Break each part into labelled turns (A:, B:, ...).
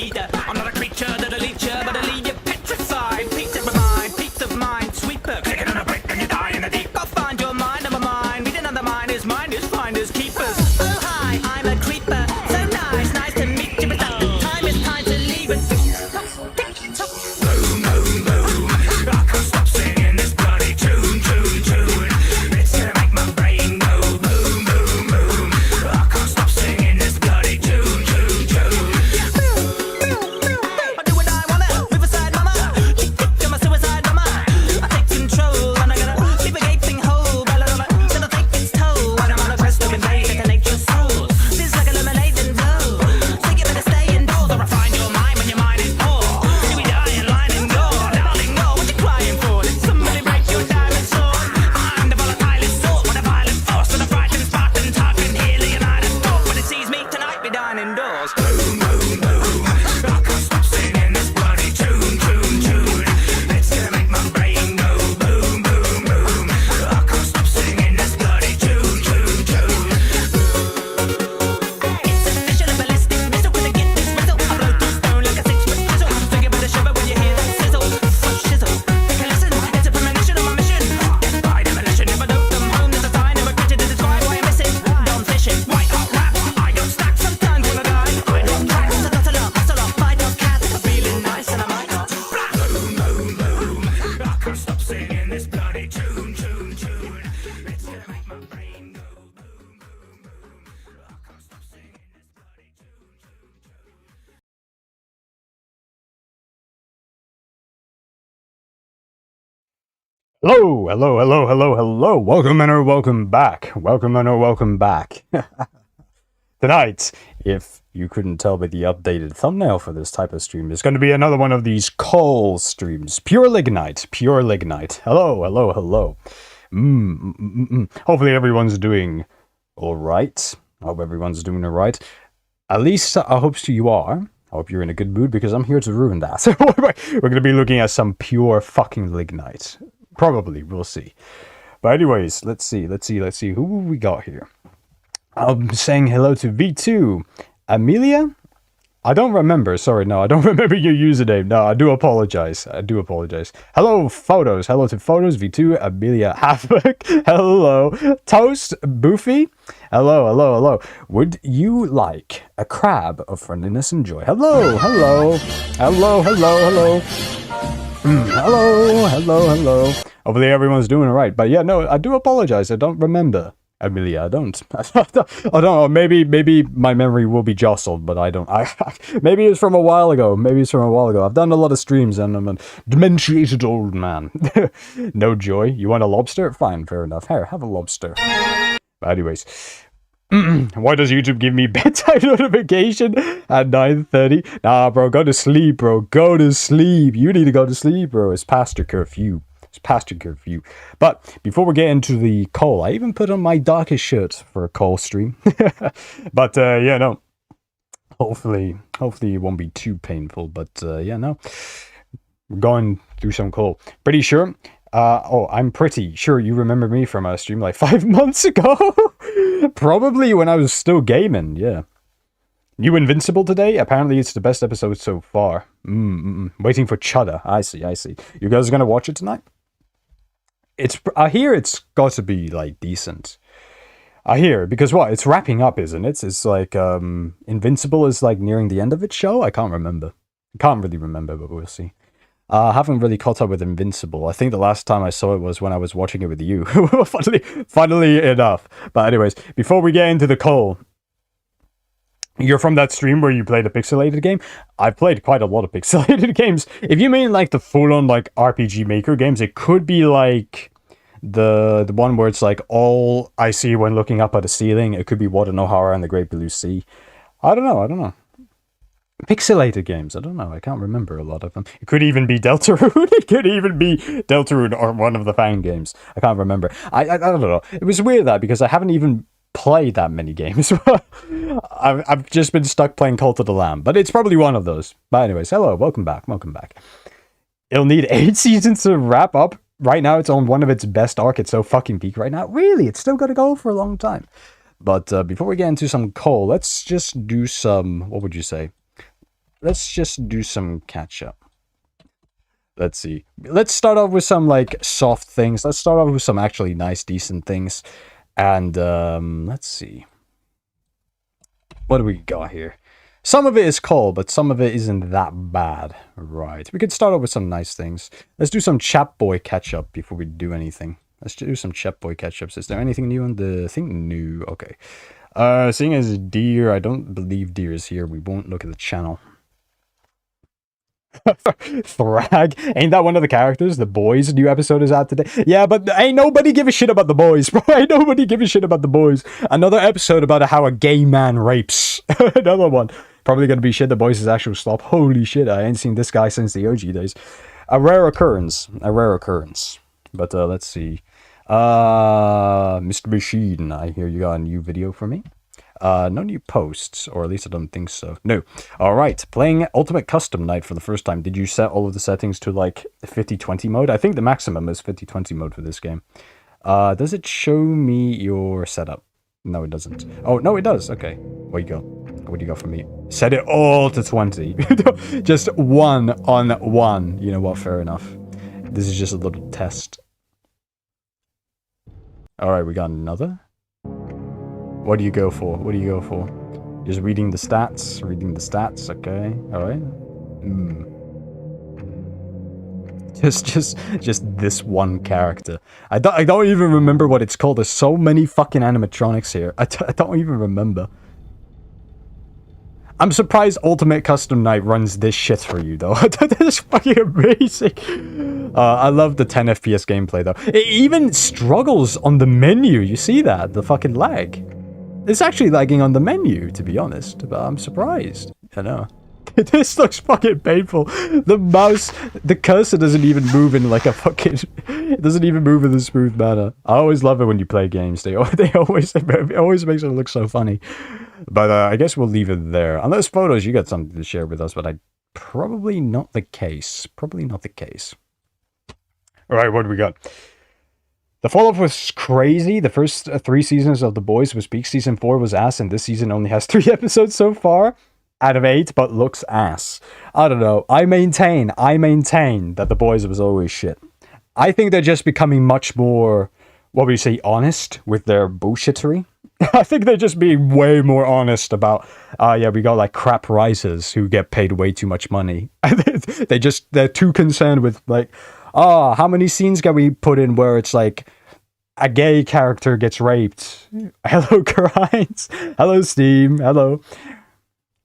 A: leader. I'm not a creature that'll lead you, but I'll leave you petrified. Peace of mind, sweeper. Click it on a brick and you die in the deep. Go find your mind, I'm a mind. Read another mind is finders, keepers. Oh hi, I'm a creeper. So nice to meet you, but time is time to leave and boom, boom, boom. I can't stop singing this bloody tune. It's gonna make my brain go boom, boom, boom. I can't stop singing this bloody tune. I do what I wanna, Riverside mama. You're my suicide mama. I take control and I gotta leave a gaping hole. Gonna take its toll when I'm on a quest to invade into nature's soul. This is like a lemonade and blow. So you better stay indoors or I find your mind when your mind is poor. Do we die in line and go? Darling, no, what you crying for? Did somebody break your diamond sword? I'm the volatile sort with a violent force and a frightened Spartan talking here, Leonidas talk. When it sees me tonight, we dine indoors. Boom, boom, boom. I can't stop singing this bloody tune. It's gonna make my brain go boom, boom, boom. I can't stop singing this bloody tune. It's official and ballistic missile. Gonna get this whistle. I blow through stone like a 6-foot drizzle. So you better shiver when you hear that sizzle. Fuck shizzle. Take a listen. It's a premonition on my mission. Death by demolition. If I don't come home, there's a sign of a creature to describe why I'm missing. Gone fishing. White hot rap. I don't stack. Sometimes when I die, I don't track. So hustle up, fight off cats. I'm feeling nice and I might not. Boom, boom, boom. I can't stop singing this bloody tune. It's gonna make my brain go boom, boom, boom. I can't stop singing this bloody tune.
B: Hello. Welcome and or welcome back. Tonight, if you couldn't tell by the updated thumbnail for this type of stream, there's going to be another one of these coal streams. Pure lignite. Hello. Hopefully everyone's doing alright. I hope everyone's doing alright. At least I hope you are. I hope you're in a good mood because I'm here to ruin that. We're going to be looking at some pure fucking lignite. Probably, we'll see. But anyways, let's see. Who we got here? I'm saying hello to V2. Amelia? I don't remember. Sorry, no, I don't remember your username. No, I do apologize. Hello, Photos. Hello to Photos, V2, Amelia Havoc. Hello. Toast, Boofy. Hello. Would you like a crab of friendliness and joy? Hello. Hello. Hopefully everyone's doing alright. But yeah, no, I do apologize. I don't remember. Amelia, I don't. I don't know. Maybe my memory will be jostled, but I don't. Maybe it's from a while ago. I've done a lot of streams and I'm a dementiated old man. No joy. You want a lobster? Fine, fair enough. Here, have a lobster. But anyways. Why does YouTube give me bedtime notification at 9:30? Nah, bro, go to sleep, You need to go to sleep, bro. It's past your curfew. But before we get into the coal, I even put on my darkest shirt for a coal stream. But yeah, no. Hopefully it won't be too painful. But yeah, no. We're going through some coal. Pretty sure. I'm pretty sure you remember me from a stream like 5 months ago. Probably when I was still gaming, yeah. New Invincible today? Apparently it's the best episode so far. Waiting for Chudder. I see. You guys are gonna watch it tonight? I hear it's got to be, like, decent. I hear, because what? It's wrapping up, isn't it? It's like, Invincible is, like, nearing the end of its show? I can't remember. Can't really remember, but we'll see. I haven't really caught up with Invincible. I think the last time I saw it was when I was watching it with you. Funnily enough. But anyways, before we get into the coal, you're from that stream where you played a pixelated game? I've played quite a lot of pixelated games. If you mean like the full-on like RPG Maker games, it could be like the one where it's like all I see when looking up at the ceiling. It could be Water No Hara and the Great Blue Sea. I don't know. Pixelated games, I don't know. I can't remember a lot of them. It could even be Deltarune. It could even be Deltarune or one of the Fang games. I can't remember. I don't know. It was weird that because I haven't even played that many games. I've just been stuck playing Cult of the Lamb, but it's probably one of those. But anyways, hello, welcome back. It'll need 8 seasons to wrap up. Right now, it's on one of its best arc. It's so fucking peak right now. Really, it's still gonna go for a long time. But before we get into some coal, let's just do some, what would you say? let's just do some catch up. Let's see. Let's start off with some like soft things. Let's start off with some actually nice, decent things. And let's see. What do we got here? Some of it is cold, but some of it isn't that bad. Right. We could start off with some nice things. Let's do some Chap Boy catch up before we do anything. Let's do some Chap Boy catch ups. Is there anything new on the thing? New. Okay. Seeing as Deer, I don't believe Deer is here. We won't look at the channel. Thrag, ain't that one of the characters? The Boys new episode is out today. Yeah, but ain't nobody give a shit about the Boys, bro. Ain't nobody give a shit about the Boys. Another episode about how a gay man rapes. Another one. Probably gonna be shit. The Boys is actual slop. Holy shit, I ain't seen this guy since the OG days. A rare occurrence. A rare occurrence. But let's see. Mr. Machine, I hear you got a new video for me. No new posts, or at least I don't think so. No. Alright, playing Ultimate Custom Night for the first time. Did you set all of the settings to like 50-20 mode? I think the maximum is 50-20 mode for this game. Does it show me your setup? No, it doesn't. Oh, no, it does. Okay. Where you go? What do you got for me? Set it all to 20. Just 1 on 1. You know what? Fair enough. This is just a little test. Alright, we got another. What do you go for? What do you go for? Just reading the stats? Reading the stats, okay. Alright. Just this one character. I don't even remember what it's called. There's so many fucking animatronics here. I don't even remember. I'm surprised Ultimate Custom Night runs this shit for you, though. That is fucking amazing. I love the 10 FPS gameplay, though. It even struggles on the menu. You see that? The fucking lag. It's actually lagging on the menu, to be honest. But I'm surprised. I know. This looks fucking painful. The mouse, the cursor doesn't even move in like a fucking... It doesn't even move in a smooth manner. I always love it when you play games. It always makes it look so funny. But I guess we'll leave it there. Unless photos, you got something to share with us, but probably not the case. Probably not the case. Alright, what do we got? The follow-up was crazy. The first 3 seasons of The Boys was peak. Season 4 was ass, and this season only has 3 episodes so far. Out of 8, but looks ass. I don't know. I maintain that The Boys was always shit. I think they're just becoming much more, what would you say, honest with their bullshittery. I think they're just being way more honest about, yeah, we got like crap writers who get paid way too much money. They're too concerned with like, how many scenes can we put in where it's like, a gay character gets raped. Hello, Grimes. Hello, Steam. Hello.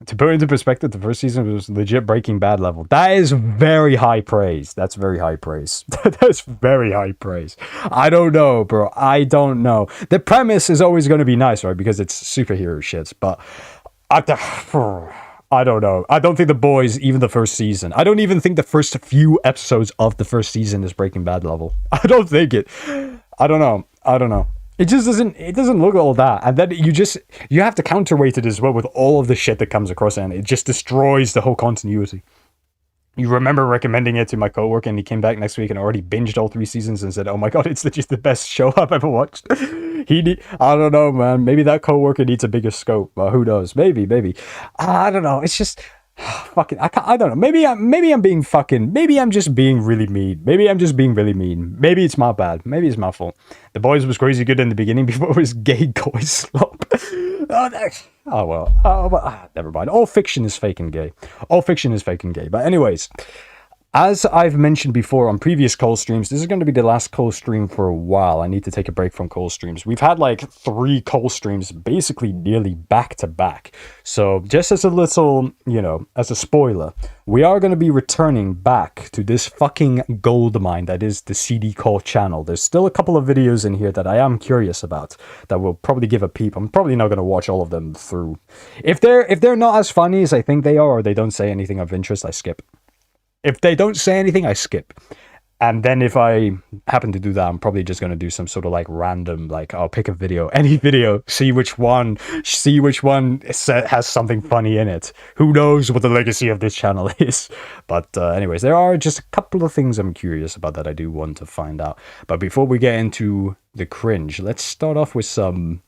B: To put into perspective, the first season was legit Breaking Bad level. That is very high praise. That's very high praise. That's very high praise. I don't know, bro. I don't know. The premise is always going to be nice, right? Because it's superhero shit. But I don't know. I don't think The Boys, even the first season. I don't even think the first few episodes of the first season is Breaking Bad level. I don't think it. I don't know. It just doesn't look all that. And then you have to counterweight it as well with all of the shit that comes across, and it just destroys the whole continuity. You remember recommending it to my coworker, and he came back next week and already binged all 3 seasons and said, oh my god, it's just the best show I've ever watched. I don't know, man. Maybe that coworker needs a bigger scope. Who knows? Maybe. I don't know. It's just... fucking, I don't know. Maybe I'm just being really mean. Maybe it's my bad. Maybe it's my fault. The Boys was crazy good in the beginning before it was gay goy slop. Never mind. All fiction is fake and gay. But anyways, as I've mentioned before on previous Cole streams, this is going to be the last Cole stream for a while. I need to take a break from Cole streams. We've had like 3 Cole streams basically nearly back to back. So just as a little, as a spoiler, we are going to be returning back to this fucking gold mine that is the CD Cole channel. There's still a couple of videos in here that I am curious about that will probably give a peep. I'm probably not going to watch all of them through. If they're not as funny as I think they are, or they don't say anything of interest, I skip. If they don't say anything, I skip. And then if I happen to do that, I'm probably just going to do some sort of like random, like I'll pick a video, any video, see which one has something funny in it. Who knows what the legacy of this channel is. But anyways, there are just a couple of things I'm curious about that I do want to find out. But before we get into the cringe, let's start off with some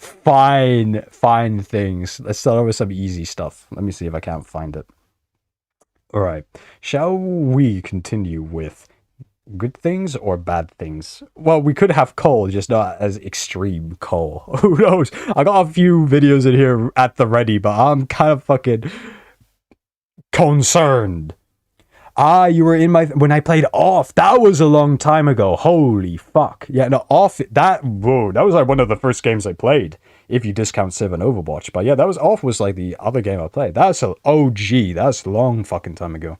B: fine things. Let's start with some easy stuff. Let me see if I can't find it. All right. Shall we continue with good things or bad things? Well, we could have coal, just not as extreme coal. Who knows? I got a few videos in here at the ready, but I'm kind of fucking concerned. Ah, you were in my when I played Off. That was a long time ago. Holy fuck. Yeah, no, Off, that was like one of the first games I played, if you discount Civ and Overwatch. But yeah, that was Off was like the other game I played. That's an OG. That's a long fucking time ago.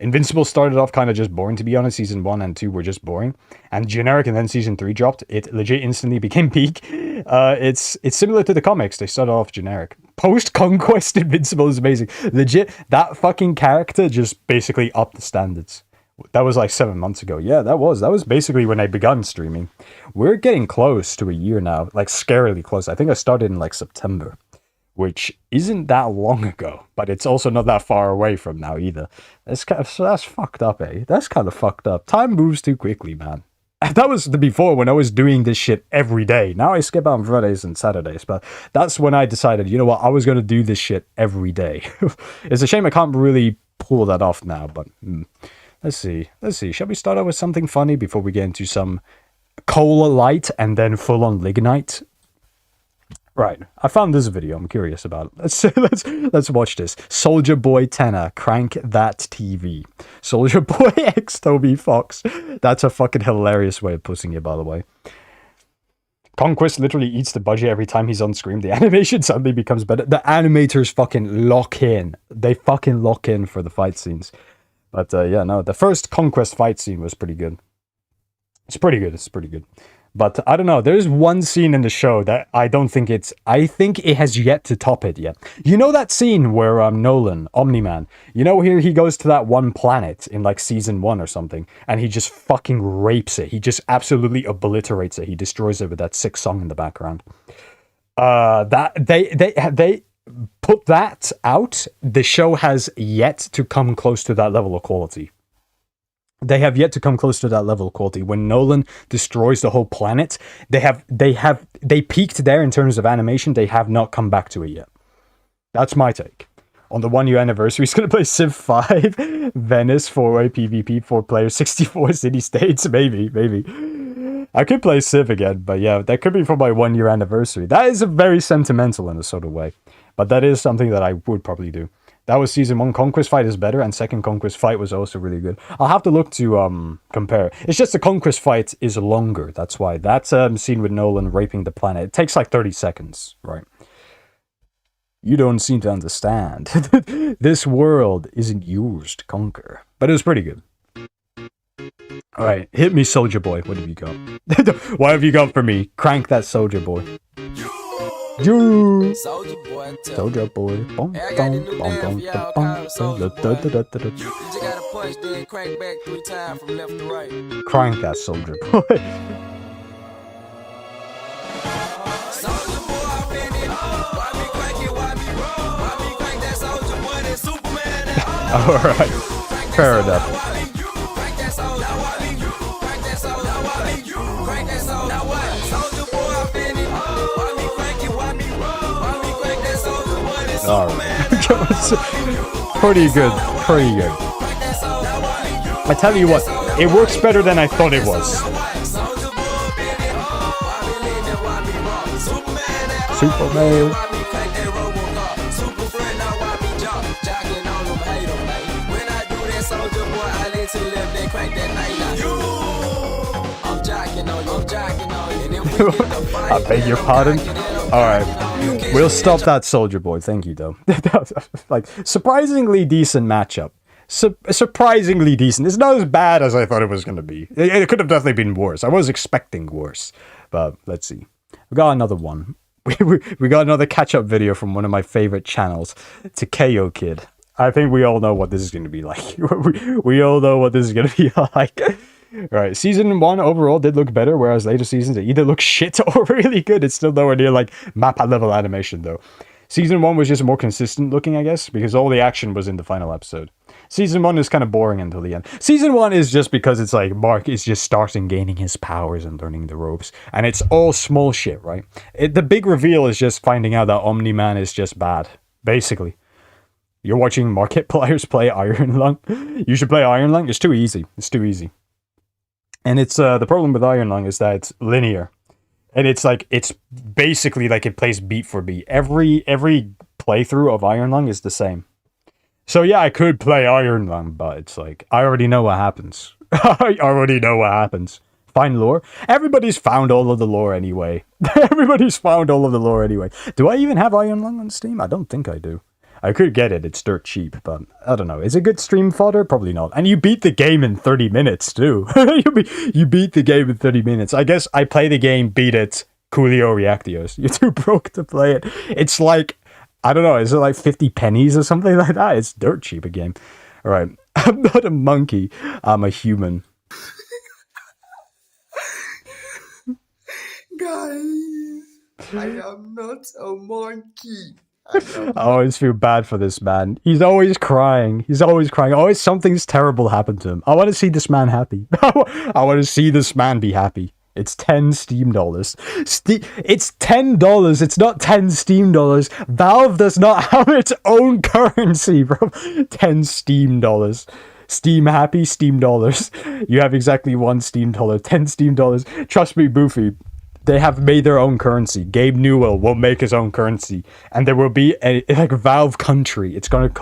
B: Invincible started off kind of just boring, to be honest. Season 1 and 2 were just boring. And generic, and then Season 3 dropped. It legit instantly became peak. It's similar to the comics. They started off generic. Post-Conquest Invincible is amazing. Legit, that fucking character just basically upped the standards. That was like 7 months ago. Yeah, that was basically when I begun streaming. We're getting close to a year now. Like, scarily close. I think I started in like September, which isn't that long ago, but it's also not that far away from now either. That's fucked up, eh? That's kind of fucked up. Time moves too quickly, man. That was the before when I was doing this shit every day. Now I skip out on Fridays and Saturdays, but that's when I decided, you know what, I was going to do this shit every day. It's a shame I can't really pull that off now, but let's see. Shall we start out with something funny before we get into some cola light and then full on lignite? Right, I found this video. I'm curious about it. Let's watch this. Soldier Boy Tenor, crank that TV. Soldier Boy X Toby Fox. That's a fucking hilarious way of putting it, by the way. Conquest literally eats the budget every time he's on screen. The animation suddenly becomes better. The animators fucking lock in. They fucking lock in for the fight scenes. But yeah, no, the first Conquest fight scene was pretty good. It's pretty good. But I don't know, there's one scene in the show that I think it has yet to top it yet. You know that scene where Nolan, Omni-Man, you know, here he goes to that one planet in like season 1 or something, and he just fucking rapes it. He just absolutely obliterates it. He destroys it with that sick song in the background. That they put that out. The show has yet to come close to that level of quality. They have yet to come close to that level of quality. When Nolan destroys the whole planet, they peaked there in terms of animation. They have not come back to it yet. That's my take. On the 1 year anniversary, he's going to play Civ 5, Venice, 4-way PvP, 4 players, 64 city states, maybe. I could play Civ again, but yeah, that could be for my 1 year anniversary. That is a very sentimental in a sort of way, but that is something that I would probably do. That was season 1. Conquest fight is better, and second Conquest fight was also really good. I'll have to look to compare. It's just the Conquest fight is longer. That's why. That's scene with Nolan raping the planet. It takes like 30 seconds, right? You don't seem to understand. This world isn't yours to conquer. But it was pretty good. Alright, hit me, Soldier Boy. What have you got? What have you got for me? Crank that Soldier Boy. You Soldier Boy. Bom,
C: Hey, I got
B: bom,
C: the new
B: bom,
C: dance
B: bom,
C: for y'all,
B: bom,
C: called Soulja
B: da, da, da, da, da, da.
C: You just gotta punch, then crank back 3 times from left to right.
B: Crank that Soldier Boy.
C: Soulja Boy, I'm in it. Why me crank it? Why me roll? Why me crank that Soulja Boy? That Superman.
B: Alright, fair enough.
C: Crank that Soulja. Why me? Crank that Soulja. Why me? Crank that Soulja. Now what? Soulja Boy, I'm in it. Why me crank it? Why me roll? Why me crank that Soulja Boy? That Superman.
B: Pretty good. I tell you what, it works better than I thought it was. Superman. I beg your pardon. Alright, we'll stop that, Soldier Boy. Thank you, though. Like, surprisingly decent matchup. Surprisingly decent. It's not as bad as I thought it was going to be. It could have definitely been worse. I was expecting worse. But let's see. We got another one. We got another catch-up video from one of my favorite channels, COALio Kid. I think we all know what this is going to be like. We all know what this is going to be like. Right, season 1 overall did look better, whereas later seasons it either look shit or really good. It's still nowhere near like map level animation though. Season 1 was just more consistent looking, I guess, because all the action was in the final episode. Season 1 is kind of boring until the end. Season 1 is just because it's like Mark is just starting gaining his powers and learning the ropes. And it's all small shit, right? The big reveal is just finding out that Omni-Man is just bad, basically. You're watching Markipliers play Iron Lung. You should play Iron Lung. It's too easy. It's too easy. And it's the problem with Iron Lung is that it's linear. And it's basically like it plays beat for beat. Every playthrough of Iron Lung is the same. So yeah, I could play Iron Lung, but it's like, I already know what happens. I already know what happens. Find lore? Everybody's found all of the lore anyway. Everybody's found all of the lore anyway. Do I even have Iron Lung on Steam? I don't think I do. I could get it, it's dirt cheap, but I don't know. Is it good stream fodder? Probably not. And you beat the game in 30 minutes, too. You beat the game in 30 minutes. I guess I play the game, beat it, COALio Reactios. You're too broke to play it. It's like, I don't know, is it like 50 pennies or something like that? It's dirt cheap a game. Alright, I'm not a monkey, I'm a human.
C: Guys, I am not a monkey.
B: I always feel bad for this man. He's always crying. He's always crying. Always something's terrible happened to him. I want to see this man happy. I want to see this man be happy. It's 10 Steam dollars. It's $10. It's not 10 Steam dollars. Valve does not have its own currency, bro. 10 Steam dollars. Steam happy, Steam dollars. You have exactly one Steam dollar. 10 Steam dollars. Trust me, Boofy. They have made their own currency. Gabe Newell will make his own currency, and there will be a like Valve country. It's gonna be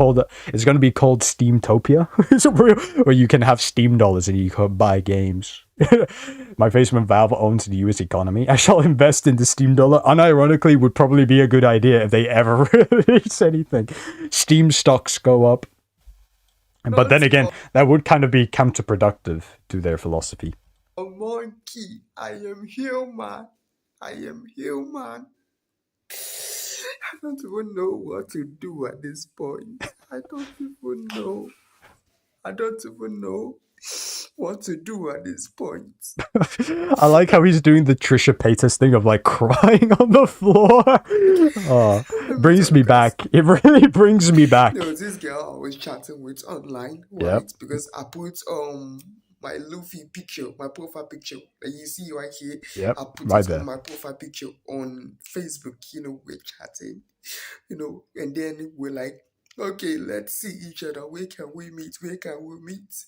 B: called Steamtopia, where you can have Steam dollars and you can buy games. My face when Valve owns the US economy. I shall invest in the Steam dollar. Unironically, would probably be a good idea if they ever release anything. Steam stocks go up, but then again, that would kind of be counterproductive to their philosophy.
C: A monkey. I am human. I am human. I don't even know what to do at this point. I don't even know. I don't even know what to do at this point.
B: I like how he's doing the Trisha Paytas thing of like crying on the floor. Oh, brings me back. It really brings me back.
C: There was this girl I was chatting with online, right?
B: Yep.
C: Because I put my Luffy picture, my profile picture that you see right here.
B: Yep,
C: I put
B: right
C: it
B: there.
C: on my profile picture on Facebook. We're chatting, and then we're like, okay, let's see each other. Where can we meet? Where can we meet?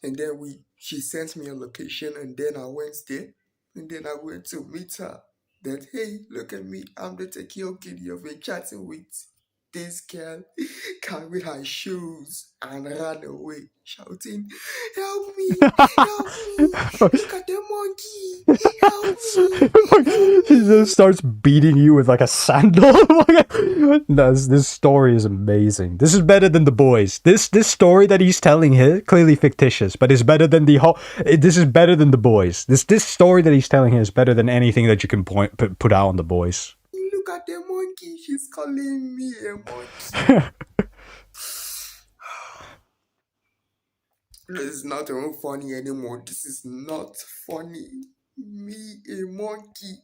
C: And then she sent me a location, and then I went there, and then I went to meet her. That, hey, look at me, I'm the Tekio kid you've been chatting with. This girl carried her shoes and ran away, shouting, help me, help me, look at the monkey, help me.
B: He just starts beating you with like a sandal. This story is amazing. This is better than The Boys. This story that he's telling here, clearly fictitious, but it's better than this is better than The Boys. This story that he's telling here is better than anything that you can put out on The Boys.
C: Look at the monkey, she's calling me a monkey. This is not even funny anymore. This is not funny. Me, a monkey.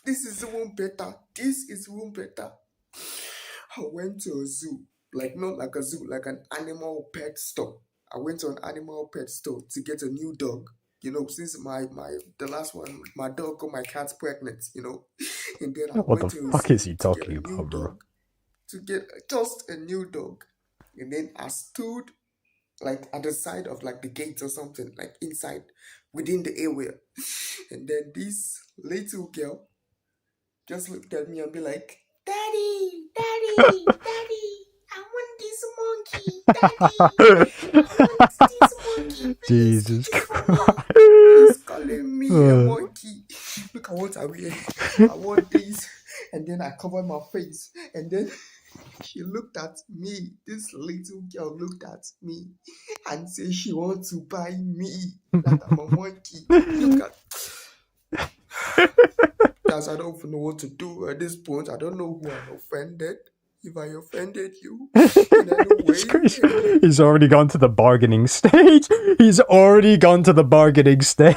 C: This is even better. This is even better. I went to a zoo. Like, not like a zoo, like an animal pet store. I went to an animal pet store to get a new dog. Since the last one, my dog got my cat pregnant, And then I
B: What
C: went
B: the
C: to
B: fuck
C: zoo
B: is he
C: to get
B: talking
C: a new
B: about, bro?
C: dog. To get just a new dog. And then I stood like at the side of like the gate or something, like inside within the area. And then this little girl just looked at me and be like, Daddy, Daddy, Daddy, I want this monkey, Daddy, I want this monkey, please,
B: Jesus
C: give it for
B: Christ.
C: me. He's calling me a monkey. Look at what I wear. I want this. And then I covered my face. And then she looked at me. This little girl looked at me and said she wants to buy me. That I'm a monkey. Look at. Guys, I don't even know what to do at this point. I don't know who I'm offended. If I offended you in any way.
B: He's already gone to the bargaining stage. He's already gone to the bargaining stage.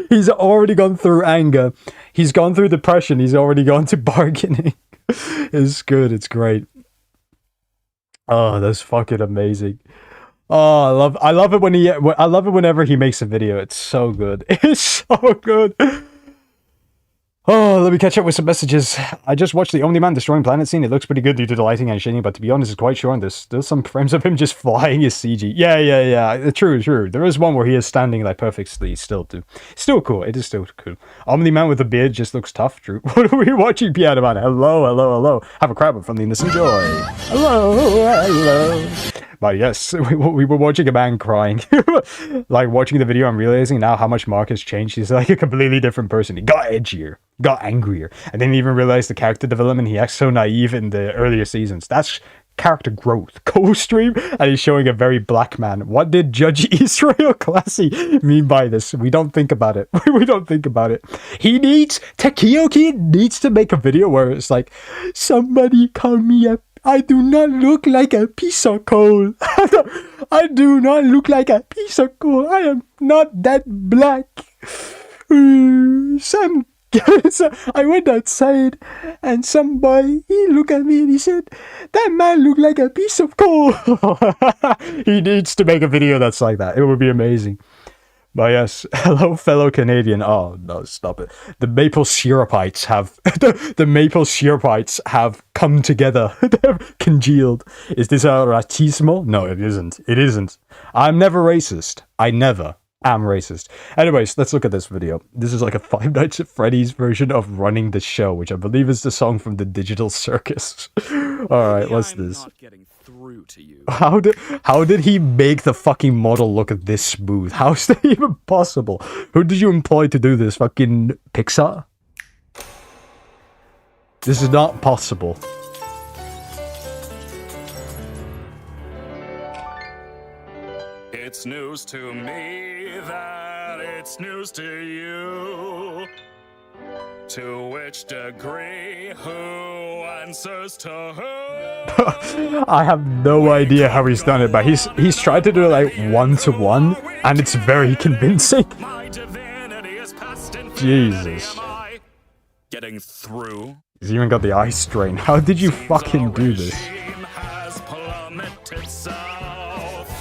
B: He's already gone through anger. He's gone through depression. He's already gone to bargaining. It's good. It's great. Oh, that's fucking amazing. Oh, I love it when I love it whenever he makes a video. It's so good. It's so good. Oh, let me catch up with some messages. I just watched the Omni-Man destroying planet scene. It looks pretty good due to the lighting and shading, but to be honest, it's quite short. There's some frames of him just flying his CG. Yeah. True. There is one where he is standing like perfectly still too. Still cool. It is still cool. Omni-Man with a beard just looks tough. True. What are we watching, Piano Man? Hello. Have a crab from the innocent joy. Hello. But yes, we were watching a man crying. Like watching the video and realizing now how much Mark has changed. He's like a completely different person. He got edgier, got angrier. I didn't even realize the character development. He acts so naive in the earlier seasons. That's character growth. Co-stream, and he's showing a very black man. What did Judge Israel Classy mean by this? We don't think about it. We don't think about it. Takeoki needs to make a video where it's like, somebody call me a I do not look like a piece of coal. I do not look like a piece of coal. I am not that black. So I went outside and some boy, he looked at me and he said, that man looked like a piece of coal. He needs to make a video that's like that. It would be amazing. But yes, hello fellow Canadian. Oh no, stop it. The maple syrupites have the maple syrupites have come together. They've congealed. Is this a racismo? No, it isn't. It isn't. I'm never racist. I never am racist. Anyways, let's look at this video. This is like a Five Nights at Freddy's version of Running the Show, which I believe is the song from the Digital Circus. Alright, what's this?
D: Not getting through to you.
B: How did he make the fucking model look this smooth? How is that even possible? Who did you employ to do this? Fucking Pixar? This is not possible.
D: It's news to me that it's news to you. To which degree, who answers to who?
B: I have no idea how he's done it, but he's tried to do it like one-to-one, and it's very convincing.
D: My divinity is past and
B: Jesus.
D: am I getting through?
B: He's even got the eye strain. How did you fucking do this?
D: Regime has plummeted south.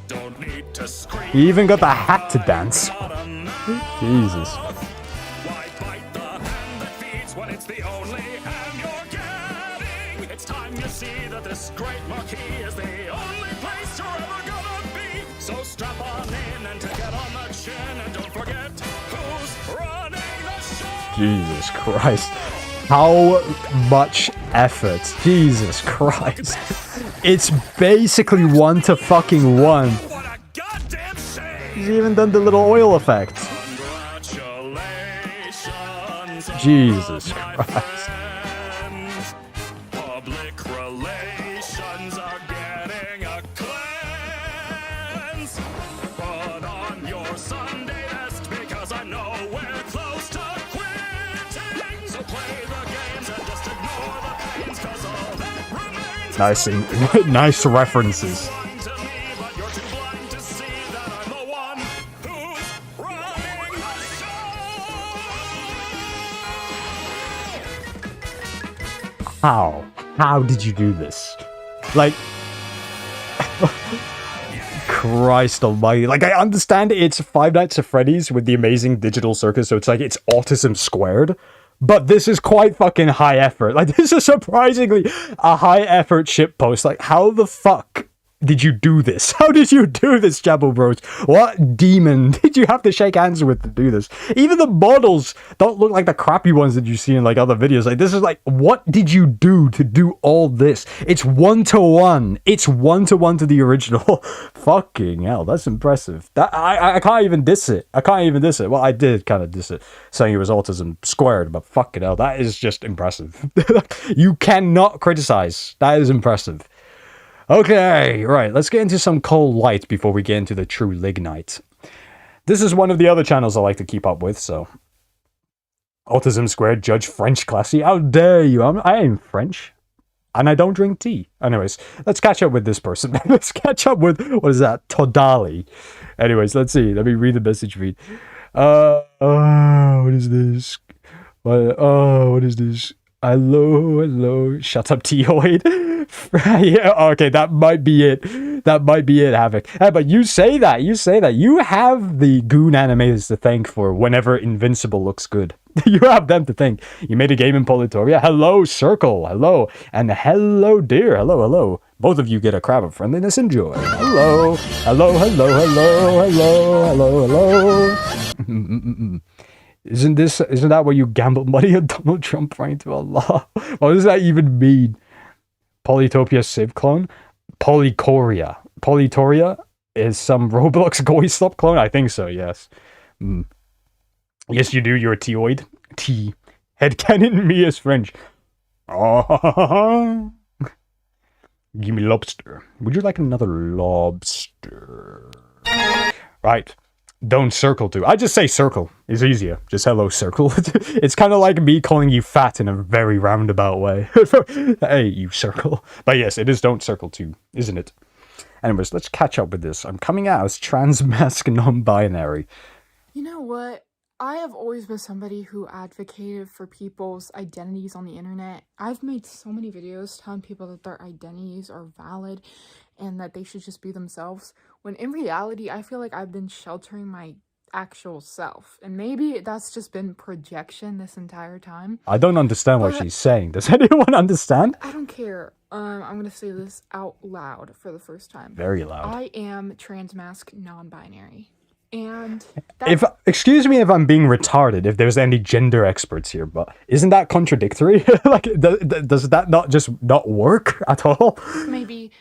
D: Don't need to scream.
B: He even got the hat to dance. Jesus.
D: Why bite the hand that feeds when it's the only hand you're getting? It's time you see that this great marquee is the only place you're ever gonna be. So strap on in and to get on the chin, and don't forget who's running the show.
B: Jesus Christ. How much effort. Jesus Christ. It's basically 1-to-fucking-1.
D: What a goddamn shame!
B: He's even done the little oil effect.
D: Congratulations,
B: Jesus
D: my
B: Christ.
D: friends. Public relations are getting a cleanse. Put on your Sunday best because I know we're close to quitting. So play the games and just ignore the pains, 'cause all that remains.
B: Nice references.
D: Blind to me, but you're too blind to see that I'm the one who's running the show.
B: How? How did you do this? Like, Christ almighty. Like, I understand it's Five Nights at Freddy's with the amazing digital circus, so it's like it's autism squared. But this is quite fucking high effort. Like, this is surprisingly a high effort shitpost. Like, how the fuck did you do this? How did you do this, Jabbo Bros? What demon did you have to shake hands with to do this? Even the models don't look like the crappy ones that you see in like other videos. Like, this is like, what did you do to do all this? It's 1-to-1. It's 1-to-1 to the original. Fucking hell, that's impressive. That I can't even diss it. I can't even diss it. Well, I did kind of diss it, saying it was autism squared, but fucking hell, that is just impressive. You cannot criticize. That is impressive. Okay, right, let's get into some coal light before we get into the true lignite. This is one of the other channels I like to keep up with, so... Autism Squared, Judge French Classy, how dare you? I am French, and I don't drink tea. Anyways, let's catch up with this person. Let's catch up with, what is that, Todali. Anyways, let's see, let me read the message feed. What is this? What is this? Hello. Shut up, Teoid. Yeah, okay, that might be it. That might be it, Havoc. Hey, but you say that. You have the goon animators to thank for whenever Invincible looks good. You have them to thank. You made a game in Politoria. Hello, Circle. Hello. And hello, dear. Hello. Both of you get a crab of friendliness. Enjoy. Hello. Isn't that where you gamble money on Donald Trump praying to Allah? What does that even mean? Polytopia Civ clone? Polytoria is some Roblox Goy Stop clone? I think so, yes. Yes, you do. You're a Teoid. T. Headcanon me is French. Oh. Give me lobster. Would you like another lobster? Right. Don't circle to. I just say circle. It's easier. Just hello, circle. It's kind of like me calling you fat in a very roundabout way. Hey, you circle. But yes, it is don't circle to, isn't it? Anyways, let's catch up with this. I'm coming out as trans-mask non-binary.
E: You know what? I have always been somebody who advocated for people's identities on the internet. I've made so many videos telling people that their identities are valid and that they should just be themselves, when in reality, I feel like I've been sheltering my actual self. And maybe that's just been projection this entire time.
B: I don't understand what she's saying. Does anyone understand?
E: I don't care. I'm gonna say this out loud for the first time.
B: Very loud.
E: I am trans-mask non-binary. And
B: excuse me if I'm being retarded, if there's any gender experts here, but isn't that contradictory? Like, does that not work at all?
E: Maybe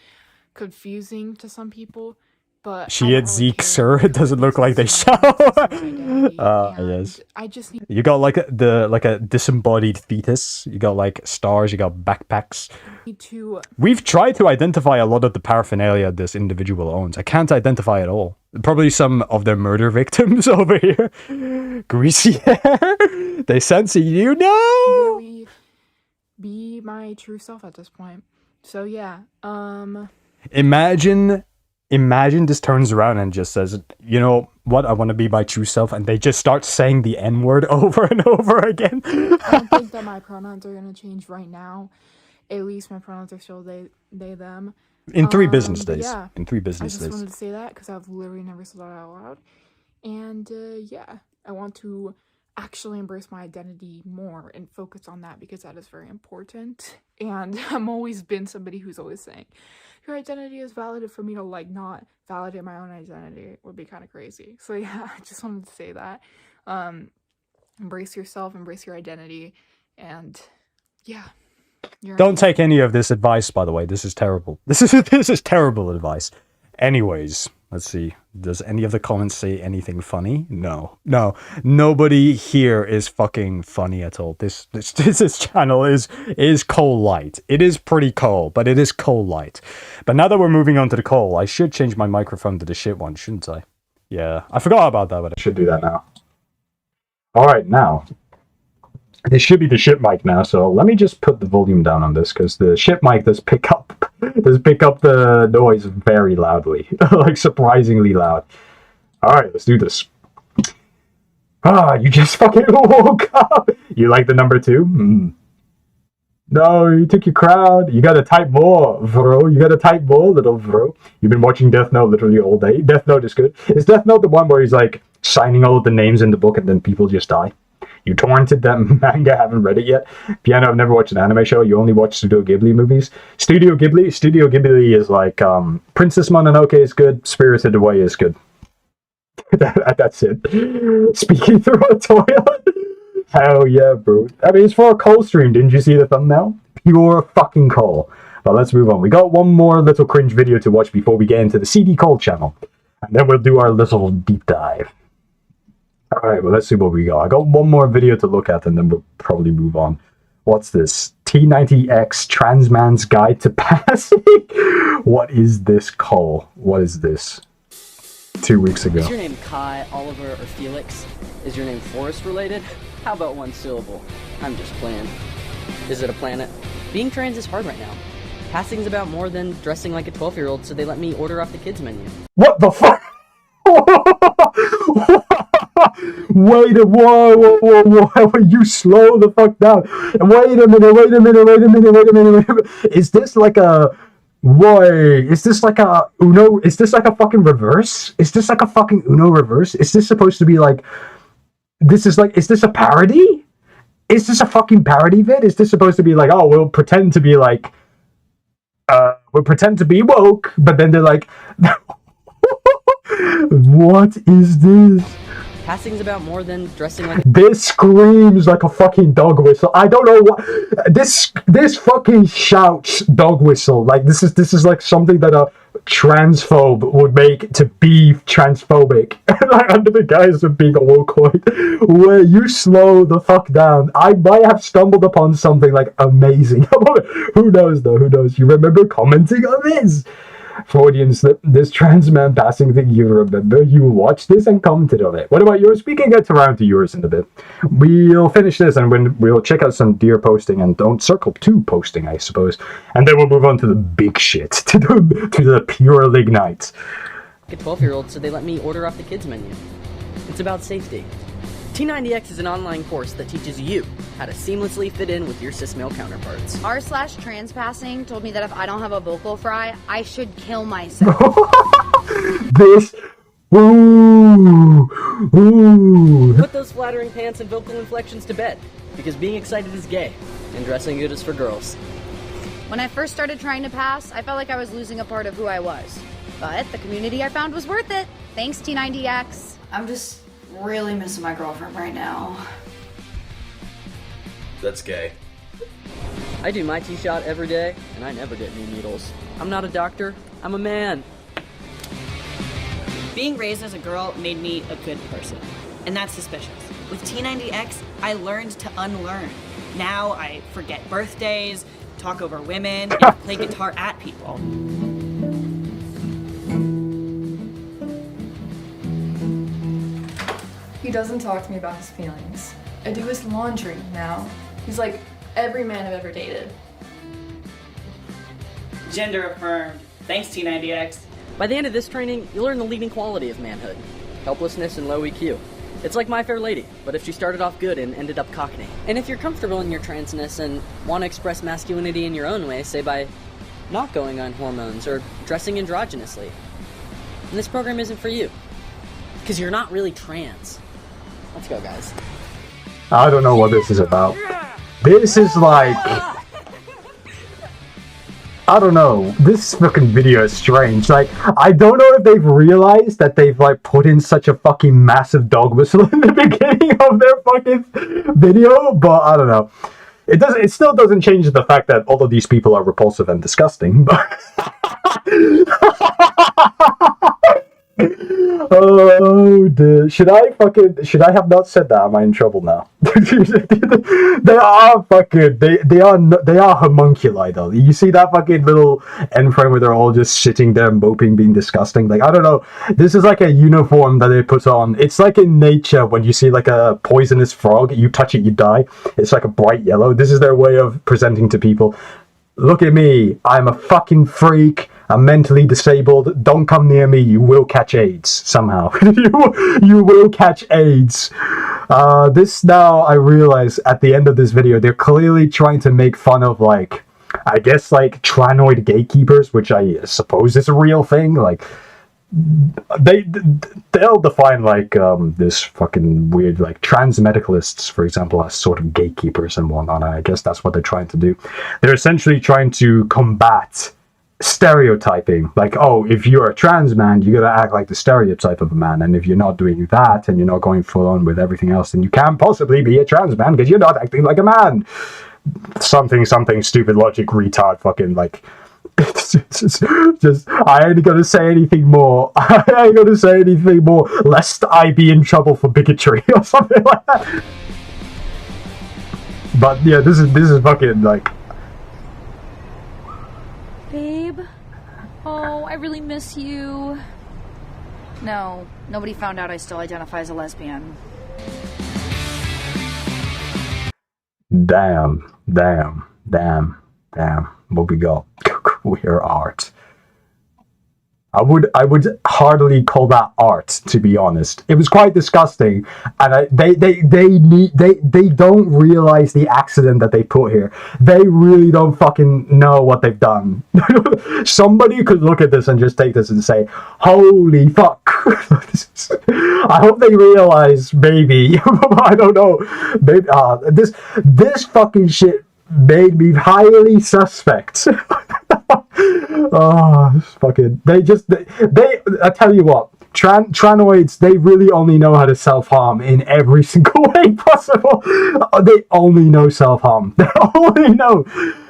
E: confusing to some people, but
B: she and Zeke, sir. It doesn't look like they show. Yes.
E: I just need.
B: You got like a disembodied fetus. You got like stars. You got backpacks.
E: To.
B: We've tried to identify a lot of the paraphernalia this individual owns. I can't identify it all. Probably some of their murder victims over here. Greasy hair. They censor you. No.
E: Really be my true self at this point. So yeah.
B: Imagine this turns around and just says, you know what, I want to be my true self, and they just start saying the N-word over and over again.
E: I don't think that my pronouns are going to change right now. At least my pronouns are still they, them.
B: In 3 business days.
E: Yeah,
B: in 3 business days.
E: I just wanted to say that because I've literally never said that out loud. And yeah, I want to actually embrace my identity more and focus on that because that is very important. And I'm always been somebody who's always saying, your identity is valid. For me to like not validate my own identity would be kind of crazy. So yeah, I just wanted to say that. Embrace yourself, embrace your identity, and yeah.
B: Don't take any of this advice, by the way. This is terrible. This is terrible advice. Anyways, let's see. Does any of the comments say anything funny? No. Nobody here is fucking funny at all. This channel is coal light. It is pretty coal, but it is coal light. But now that we're moving on to the coal, I should change my microphone to the shit one, shouldn't I? Yeah, I forgot about that, but I should do that now. All right, now. This should be the ship mic now, so let me just put the volume down on this, because the ship mic does pick up the noise very loudly, like surprisingly loud. Alright, let's do this. You just fucking woke up! You like the number 2? No, you took your crowd. You gotta type more, bro. You gotta type more, little bro. You've been watching Death Note literally all day. Death Note is good. Is Death Note the one where he's like signing all of the names in the book and then people just die? You torrented that manga, haven't read it yet. Piano, I've never watched an anime show. You only watch Studio Ghibli movies. Studio Ghibli is like, Princess Mononoke is good, Spirited Away is good. That's it. Speaking through a toilet? Hell yeah, bro. I mean, it's for a coal stream, didn't you see the thumbnail? Pure fucking coal. But let's move on. We got one more little cringe video to watch before we get into the CD Coal channel. And then we'll do our little deep dive. Alright, well, let's see what we got. I got one more video to look at, and then we'll probably move on. What's this? T90X Trans Man's Guide to Passing? What is this call? What is this? 2 weeks ago.
F: Is your name Kai, Oliver, or Felix? Is your name Forrest related? How about 1 syllable? I'm just playing. Is it a planet? Being trans is hard right now. Passing's about more than dressing like a 12-year-old, so they let me order off the kids menu.
B: What the fuck? Wait a whoa, you slow the fuck down. Wait a minute. Is this like a wait, is this like a Uno? Is this like a fucking reverse? Is this like a fucking Uno reverse? Is this supposed to be like is this a parody? Is this a fucking parody vid? Is this supposed to be like, oh, we'll pretend to be like we'll pretend to be woke, but then they're like what is this?
F: Passing's about more than dressing like
B: This screams like a fucking dog whistle. I don't know what this fucking shouts dog whistle. Like this is like something that a transphobe would make to be transphobic. Like under the guise of being a wokeoid. Where you slow the fuck down. I might have stumbled upon something like amazing. Who knows though? Who knows? You remember commenting on this? Freudian slip, this trans man passing thing, you remember? You watched this and commented on it. What about yours? We can get around to yours in a bit. We'll finish this and we'll check out some deer posting and don't circle to posting, I suppose. And then we'll move on to the big shit, to the pure lignite.
F: a 12-year-old, so they let me order off the kids menu. It's about safety. T90X is an online course that teaches you how to seamlessly fit in with your cis male counterparts.
G: R/trans passing told me that if I don't have a vocal fry, I should kill myself.
B: This, ooh.
F: Put those flattering pants and vocal inflections to bed, because being excited is gay, and dressing good is for girls.
G: When I first started trying to pass, I felt like I was losing a part of who I was. But the community I found was worth it. Thanks, T90X.
H: I'm just really missing my girlfriend right now.
I: That's gay.
F: I do my T-shot every day, and I never get new needles. I'm not a doctor, I'm a man.
J: Being raised as a girl made me a good person, and that's suspicious. With T90X, I learned to unlearn. Now I forget birthdays, talk over women, and play guitar at people.
K: He doesn't talk to me about his feelings. I do his laundry now. He's like every man I've ever dated.
J: Gender affirmed. Thanks, T90X.
F: By the end of this training, you'll learn the leading quality of manhood. Helplessness and low EQ. It's like My Fair Lady, but if she started off good and ended up cockney. And if you're comfortable in your transness and want to express masculinity in your own way, say by not going on hormones or dressing androgynously, then this program isn't for you. Because you're not really trans. Let's go, guys.
B: I don't know what this is about. This is like... I don't know. This fucking video is strange. Like, I don't know if they've realized that they've, like, put in such a fucking massive dog whistle in the beginning of their fucking video, but I don't know. It still doesn't change the fact that all of these people are repulsive and disgusting, but... Oh, dude. Should I have not said that? Am I in trouble now? They are fucking, they are homunculi though. You see that fucking little end frame where they're all just sitting there moping, being disgusting? Like, I don't know. This is like a uniform that they put on. It's like in nature when you see like a poisonous frog, you touch it, you die. It's like a bright yellow. This is their way of presenting to people. Look at me. I'm a fucking freak. I'm mentally disabled. Don't come near me. You will catch AIDS somehow. you will catch AIDS. This now I realize at the end of this video, they're clearly trying to make fun of like, I guess like tranoid gatekeepers, which I suppose is a real thing. Like they'll define like this fucking weird like trans medicalists, for example, as sort of gatekeepers and whatnot. I guess that's what they're trying to do. They're essentially trying to combat stereotyping. Like, oh, if you're a trans man, you gotta act like the stereotype of a man, and if you're not doing that and you're not going full on with everything else, then you can't possibly be a trans man because you're not acting like a man. Something stupid logic retard fucking like just I ain't gonna say anything more. I ain't gonna say anything more lest I be in trouble for bigotry or something like that. But yeah, this is fucking like,
G: Babe? Oh, I really miss you. No, nobody found out I still identify as a lesbian.
B: damn. What we got? Queer art. I would hardly call that art, to be honest. It was quite disgusting, and they don't realize the accident that they put here. They really don't fucking know what they've done. Somebody could look at this and just take this and say, "Holy fuck!" I hope they realize, maybe. I don't know. Maybe this fucking shit made me highly suspect. Oh, fucking! They I tell you what, Tranoids, they really only know how to self-harm in every single way possible. They only know self-harm. They only know.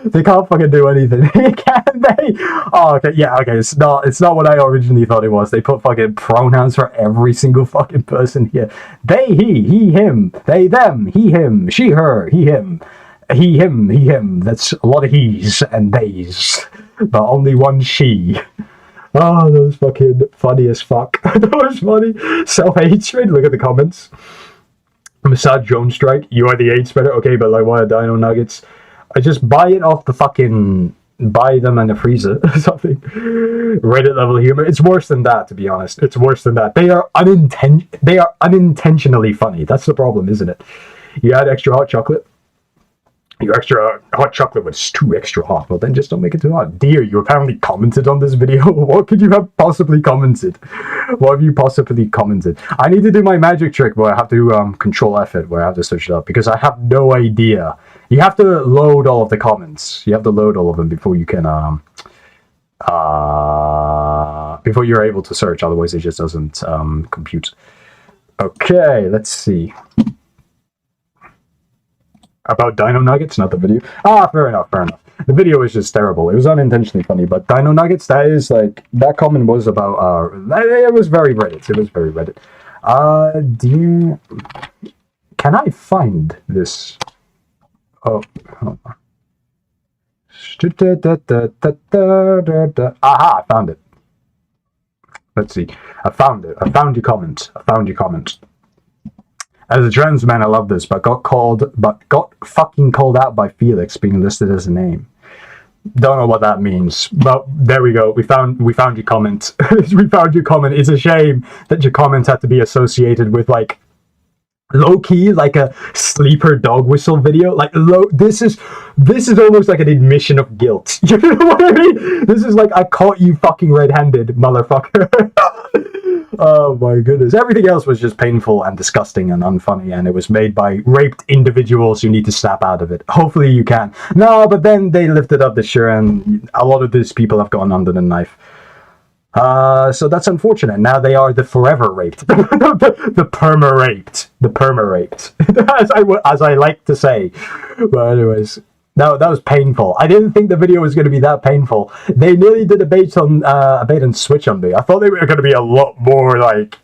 B: They can't fucking do anything. Can they? Oh, okay, yeah, okay. It's not what I originally thought it was. They put fucking pronouns for every single fucking person here. They, he, him. They, them. He, him. She, her. He, him. He, him, he, him. That's a lot of he's and theys, but only one she. Oh, that was fucking funny as fuck. That was funny. Self-hatred. Look at the comments. Massage drone strike. You are the AIDS spreader. Okay, but like, why are dino nuggets? I just buy it off the fucking... Buy them in a freezer or something. Reddit level humor. It's worse than that, to be honest. It's worse than that. They are unintentionally funny. That's the problem, isn't it? You add extra hot chocolate. Your extra hot chocolate was too extra hot. Well, then just don't make it too hot. Dear, you apparently commented on this video. What could you have possibly commented? What have you possibly commented? I need to do my magic trick where I have to control F it, where I have to search it up, because I have no idea. You have to load all of the comments. You have to load all of them before you can before you're able to search. Otherwise, it just doesn't compute. Okay, let's see. About Dino Nuggets, not the video. Ah, fair enough, fair enough. The video is just terrible. It was unintentionally funny, but Dino Nuggets, that is like, that comment was about, it was very Reddit. It was very Reddit. Can I find this? Oh, hold on. Aha, I found it. Let's see. I found it. I found your comment. As a trans man, I love this, but got fucking called out by Felix being listed as a name. Don't know what that means, but there we go. We found your comment. We found your comment. It's a shame that your comment had to be associated with like low-key, like a sleeper dog whistle video. Like this is almost like an admission of guilt. You know what I mean? This is like, I caught you fucking red-handed, motherfucker. Oh my goodness. Everything else was just painful and disgusting and unfunny, and it was made by raped individuals who need to snap out of it. Hopefully you can. No, but then they lifted up the shirt and a lot of these people have gone under the knife. So that's unfortunate. Now they are the forever raped. the perma-raped. The perma-raped. as I like to say. But anyways, that was painful. I didn't think the video was going to be that painful. They nearly did a bait and switch on me. I thought they were going to be a lot more like...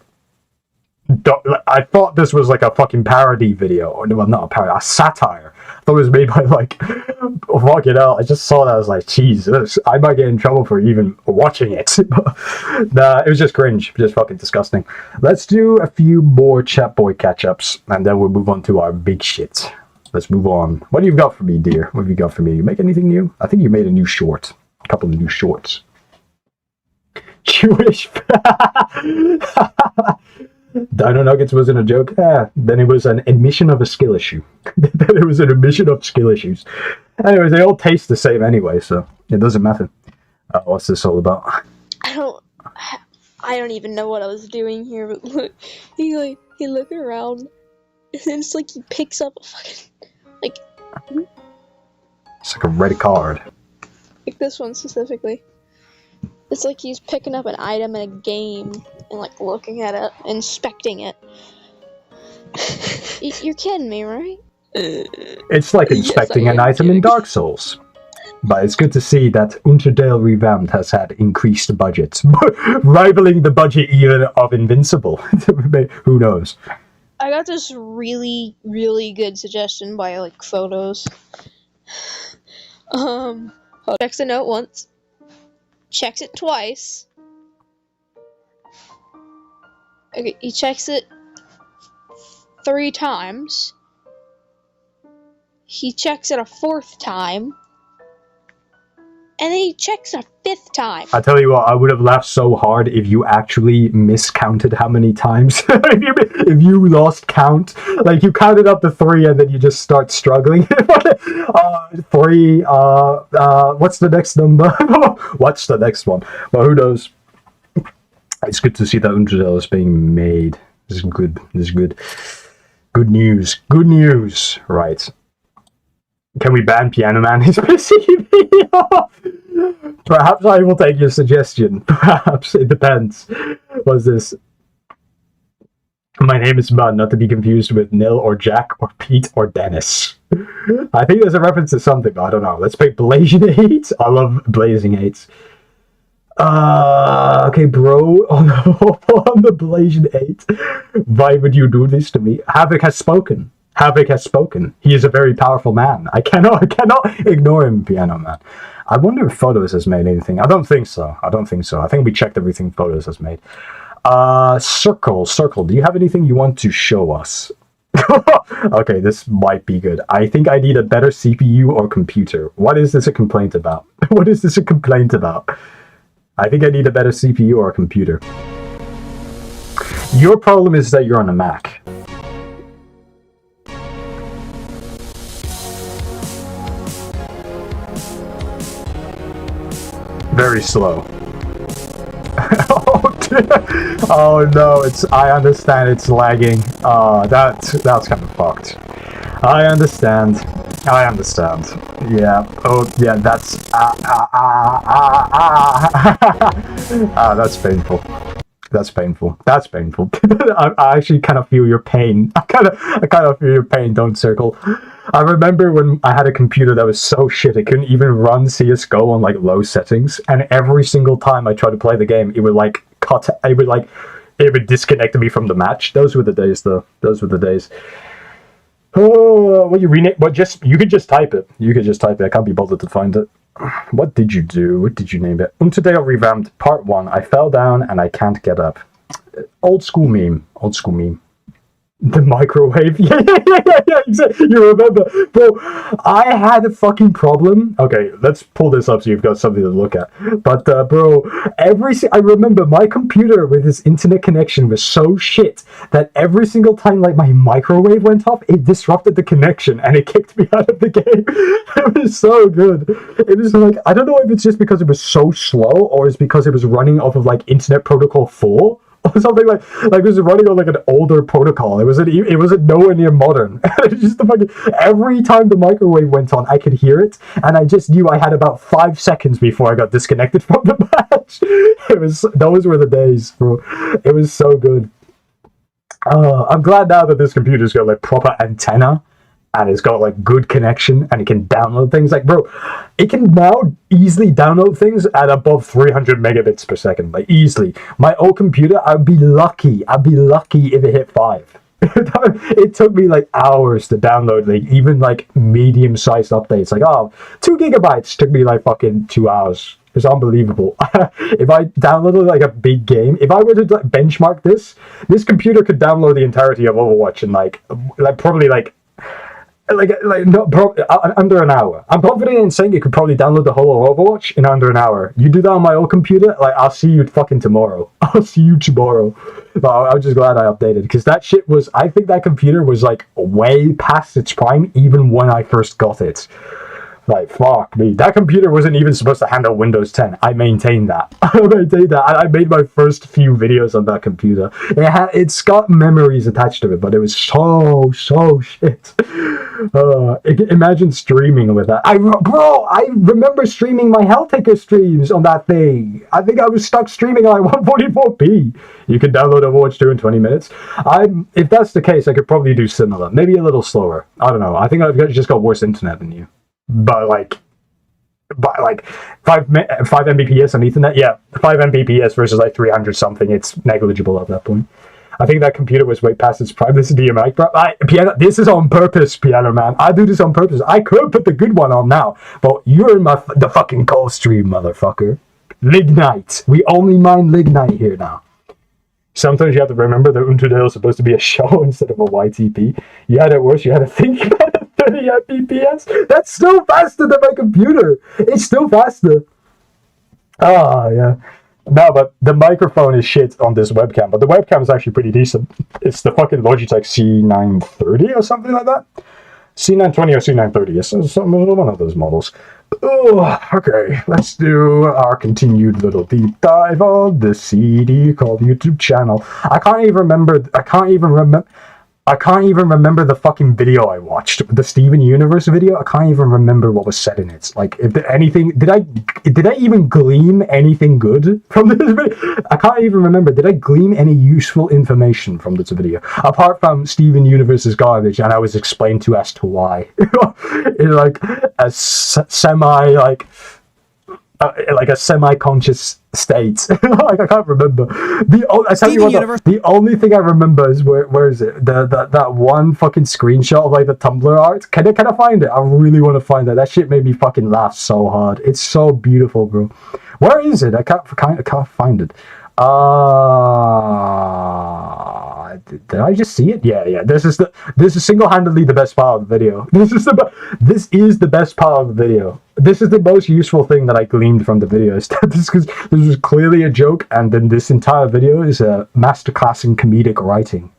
B: I thought this was like a fucking parody video. Or well, not a parody, a satire. I thought it was made by like... fucking hell. I just saw that. I was like, Jesus, I might get in trouble for even watching it. Nah, it was just cringe. Just fucking disgusting. Let's do a few more chat boy catch-ups. And then we'll move on to our big shit. Let's move on. What do you got for me, dear? What have you got for me? You make anything new? I think you made a new short. A couple of new shorts. Jewish. Dino Nuggets wasn't a joke. Then it was an admission of a skill issue. Then it was an admission of skill issues. Anyways, they all taste the same anyway, so it doesn't matter. What's this all about?
I: I don't even know what I was doing here, but look, he looked around, and then it's like he picks up a fucking, like...
B: It's like a red card.
I: Like this one specifically. It's like he's picking up an item in a game and like looking at it, inspecting it. You're kidding me, right?
B: It's like inspecting an item in Dark Souls. But it's good to see that Unterdale Revamped has had increased budgets, rivaling the budget even of Invincible. Who knows?
I: I got this really, really good suggestion by like photos. Checks a note once. Checks it twice. Okay, he checks it 3 times. He checks it a 4th time. and then he checks a 5th time.
B: I tell you what, I would have laughed so hard if you actually miscounted how many times. if you lost count, like you counted up to 3 and then you just start struggling. 3. What's the next number? What's the next one? Well, who knows? It's good to see that Untertale is being made. This is good. This is good. Good news. Good news. Right. Can we ban Piano Man? His PC video? Perhaps I will take your suggestion. Perhaps. It depends. What's this? My name is Mud, not to be confused with Nil or Jack or Pete or Dennis. I think there's a reference to something, but I don't know. Let's pick Blazing 8. I love Blazing 8s. Okay, bro, on the Blazing 8. Why would you do this to me? Havoc has spoken. Havoc has spoken. He is a very powerful man. I cannot ignore him, Piano Man. I wonder if Photos has made anything. I don't think so. I think we checked everything Photos has made. Circle, do you have anything you want to show us? Okay, this might be good. I think I need a better CPU or computer. What is this a complaint about? What is this a complaint about? I think I need a better CPU or a computer. Your problem is that you're on a Mac. Very slow. Oh no, I understand it's lagging. That's kind of fucked. I understand. Yeah. Oh yeah, that's that's painful. That's painful. I actually kind of feel your pain. I kind of feel your pain, don't Circle. I remember when I had a computer that was so shit it couldn't even run CS:GO on like low settings, and every single time I tried to play the game, it would like it would disconnect me from the match. Those were the days, though. Those were the days. Oh, what you rename? What you could just type it. I can't be bothered to find it. What did you do? What did you name it? Untertale Revamped Part 1. I fell down and I can't get up. Old school meme. The microwave. Yeah, exactly. You remember. Bro, I had a fucking problem. Okay, let's pull this up so you've got something to look at. But, bro, I remember my computer with its internet connection was so shit that every single time, like, my microwave went off, it disrupted the connection and it kicked me out of the game. It was so good. It was like, I don't know if it's just because it was so slow or it's because it was running off of, like, Internet Protocol 4. Or something like it was running on like an older protocol. It wasn't nowhere near modern. Just every time the microwave went on, I could hear it, and I just knew I had about 5 seconds before I got disconnected from the match. Those were the days, bro. It was so good. I'm glad now that this computer's got like proper antenna. And it's got like good connection and it can download things. Like, bro, it can now easily download things at above 300 megabits per second. Like, easily. My old computer, I'd be lucky if it hit 5. It took me like hours to download like even like medium-sized updates. Like, 2 gigabytes took me like fucking 2 hours. It's unbelievable. If I downloaded like a big game, if I were to like, benchmark this computer could download the entirety of Overwatch in like probably like under an hour. I'm confident in saying it could probably download the whole of Overwatch in under an hour. You do that on my old computer, like I'll see you fucking tomorrow. But I'm just glad I updated because that shit was. I think that computer was like way past its prime even when I first got it. Like, fuck me. That computer wasn't even supposed to handle Windows 10. I maintained that. I made my first few videos on that computer. It's got memories attached to it, but it was so shit. Imagine streaming with that. I remember streaming my Helltaker streams on that thing. I think I was stuck streaming at like 144p. You can download Overwatch 2 in 20 minutes. If that's the case, I could probably do similar. Maybe a little slower. I don't know. I think I've just got worse internet than you. But like 5 Mbps on Ethernet, yeah, 5 Mbps versus like 300 something. It's negligible at that point. I think that computer was way past its prime. This is DMI, bro. Piano. This is on purpose, Piano Man. I do this on purpose. I could put the good one on now, but you're in the fucking cold stream, motherfucker. Lignite. We only mine lignite here now. Sometimes you have to remember that Untertale is supposed to be a show instead of a YTP. You had it worse. You had to think about it. 30 Mbps. That's still faster than my computer. It's still faster. Oh, yeah. No, but the microphone is shit on this webcam, but the webcam is actually pretty decent. It's the fucking Logitech C930 or something like that. C920 or C930, it's one of those models. Oh, okay, let's do our continued little deep dive on the CD called YouTube channel. I can't even remember the fucking video I watched. The Steven Universe video. I can't even remember what was said in it. Like, if there anything, did I even glean anything good from this video? I can't even remember. Did I glean any useful information from this video? Apart from Steven Universe's garbage, and I was explained to as to why. In like a semi-conscious state. Like, I can't remember. The only thing I remember is where is it? That one fucking screenshot of like the Tumblr art. Can I find it? I really want to find it. That shit made me fucking laugh so hard. It's so beautiful, bro. Where is it? I can't find it. Did I just see it? Yeah. This is single-handedly the best part of the video. This is the best part of the video. This is the most useful thing that I gleaned from the video. This was clearly a joke, and then this entire video is a masterclass in comedic writing.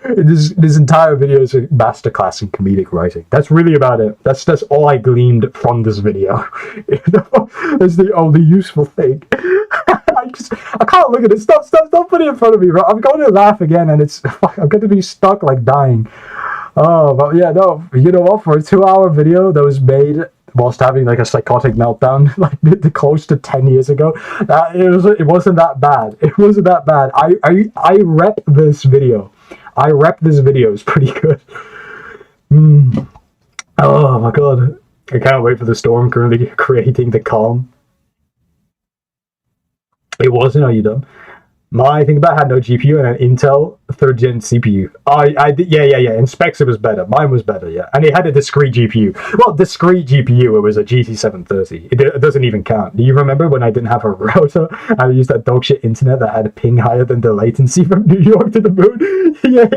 B: This entire video is a masterclass in comedic writing. That's really about it. That's all I gleaned from this video. That's the only useful thing. I can't look at it. Stop put it in front of me, bro. I'm going to laugh again, and I'm going to be stuck like dying. Oh, but yeah, no. You know what? For a 2-hour video that was made whilst having like a psychotic meltdown, like close to 10 years ago, it wasn't that bad. It wasn't that bad. I rep this video. It's pretty good. Oh my god. I can't wait for the storm currently creating the calm. It wasn't, are you dumb? My thing about had no GPU and an Intel 3rd gen CPU. Yeah. In specs it was better. Mine was better, yeah. And it had a discrete GPU. Well, discrete GPU, it was a GT730. It doesn't even count. Do you remember when I didn't have a router? I used that dog shit internet that had a ping higher than the latency from New York to the moon? Yeah.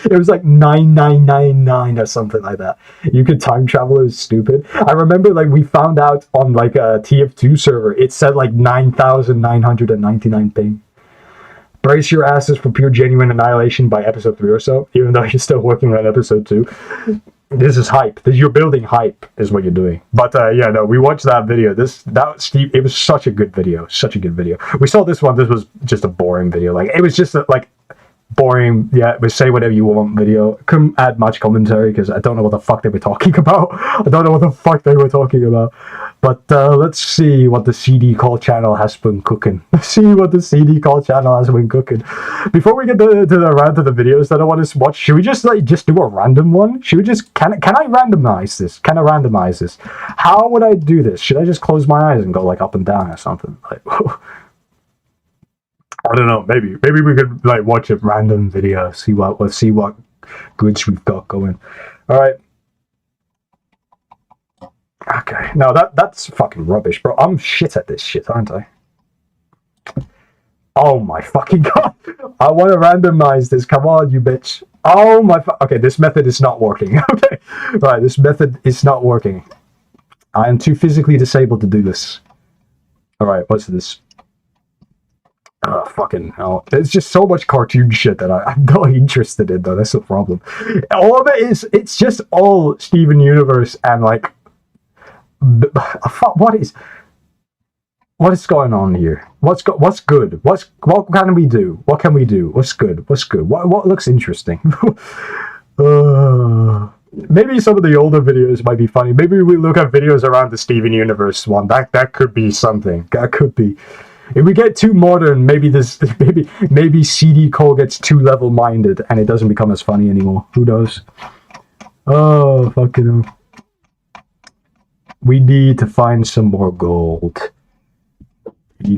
B: It was like 9999 or something like that. You could time travel, it was stupid. I remember like we found out on like a TF2 server, it said like 9999 ping. Brace your asses for pure genuine annihilation by episode 3 or so, even though you're still working on episode 2. This is hype. You're building hype, is what you're doing. But yeah, no, we watched that video. It was such a good video. We saw this one. This was just a boring video. Like, it was just like boring, yeah, we say whatever you want video. Couldn't add much commentary because I don't know what the fuck they were talking about. But let's see what the CD call channel has been cooking. Before we get to the rant of the videos that I want to watch, should we just do a random one? Should we just can I randomize this? How would I do this? Should I just close my eyes and go like up and down or something? Like, I don't know. Maybe we could like watch a random video, see what goods we've got going. All right. Okay. Now that's fucking rubbish, bro. I'm shit at this shit, aren't I? Oh my fucking god! I want to randomize this. Come on, you bitch. Oh my. Okay, this method is not working. Okay, right. This method is not working. I am too physically disabled to do this. All right. What's this? Oh, fucking hell. There's just so much cartoon shit that I'm not interested in, though. That's the problem. All of it's just all Steven Universe and, like, what is going on here? What's good? What can we do? What's good? What looks interesting? Maybe some of the older videos might be funny. Maybe we look at videos around the Steven Universe one. That could be something. That could be. If we get too modern, maybe CD Cole gets too level-minded and it doesn't become as funny anymore. Who knows? Oh, fucking hell. We need to find some more gold. I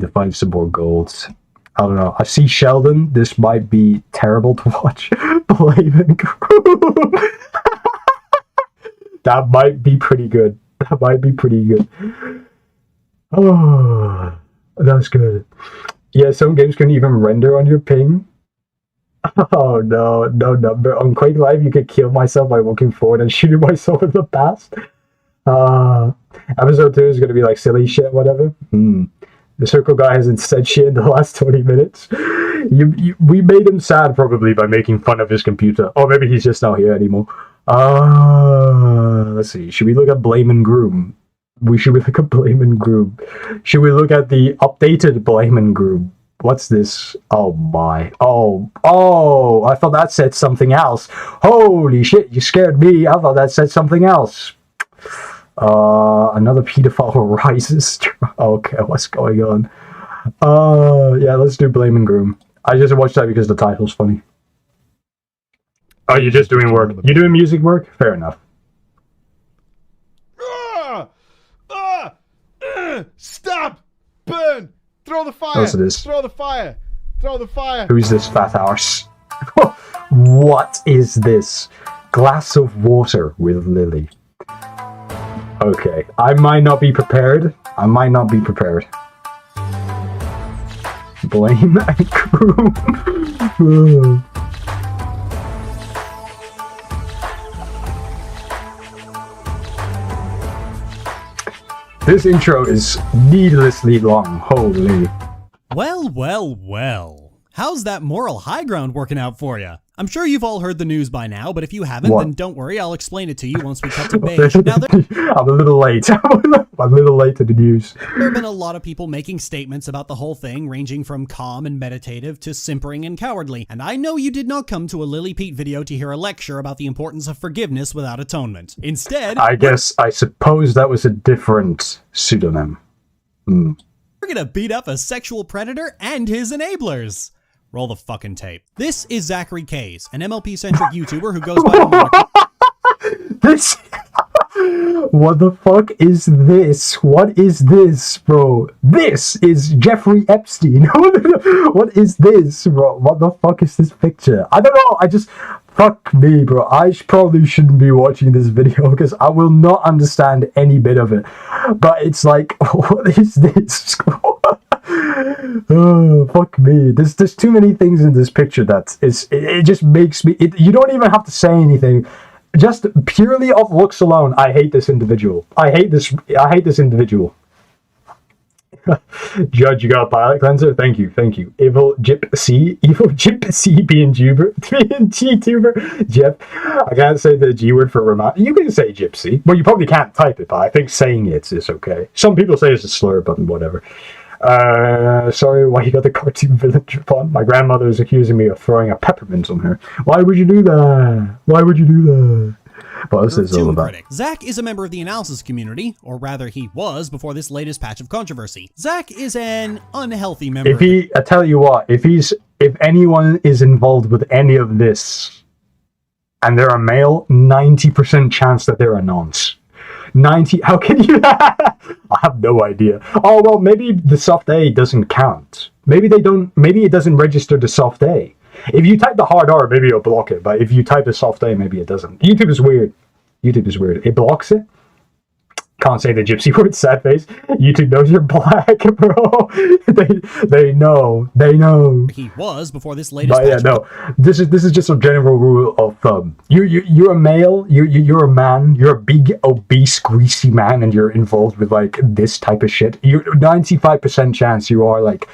B: don't know. I see Sheldon. This might be terrible to watch. Blaming crew. That might be pretty good. Oh, that's good. Yeah, some games can even render on your ping. Oh no number. On Quake Live, you could kill myself by walking forward and shooting myself in the past. Episode 2 is gonna be like silly shit, whatever. The circle guy hasn't said shit in the last 20 minutes. We made him sad probably by making fun of his computer. Or maybe he's just not here anymore. Let's see. Should we look at Blame and Groom? Should we look at Blame and Groom? Should we look at the updated Blame and Groom? What's this? Oh my. Oh, I thought that said something else. Holy shit, you scared me. I thought that said something else. Another pedophile rises. Okay, what's going on? Yeah, let's do Blame and Groom. I just watched that because the title's funny. Oh, you're just doing work. You're doing music work? Fair enough.
L: Stop! Burn! Throw the fire!
B: What's this?
L: Throw the fire! Throw the fire!
B: Who's this fat arse? What is this? Glass of water with Lily. Okay, I might not be prepared. Blame and Groom. This intro is needlessly long. Holy.
M: Well. How's that moral high ground working out for you? I'm sure you've all heard the news by now, but if you haven't, then don't worry, I'll explain it to you once we cut to page. Now,
B: I'm a little late. I'm a little late to the news.
M: There have been a lot of people making statements about the whole thing, ranging from calm and meditative to simpering and cowardly. And I know you did not come to a Lily Pete video to hear a lecture about the importance of forgiveness without atonement. Instead,
B: I suppose that was a different pseudonym.
M: We're gonna beat up a sexual predator and his enablers. Roll the fucking tape. This is Zachary Kays, an MLP-centric YouTuber who goes by the moniker...
B: This... What the fuck is this? What is this, bro? This is Jeffrey Epstein. What is this, bro? What the fuck is this picture? I don't know. Fuck me, bro. I probably shouldn't be watching this video because I will not understand any bit of it. But it's like, what is this? Oh, fuck me. There's too many things in this picture that it just makes me... you don't even have to say anything. Just purely off looks alone, I hate this individual. I hate this individual. Judge, you got a pilot cleanser? Thank you. Evil Gypsy tuber. Jeff, I can't say the G word for remote. You can say gypsy. Well, you probably can't type it, but I think saying it is okay. Some people say it's a slur, but whatever. Sorry, why you got the cartoon villager font? My grandmother is accusing me of throwing a peppermint on her. Why would you do that? What's this all about?
M: Zach is a member of the analysis community, or rather he was before this latest patch of controversy. Zach is an unhealthy member.
B: I tell you what, if anyone is involved with any of this, and they're a male, 90% chance that they're a nonce. 90, how can you? I have no idea. Oh, well, maybe the soft A doesn't count. Maybe it doesn't register the soft A. If you type the hard R, maybe it'll block it, but if you type the soft A, maybe it doesn't. YouTube is weird. It blocks it. Can't say the gypsy word, sad face. YouTube knows you're black, bro. They know.
M: He was before this latest.
B: But yeah, no. This is just a general rule of thumb. You're a male. You're a man. You're a big, obese, greasy man, and you're involved with like this type of shit. You're 95% chance you are like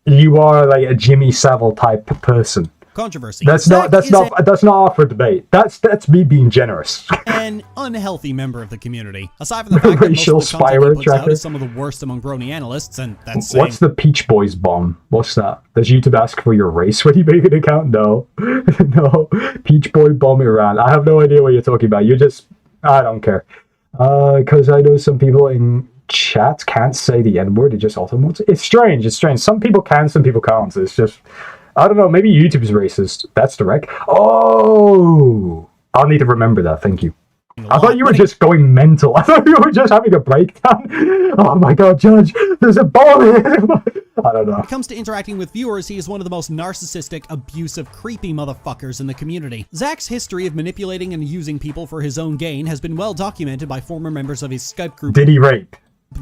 B: a Jimmy Savile type person.
M: Controversy.
B: That's not up for debate. That's me being generous.
M: An unhealthy member of the community. Aside from the fact that most of the content he puts out is some of the worst among brony analysts, and that's
B: What's the Peach Boys bomb? What's that? Does YouTube ask for your race when you make an account? No. No. Peach Boy bomb Iran. I have no idea what you're talking about. I don't care. Because I know some people in chat can't say the N-word. It just automates. It's strange. Some people can, some people can't. It's just... I don't know, maybe YouTube is racist. That's the rec. Oh! I'll need to remember that, thank you. I thought you were just going mental. I thought you were just having a breakdown. Oh my god, Judge, there's a ball here! I don't know.
M: When it comes to interacting with viewers, he is one of the most narcissistic, abusive, creepy motherfuckers in the community. Zach's history of manipulating and using people for his own gain has been well documented by former members of his Skype group.
B: Did he rape?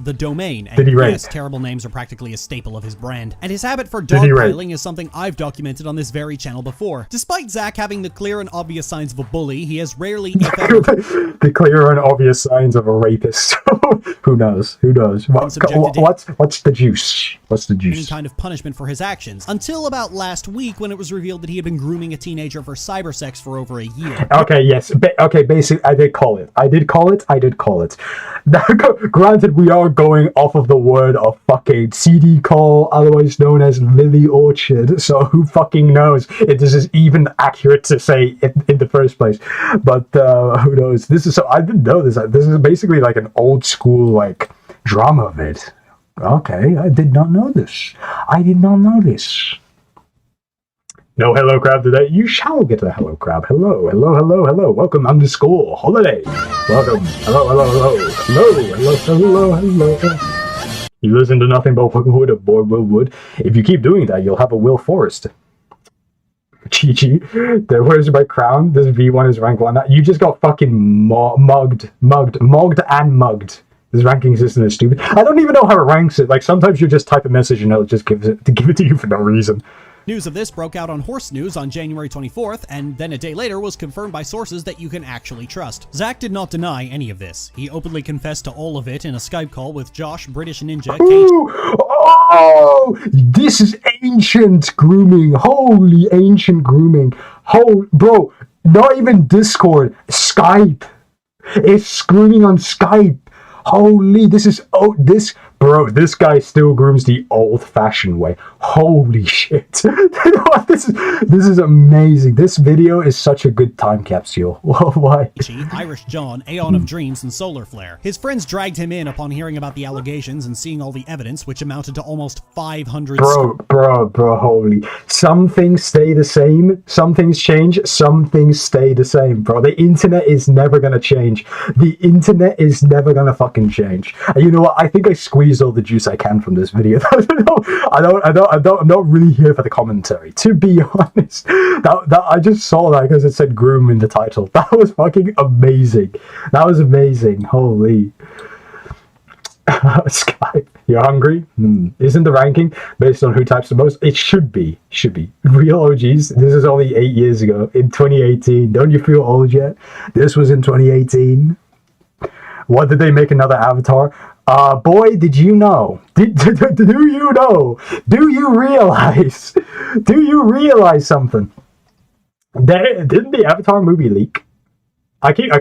M: the domain. And
B: Did he rate?
M: yes, terrible names are practically a staple of his brand. And his habit for
B: Did he rate?
M: dogpiling is something I've documented on this very channel before. Despite Zach having the clear and obvious signs of a bully, he has rarely, if ever,
B: The clear and obvious signs of a rapist. Who knows? Who knows? What's the juice? What's the
M: any
B: juice?
M: kind of punishment for his actions, until about last week when it was revealed that he had been grooming a teenager for cybersex for over a year.
B: Okay, yes. Okay, basically, I did call it. Now, granted, we are going off of the word of fucking CD Call, otherwise known as Lily Orchard, so who fucking knows if this is even accurate to say in the first place. But who knows? I didn't know this. This is basically like an old school, like, drama vid. Okay, I did not know this. No hello crab today. You shall get a hello crab. Hello. Welcome _ holiday. Welcome. Hello. You listen to nothing but wood. If you keep doing that, you'll have a Will Forrest. Chi. Where's my crown? This V1 is rank 1. You just got fucking mugged. This ranking system is stupid. I don't even know how it ranks it. Like, sometimes you just type a message and it'll just give it to you for no reason.
M: News of this broke out on Horse News on January 24th, and then a day later was confirmed by sources that you can actually trust. Zach did not deny any of this. He openly confessed to all of it in a Skype call with Josh, British Ninja,
B: Oh, this is ancient grooming. Holy ancient grooming. Bro, not even Discord, Skype. It's screaming on Skype. Holy, this guy still grooms the old-fashioned way. Holy shit. This is amazing. This video is such a good time capsule. Why?
M: Irish John, Aeon of Dreams, and Solar Flare. His friends dragged him in upon hearing about the allegations and seeing all the evidence, which amounted to almost 500...
B: Bro, holy. Some things stay the same, some things change, some things stay the same, bro. The internet is never gonna change. The internet is never gonna fucking change. And you know what? I think I squeezed all the juice I can from this video. I'm not really here for the commentary, to be honest. I just saw that because it said groom in the title. That was fucking amazing. Holy. Skype, you're hungry? Isn't the ranking based on who types the most? It should be. Real OGs, this is only 8 years ago, in 2018. Don't you feel old yet? This was in 2018. What, did they make another Avatar? Boy, did you know? Do you know? Do you realize? Do you realize something? Didn't the Avatar movie leak? I keep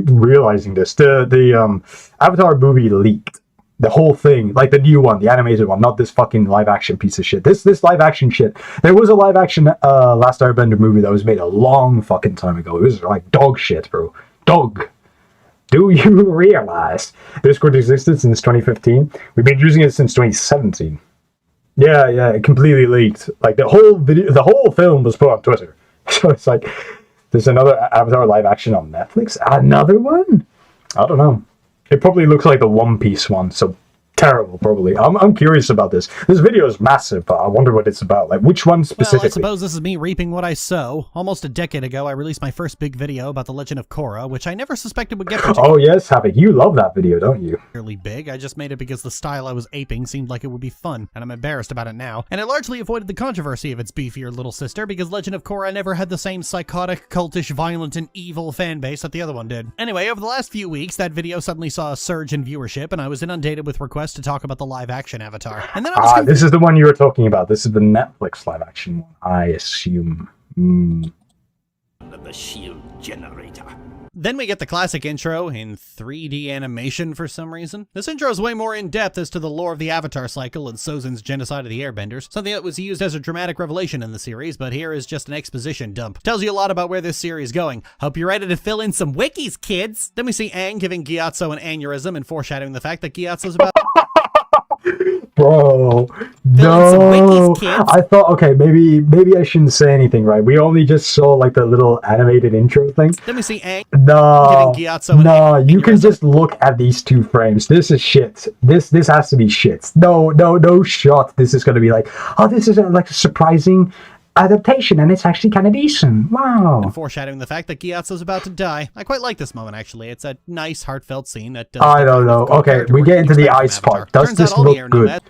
B: realizing this. The Avatar movie leaked. The whole thing, like the new one, the animated one, not this fucking live action piece of shit. This live action shit. There was a live action Last Airbender movie that was made a long fucking time ago. It was like dog shit, bro. Dog. Do you realize Discord existed since 2015? We've been using it since 2017. Yeah, it completely leaked. Like the whole film was put on Twitter. So it's like, there's another Avatar live action on Netflix? Another one? I don't know. It probably looks like the One Piece one, so terrible, probably. I'm curious about this. This video is massive, but I wonder what it's about. Like, which one specifically?
M: Well, I suppose this is me reaping what I sow. Almost a decade ago, I released my first big video about the Legend of Korra, which I never suspected would get
B: Oh yes, Havoc, you love that video, don't you?
M: Particularly big. I just made it because the style I was aping seemed like it would be fun, and I'm embarrassed about it now. And I largely avoided the controversy of its beefier little sister, because Legend of Korra never had the same psychotic, cultish, violent, and evil fan base that the other one did. Anyway, over the last few weeks, that video suddenly saw a surge in viewership, and I was inundated with requests to talk about the live-action Avatar. And then I was
B: this is the one you were talking about. This is the Netflix live-action one, I assume.
D: The shield generator.
M: Then we get the classic intro in 3D animation for some reason. This intro is way more in-depth as to the lore of the Avatar cycle and Sozin's genocide of the Airbenders, something that was used as a dramatic revelation in the series, but here is just an exposition dump. Tells you a lot about where this series is going. Hope you're ready to fill in some wikis, kids! Then we see Aang giving Gyatso an aneurysm and foreshadowing the fact that Gyatso's about...
B: Bro, no. I thought, okay, maybe I shouldn't say anything, right? We only just saw like the little animated intro thing.
M: Then we see Aang
B: giving Gyatso no, you can just look at these two frames. This is shit. This has to be shit. No shot. This is gonna be like, oh, this is like surprising adaptation, and it's actually kind of decent. Wow.
M: And foreshadowing the fact that Gyatso's about to die. I quite like this moment, actually. It's a nice, heartfelt scene that does...
B: I don't know. Okay, we get into the ice part. Does this look good?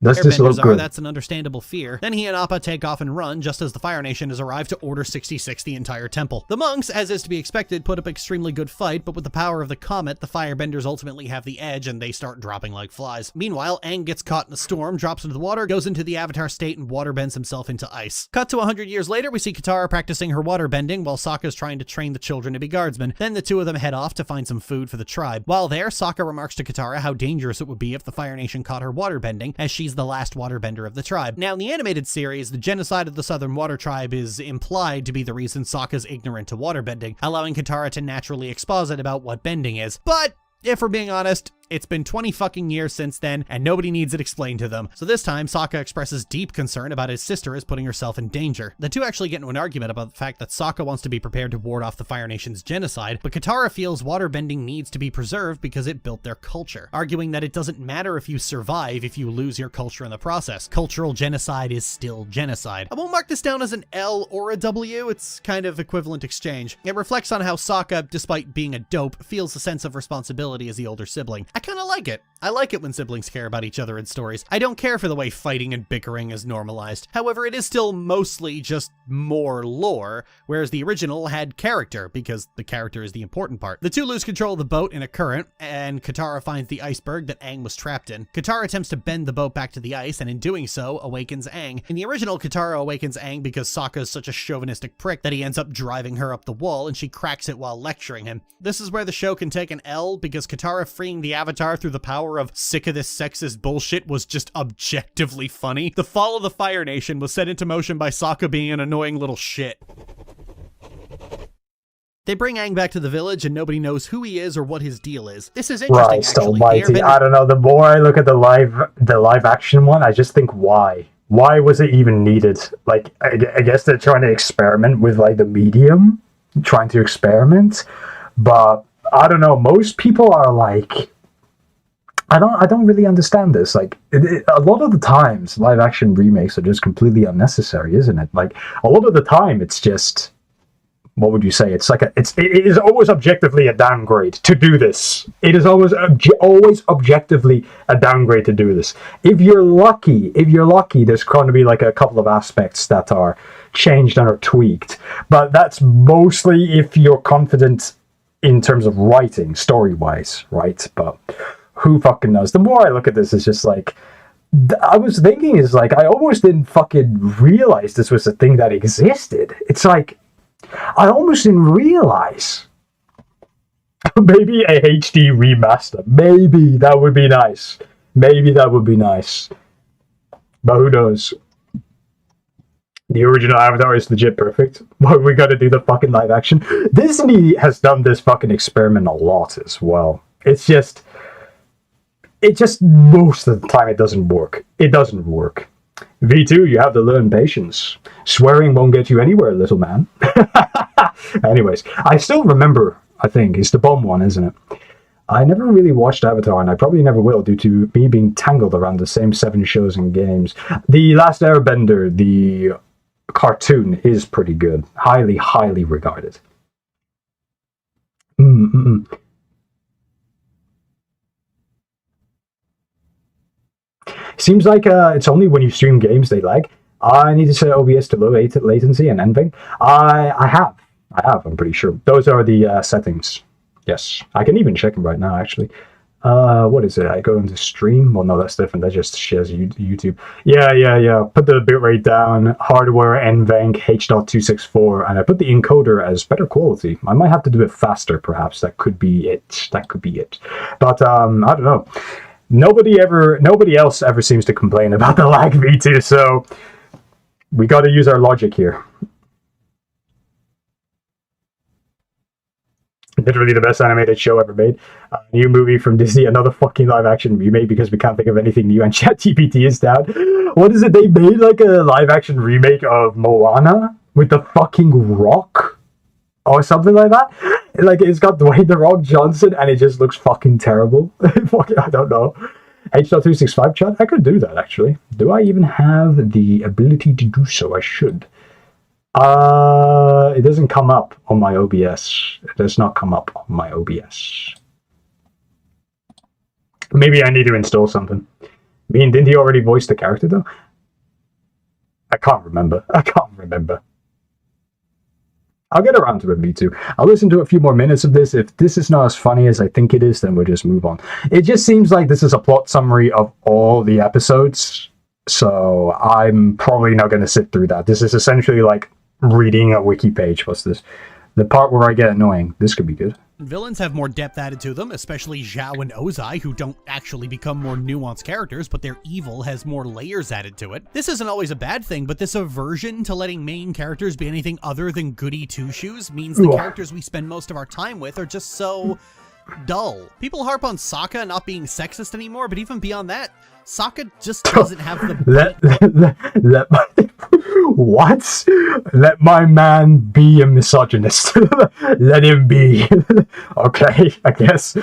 B: Does this look good?
M: That's an understandable fear. Then he and Appa take off and run just as the Fire Nation has arrived to Order 66 the entire temple. The monks, as is to be expected, put up an extremely good fight, but with the power of the comet, the firebenders ultimately have the edge and they start dropping like flies. Meanwhile, Aang gets caught in a storm, drops into the water, goes into the Avatar state, and waterbends himself into ice. Cut to 100 years later, we see Katara practicing her waterbending while Sokka's trying to train the children to be guardsmen. Then the two of them head off to find some food for the tribe. While there, Sokka remarks to Katara how dangerous it would be if the Fire Nation caught her waterbending, as she's the last waterbender of the tribe. Now, in the animated series, the genocide of the Southern Water Tribe is implied to be the reason Sokka's ignorant to waterbending, allowing Katara to naturally exposit about what bending is. But if we're being honest, it's been 20 fucking years since then, and nobody needs it explained to them. So this time, Sokka expresses deep concern about his sister is putting herself in danger. The two actually get into an argument about the fact that Sokka wants to be prepared to ward off the Fire Nation's genocide, but Katara feels waterbending needs to be preserved because it built their culture, arguing that it doesn't matter if you survive if you lose your culture in the process. Cultural genocide is still genocide. I won't mark this down as an L or a W, it's kind of equivalent exchange. It reflects on how Sokka, despite being a dope, feels a sense of responsibility as the older sibling. I kind of like it. I like it when siblings care about each other in stories. I don't care for the way fighting and bickering is normalized. However, it is still mostly just more lore, whereas the original had character, because the character is the important part. The two lose control of the boat in a current, and Katara finds the iceberg that Aang was trapped in. Katara attempts to bend the boat back to the ice, and in doing so, awakens Aang. In the original, Katara awakens Aang because Sokka is such a chauvinistic prick that he ends up driving her up the wall, and she cracks it while lecturing him. This is where the show can take an L, because Katara freeing the Avatar through the power of sick of this sexist bullshit was just objectively funny. The fall of the Fire Nation was set into motion by Sokka being an annoying little shit. They bring Aang back to the village and nobody knows who he is or what his deal is. This is interesting,
B: Christ
M: actually.
B: almighty. I don't know, the more I look at the live action one, I just think why? Why was it even needed? Like, I guess they're trying to experiment with like the medium, trying to experiment, but I don't know, most people are like, I don't really understand this. Like, a lot of the times, live action remakes are just completely unnecessary, isn't it? Like, a lot of the time, it's just, what would you say? It's like it is always objectively a downgrade to do this. It is always objectively a downgrade to do this. If you're lucky, there's going to be like a couple of aspects that are changed and are tweaked. But that's mostly if you're confident in terms of writing, story-wise, right? But who fucking knows? The more I look at this, it's just like, I was thinking is like, I almost didn't fucking realize this was a thing that existed. It's like, I almost didn't realize. Maybe a HD remaster. Maybe that would be nice. But who knows? The original Avatar is legit perfect. But we gotta do the fucking live action. Disney has done this fucking experiment a lot as well. It's just most of the time it doesn't work. V2, you have to learn patience. Swearing won't get you anywhere, little man. Anyways, I still remember, I think, it's the bomb one, isn't it? I never really watched Avatar, and I probably never will due to me being tangled around the same 7 shows and games. The Last Airbender, the cartoon, is pretty good. Highly, highly regarded. Seems like it's only when you stream games they lag. I need to set OBS to low latency and anything. I have, I'm pretty sure. Those are the settings. Yes, I can even check them right now, actually. What is it? I go into stream? Well, no, that's different. That just shares YouTube. Yeah. Put the bitrate down, hardware, NVENC, H.264, and I put the encoder as better quality. I might have to do it faster, perhaps. That could be it. But, I don't know. Nobody else ever seems to complain about the lag V2, so we got to use our logic here. Literally the best animated show ever made. New movie from Disney, another fucking live action remake because we can't think of anything new and ChatGPT is down. What is it? They made like a live action remake of Moana with the fucking Rock or something like that. Like, it's got Dwayne The Rock Johnson and it just looks fucking terrible. I don't know. H.265 chat? I could do that, actually. Do I even have the ability to do so? I should. It doesn't come up on my OBS. It does not come up on my OBS. Maybe I need to install something. I mean, didn't he already voice the character, though? I can't remember. I'll get around to it, me too. I'll listen to a few more minutes of this. If this is not as funny as I think it is, then we'll just move on. It just seems like this is a plot summary of all the episodes, so I'm probably not going to sit through that. This is essentially like reading a wiki page. What's this? The part where I get annoying. This could be good.
M: Villains have more depth added to them, especially Zhao and Ozai, who don't actually become more nuanced characters, but their evil has more layers added to it. This isn't always a bad thing, but this aversion to letting main characters be anything other than goody two-shoes means the characters we spend most of our time with are just so dull. People harp on Sokka not being sexist anymore, but even beyond that, Sokka just doesn't have the...
B: What? Let my man be a misogynist. Let him be. Okay, I guess.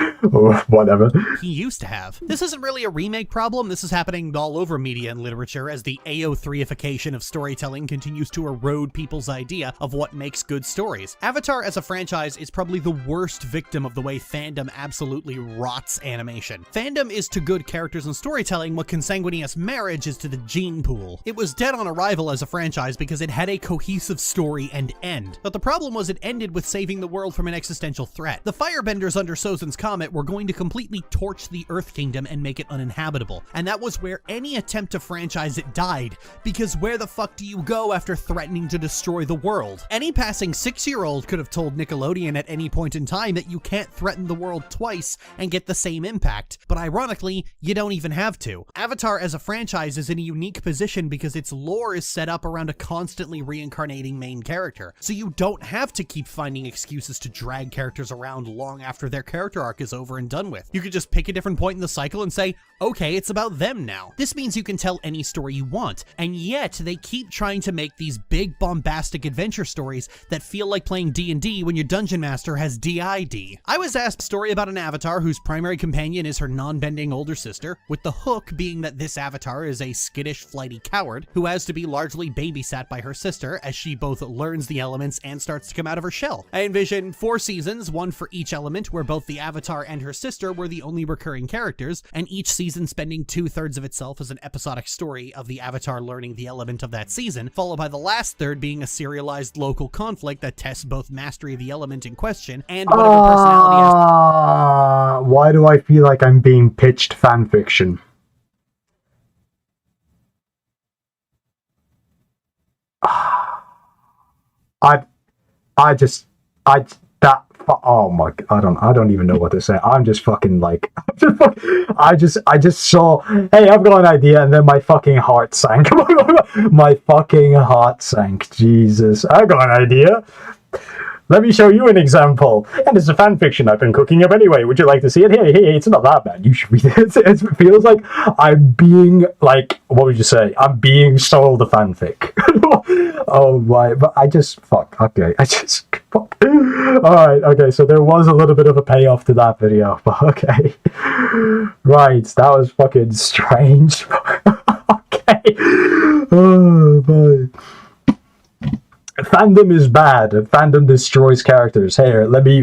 B: Whatever.
M: He used to have. This isn't really a remake problem. This is happening all over media and literature as the AO3ification of storytelling continues to erode people's idea of what makes good stories. Avatar as a franchise is probably the worst victim of the way fandom absolutely rots animation. Fandom is to good characters and storytelling what consanguineous marriage is to the gene pool. It was dead on arrival as a franchise because it had a cohesive story and end. But the problem was it ended with saving the world from an existential threat. The firebenders under Sozin's comet were going to completely torch the Earth Kingdom and make it uninhabitable. And that was where any attempt to franchise it died, because where the fuck do you go after threatening to destroy the world? Any passing 6-year-old could have told Nickelodeon at any point in time that you can't threaten the world twice and get the same impact. But ironically, you don't even have to. Avatar as a franchise is in a unique position because its lore is set up around a constantly reincarnating main character, so you don't have to keep finding excuses to drag characters around long after their character arc is over and done with. You could just pick a different point in the cycle and say, okay, it's about them now. This means you can tell any story you want, and yet they keep trying to make these big bombastic adventure stories that feel like playing D&D when your dungeon master has DID. I was asked a story about an avatar whose primary companion is her non-bending older sister, with the hook being that this avatar is a skittish, flighty coward who has to be largely babysat by her sister as she both learns the elements and starts to come out of her shell. I envision 4 seasons, one for each element, where both the avatar and her sister were the only recurring characters, and each season spending 2/3 of itself as an episodic story of the avatar learning the element of that season, followed by the last third being a serialized local conflict that tests both mastery of the element in question and whatever personality has...
B: Why do I feel like I'm being pitched fanfiction? Oh my, I don't even know what to say. I'm just fucking like, I just saw, hey, I've got an idea, and then my fucking heart sank. My fucking heart sank. Jesus, I got an idea. Let me show you an example. And it's a fan fiction I've been cooking up anyway. Would you like to see it? Hey, it's not that bad. You should read it. It feels like I'm being, like, what would you say? I'm being sold a fanfic. Oh my, but I just, fuck, okay. Fuck. Alright, okay, so there was a little bit of a payoff to that video, but okay. Right, that was fucking strange. Okay. Oh boy. Fandom is bad. Fandom destroys characters. Here, let me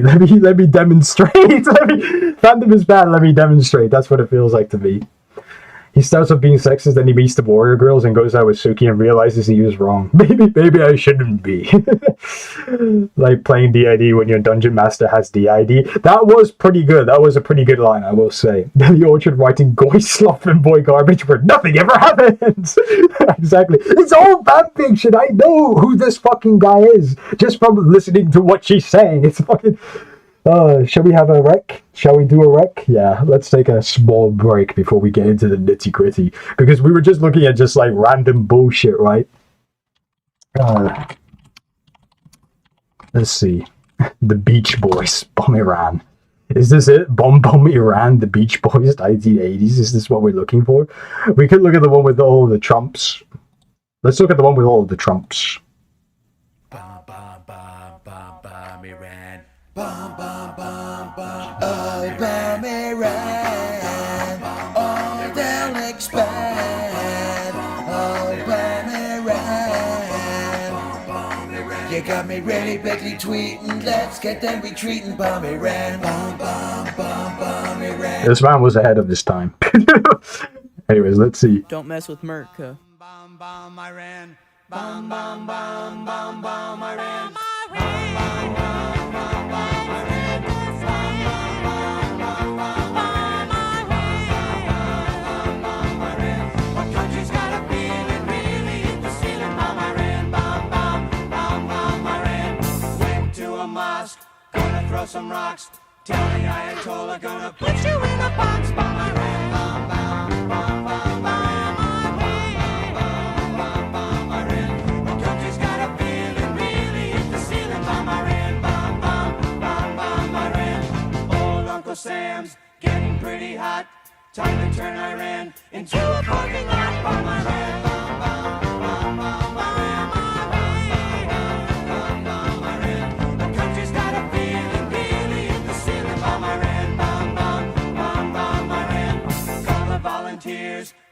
B: demonstrate. Fandom is bad. Let me demonstrate. That's what it feels like to me. He starts with being sexist, then he meets the warrior girls and goes out with Suki and realizes he was wrong. Maybe I shouldn't be. Like playing DID when your dungeon master has DID. That was pretty good. That was a pretty good line, I will say. Then the orchard writing goy sloth and boy garbage where nothing ever happens. Exactly. It's all fanfiction. I know who this fucking guy is just from listening to what she's saying. It's fucking... shall we have a rec? Shall we do a rec? Yeah, let's take a small break before we get into the nitty gritty. Because we were just looking at just like random bullshit, right? Let's see. The Beach Boys, Bomb Iran. Is this it? Bomb Iran, the Beach Boys, 1980s? Is this what we're looking for? We could look at the one with all the Trumps. Let's look at the one with all the Trumps.
N: Bomb Iran. Bomb, bomb, bomb, bomb. Oh, bomb Iran. All They got me ready, Beckley tweeting. Let's get them retreating. Bomby ran, bomb, bomb, bomb, bomby ran.
B: This man was ahead of his time. Anyways, let's see.
F: Don't mess with Merc.
N: Bomb, bomb, I ran. Bomb, bomb, bomb, bomb, bomb, I ran. Throw some rocks, tell the Ayatollah gonna put you in a box. Bomb, I ran, bomb, bomb, bomb, bomb, bomb, I ran. The country's got a feeling, really hit the ceiling. Bomb, I ran, bomb, bomb, bomb, bomb, I ran. Old Uncle Sam's getting pretty hot. Time to turn Iran into a parking lot. Bomb, I ran, bomb, bomb, bomb, bomb, I ran.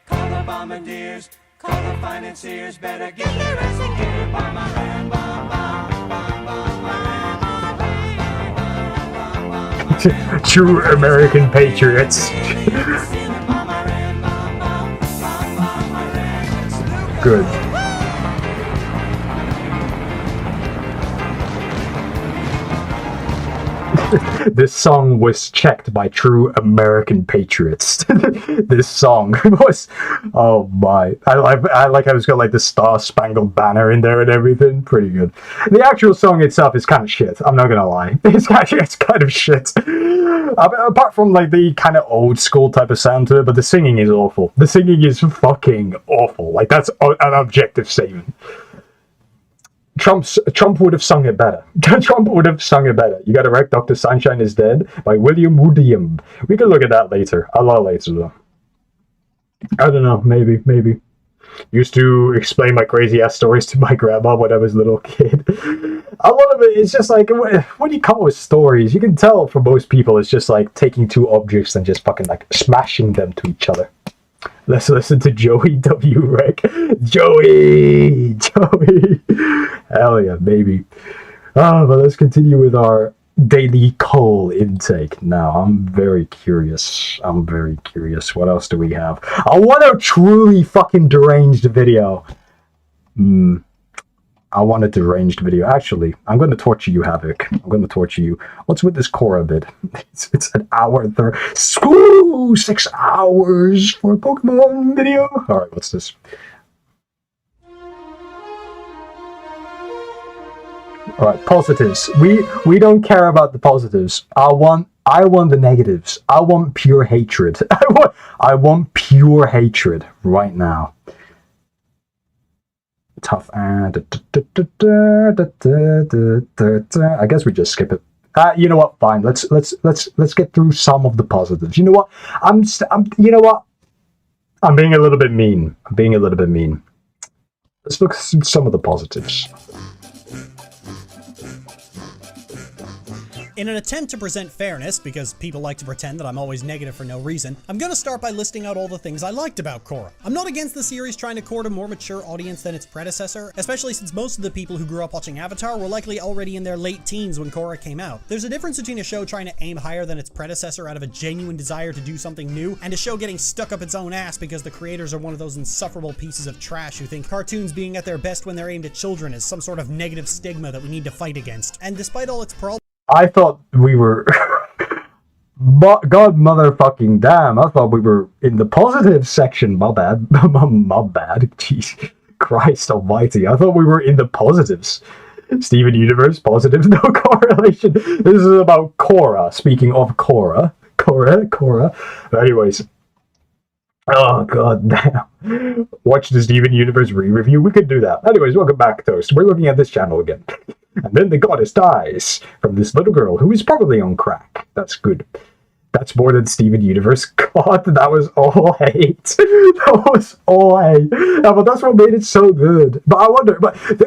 N: Call the bombardiers, call the financiers, better get their ass in gear. Bomb, I ran, bomb, bomb, bomb, bomb, I ran.
B: True American patriots. Good. This song was checked by true American patriots. This song was, oh my! I like how it's got like the Star Spangled Banner in there and everything. Pretty good. The actual song itself is kind of shit. I'm not gonna lie. It's kind of shit. Apart from like the kind of old school type of sound to it, but the singing is awful. The singing is fucking awful. Like that's an objective statement. Trump would have sung it better. Trump would have sung it better. You got to wreck Dr. Sunshine is Dead by William Woodiam. We can look at that later. A lot later, though. I don't know. Maybe. Used to explain my crazy-ass stories to my grandma when I was a little kid. A lot of it is just like, what do you call it, stories? You can tell for most people it's just like taking two objects and just fucking like smashing them to each other. Let's listen to Joey W. Rick. Joey! Hell yeah, baby. But let's continue with our daily coal intake. Now, I'm very curious. What else do we have? I want a truly fucking deranged video. I want a deranged video. Actually, I'm going to torture you, Havoc. I'm going to torture you. What's with this Korra bit? It's an hour and 6 hours for a Pokemon video. All right, what's this? All right, positives. We don't care about the positives. I want the negatives. I want pure hatred. I want pure hatred right now. Tough. I guess we just skip it. You know what? Fine. Let's get through some of the positives. You know what? You know what? I'm being a little bit mean. Let's look at some of the positives.
M: In an attempt to present fairness, because people like to pretend that I'm always negative for no reason, I'm gonna start by listing out all the things I liked about Korra. I'm not against the series trying to court a more mature audience than its predecessor, especially since most of the people who grew up watching Avatar were likely already in their late teens when Korra came out. There's a difference between a show trying to aim higher than its predecessor out of a genuine desire to do something new, and a show getting stuck up its own ass because the creators are one of those insufferable pieces of trash who think cartoons being at their best when they're aimed at children is some sort of negative stigma that we need to fight against. And despite all its problems,
B: I thought we were... God motherfucking damn, I thought we were in the positive section. My bad. My bad. Jeez. Christ almighty. I thought we were in the positives. Steven Universe, positive, no correlation. This is about Korra. Speaking of Korra. Anyways. Oh, god damn. Watch the Steven Universe re-review. We could do that. Anyways, welcome back, Toast. We're looking at this channel again. And then the goddess dies from this little girl who is probably on crack. That's good. That's more than Steven Universe. God, that was all hate. That was all hate. Yeah, but that's what made it so good. But I wonder,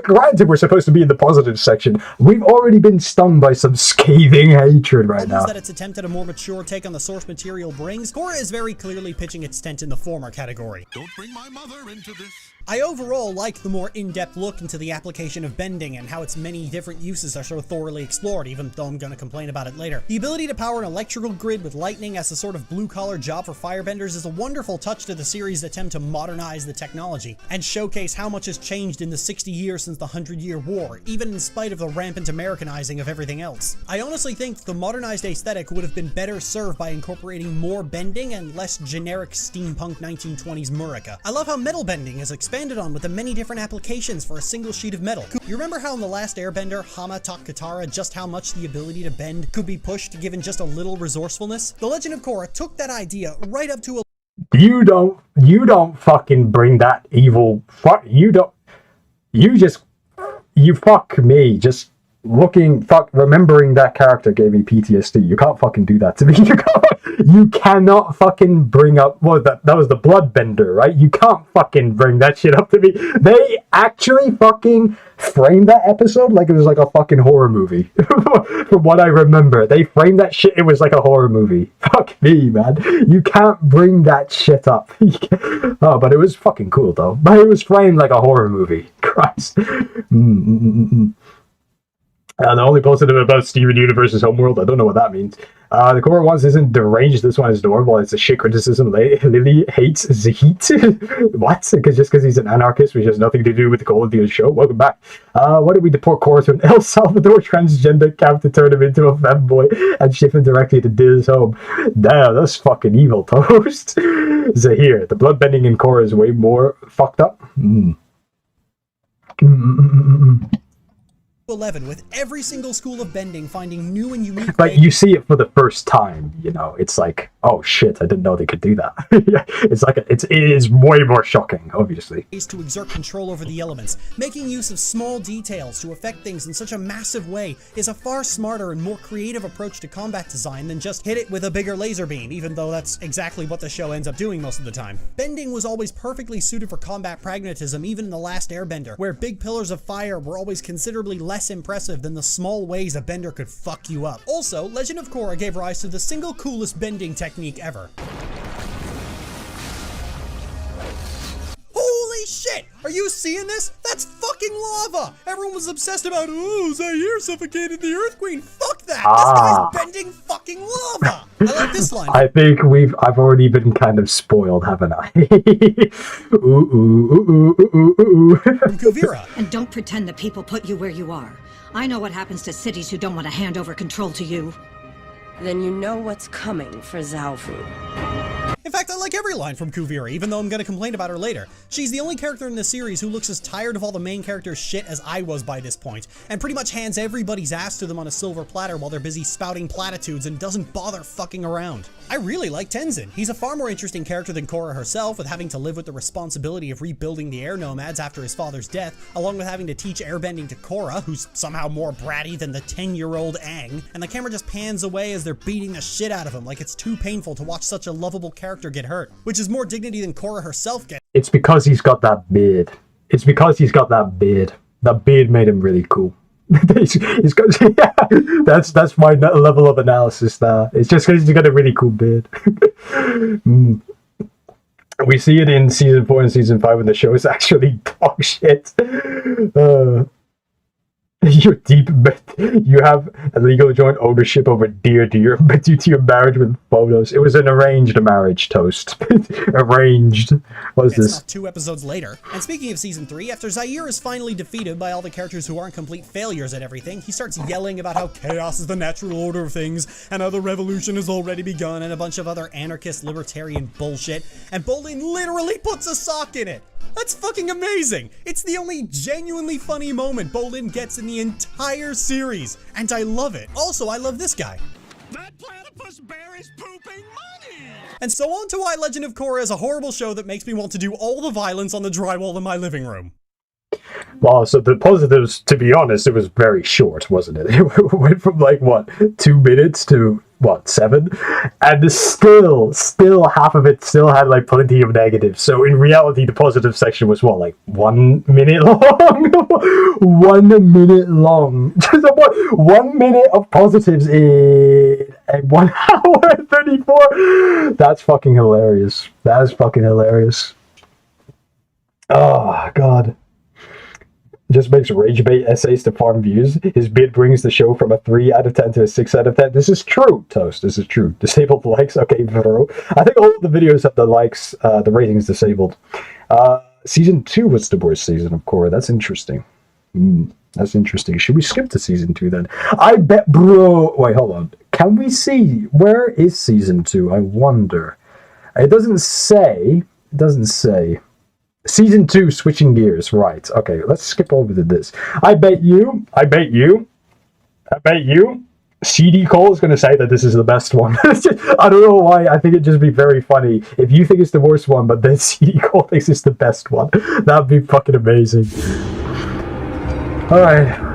B: granted we're supposed to be in the positive section, we've already been stung by some scathing hatred right now.
M: That its attempt at a more mature take on the source material brings, Korra is very clearly pitching its tent in the former category.
N: Don't bring my mother into this.
M: I overall like the more in-depth look into the application of bending and how its many different uses are so thoroughly explored, even though I'm gonna complain about it later. The ability to power an electrical grid with lightning as a sort of blue-collar job for firebenders is a wonderful touch to the series' attempt to modernize the technology, and showcase how much has changed in the 60 years since the 100-Year War, even in spite of the rampant Americanizing of everything else. I honestly think the modernized aesthetic would have been better served by incorporating more bending and less generic steampunk 1920s Murica. I love how metal bending is expanded on with the many different applications for a single sheet of metal. You remember how in The Last Airbender, Hama taught Katara just how much the ability to bend could be pushed given just a little resourcefulness? The Legend of Korra took that idea right up to a—
B: You don't fucking bring that evil fuck. You fuck me. Just remembering that character gave me PTSD. You can't fucking do that to me. You cannot fucking bring up, that was the bloodbender, right? You can't fucking bring that shit up to me. They actually fucking framed that episode like it was like a fucking horror movie. From what I remember, they framed that shit, it was like a horror movie. Fuck me, man. You can't bring that shit up. Oh, but it was fucking cool though. But it was framed like a horror movie. Christ. The only positive about Steven Universe's Homeworld, I don't know what that means. The Korra ones isn't deranged, this one is normal. It's a shit criticism. Lily hates Zahit. What? Just because he's an anarchist, which has nothing to do with the quality of the show. Welcome back. Why did we deport Korra to an El Salvador transgender camp to turn him into a femboy and ship him directly to Diz's home? Damn, that's fucking evil toast. Zahir, the bloodbending in Korra is way more fucked up.
M: 11, with every single school of bending finding new and unique
B: But you see it for the first time, it's like, oh shit, I didn't know they could do that. It is way more shocking, obviously.
M: Ways to exert control over the elements. Making use of small details to affect things in such a massive way is a far smarter and more creative approach to combat design than just hit it with a bigger laser beam, even though that's exactly what the show ends up doing most of the time. Bending was always perfectly suited for combat pragmatism, even in The Last Airbender, where big pillars of fire were always considerably less impressive than the small ways a bender could fuck you up. Also, Legend of Korra gave rise to the single coolest bending technique ever. Holy shit! Are you seeing this? That's fucking lava! Everyone was obsessed about, oh, Zaire suffocated the Earth Queen. Fuck that! This guy's bending fucking lava! I like this line.
B: I think I've already been kind of spoiled, haven't I?
M: From Kuvira.
O: And don't pretend that people put you where you are. I know what happens to cities who don't want to hand over control to you.
P: Then you know what's coming for Zaofu.
M: In fact, I like every line from Kuvira, even though I'm gonna complain about her later. She's the only character in the series who looks as tired of all the main characters' shit as I was by this point, and pretty much hands everybody's ass to them on a silver platter while they're busy spouting platitudes and doesn't bother fucking around. I really like Tenzin. He's a far more interesting character than Korra herself, with having to live with the responsibility of rebuilding the air nomads after his father's death, along with having to teach airbending to Korra, who's somehow more bratty than the 10-year-old Aang, and the camera just pans away as they're beating the shit out of him like it's too painful to watch such a lovable character get hurt, which is more dignity than Korra herself gets.
B: It's because he's got that beard. That beard made him really cool. He's got, yeah, that's my level of analysis there. It's just because he's got a really cool beard. We see it in season 4 and season 5 when the show is actually dog shit. You're deep, but you have a legal joint ownership over Dear, but due to your marriage with photos, it was an arranged marriage, Toast. Arranged. What's this?
M: Not 2 episodes later. And speaking of season 3, after Zaire is finally defeated by all the characters who aren't complete failures at everything, he starts yelling about how chaos is the natural order of things, and how the revolution has already begun, and a bunch of other anarchist libertarian bullshit, and Bolin literally puts a sock in it! That's fucking amazing! It's the only genuinely funny moment Bolin gets in the entire series, and I love it. Also, I love this guy.
D: That platypus bear is pooping money!
M: And so on to why Legend of Korra is a horrible show that makes me want to do all the violence on the drywall in my living room.
B: Well, so the positives, to be honest, it was very short, wasn't it? It went from 2 minutes to 7, and still half of it still had plenty of negatives. So in reality, the positive section was 1 minute long. 1 minute long. Just 1 minute of positives in 1 hour and 34. That's fucking hilarious. That is fucking hilarious. Oh, God. Just makes rage bait essays to farm views. His bid brings the show from a 3 out of 10 to a 6 out of 10. This is true, Toast. This is true. Disabled likes. Okay, bro. I think all of the videos have the likes, the ratings disabled. Season 2 was the worst season of Korra. That's interesting. That's interesting. Should we skip to season 2 then? I bet, bro. Wait, hold on. Can we see? Where is season 2? I wonder. It doesn't say. It doesn't say. Season 2, switching gears. Right. Okay, let's skip over to this. I bet you, CD Cole is going to say that this is the best one. I don't know why. I think it'd just be very funny if you think it's the worst one, but then CD Cole thinks it's the best one. That'd be fucking amazing. Alright.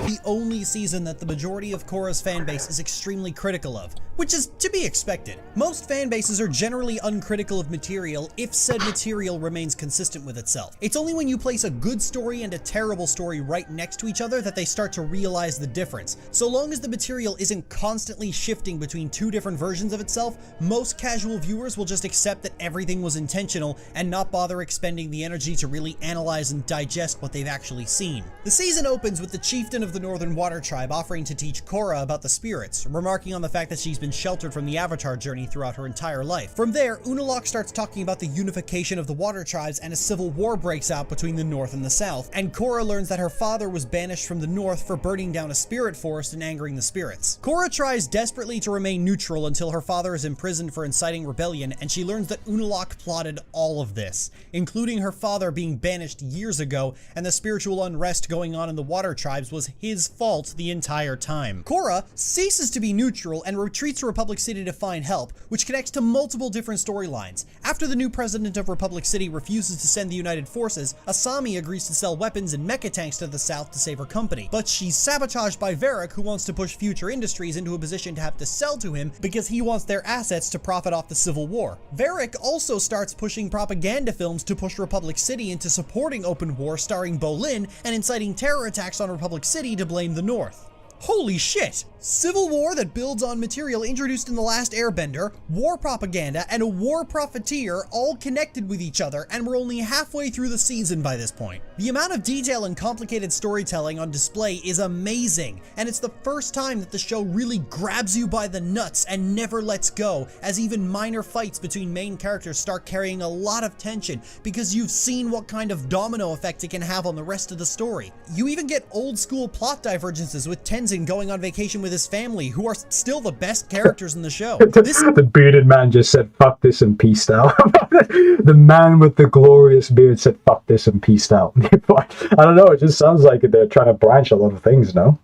M: The only season that the majority of Korra's fanbase is extremely critical of, which is to be expected. Most fanbases are generally uncritical of material if said material remains consistent with itself. It's only when you place a good story and a terrible story right next to each other that they start to realize the difference. So long as the material isn't constantly shifting between two different versions of itself, most casual viewers will just accept that everything was intentional and not bother expending the energy to really analyze and digest what they've actually seen. The season opens with the chieftain of the Northern Water Tribe offering to teach Korra about the spirits, remarking on the fact that she's been sheltered from the Avatar journey throughout her entire life. From there, Unalaq starts talking about the unification of the Water Tribes and a civil war breaks out between the North and the South, and Korra learns that her father was banished from the North for burning down a spirit forest and angering the spirits. Korra tries desperately to remain neutral until her father is imprisoned for inciting rebellion, and she learns that Unalaq plotted all of this, including her father being banished years ago, and the spiritual unrest going on in the Water Tribes was his fault the entire time. Korra ceases to be neutral and retreats to Republic City to find help, which connects to multiple different storylines. After the new president of Republic City refuses to send the United Forces, Asami agrees to sell weapons and mecha tanks to the south to save her company. But she's sabotaged by Varric, who wants to push Future Industries into a position to have to sell to him because he wants their assets to profit off the Civil War. Varric also starts pushing propaganda films to push Republic City into supporting open war starring Bolin and inciting terror attacks on Republic City to blame the North. Holy shit! Civil war that builds on material introduced in The Last Airbender, war propaganda, and a war profiteer all connected with each other, and we're only halfway through the season by this point. The amount of detail and complicated storytelling on display is amazing, and it's the first time that the show really grabs you by the nuts and never lets go, as even minor fights between main characters start carrying a lot of tension because you've seen what kind of domino effect it can have on the rest of the story. You even get old school plot divergences with Tenzin going on vacation with his family, who are still the best characters in the show.
B: The bearded man just said fuck this and peaced out. The man with the glorious beard said fuck this and peaced out. I don't know, it just sounds like they're trying to branch a lot of things, no?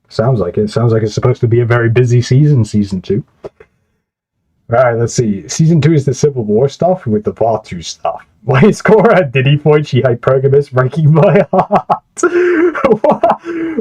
B: Sounds like it. Sounds like it's supposed to be a very busy season, season 2. Alright, let's see. Season 2 is the Civil War stuff with the Part 2 stuff. Why is Korra at Diddy Point? She hypergamous, breaking my heart.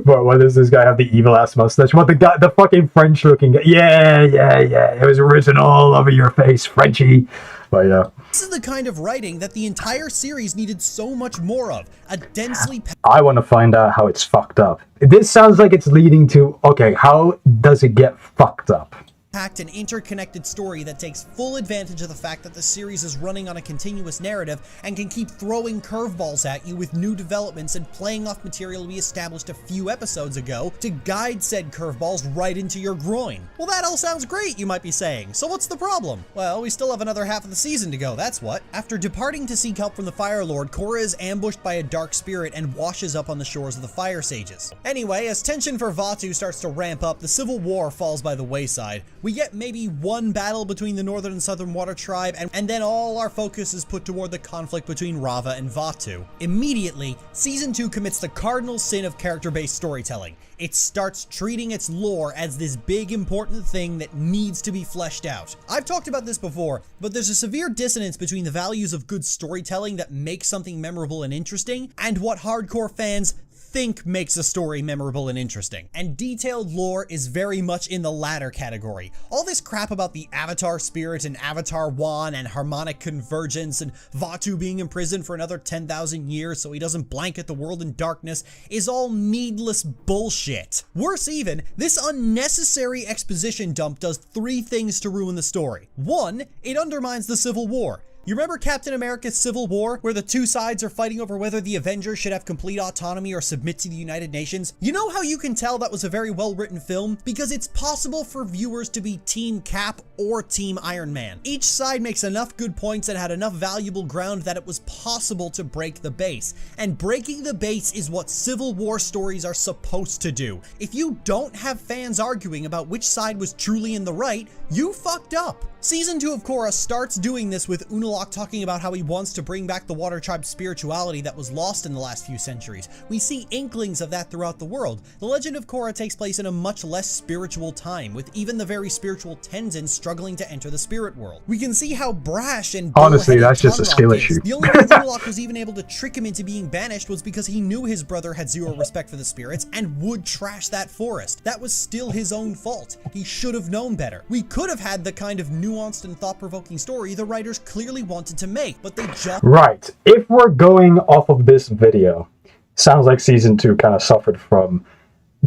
B: But why does this guy have the evil ass mustache? What, the fucking French looking guy? Yeah. It was written all over your face, Frenchie. But yeah.
M: This is the kind of writing that the entire series needed so much more of. A densely
B: I want to find out how it's fucked up. This sounds like it's leading to, okay, how does it get fucked up?
M: packed and interconnected story that takes full advantage of the fact that the series is running on a continuous narrative and can keep throwing curveballs at you with new developments and playing off material we established a few episodes ago to guide said curveballs right into your groin. Well, that all sounds great, you might be saying. So what's the problem? Well, we still have another half of the season to go, that's what. After departing to seek help from the Fire Lord, Korra is ambushed by a dark spirit and washes up on the shores of the Fire Sages. Anyway, as tension for Vaatu starts to ramp up, the Civil War falls by the wayside. We get maybe one battle between the Northern and Southern Water Tribe, and then all our focus is put toward the conflict between Rava and Vaatu. Immediately, Season 2 commits the cardinal sin of character-based storytelling. It starts treating its lore as this big important thing that needs to be fleshed out. I've talked about this before, but there's a severe dissonance between the values of good storytelling that makes something memorable and interesting, and what hardcore fans think makes a story memorable and interesting. And detailed lore is very much in the latter category. All this crap about the Avatar spirit and Avatar Wan and harmonic convergence and Vaatu being imprisoned for another 10,000 years so he doesn't blanket the world in darkness is all needless bullshit. Worse even, this unnecessary exposition dump does 3 things to ruin the story. 1, it undermines the Civil War. You remember Captain America's Civil War, where the two sides are fighting over whether the Avengers should have complete autonomy or submit to the United Nations? You know how you can tell that was a very well-written film? Because it's possible for viewers to be Team Cap or Team Iron Man. Each side makes enough good points and had enough valuable ground that it was possible to break the base. And breaking the base is what Civil War stories are supposed to do. If you don't have fans arguing about which side was truly in the right, you fucked up. Season 2 of Korra starts doing this with Unalaq talking about how he wants to bring back the Water Tribe's spirituality that was lost in the last few centuries. We see inklings of that throughout the world. The Legend of Korra takes place in a much less spiritual time, with even the very spiritual Tenzin struggling to enter the spirit world. We can see how brash and
B: honestly, that's just a skill issue.
M: The only way Unalaq was even able to trick him into being banished was because he knew his brother had zero respect for the spirits and would trash that forest. That was still his own fault. He should have known better. We could have had the kind of nuanced and thought-provoking story the writers clearly wanted to make, but they just...
B: Right. If we're going off of this video, sounds like season 2 kind of suffered from,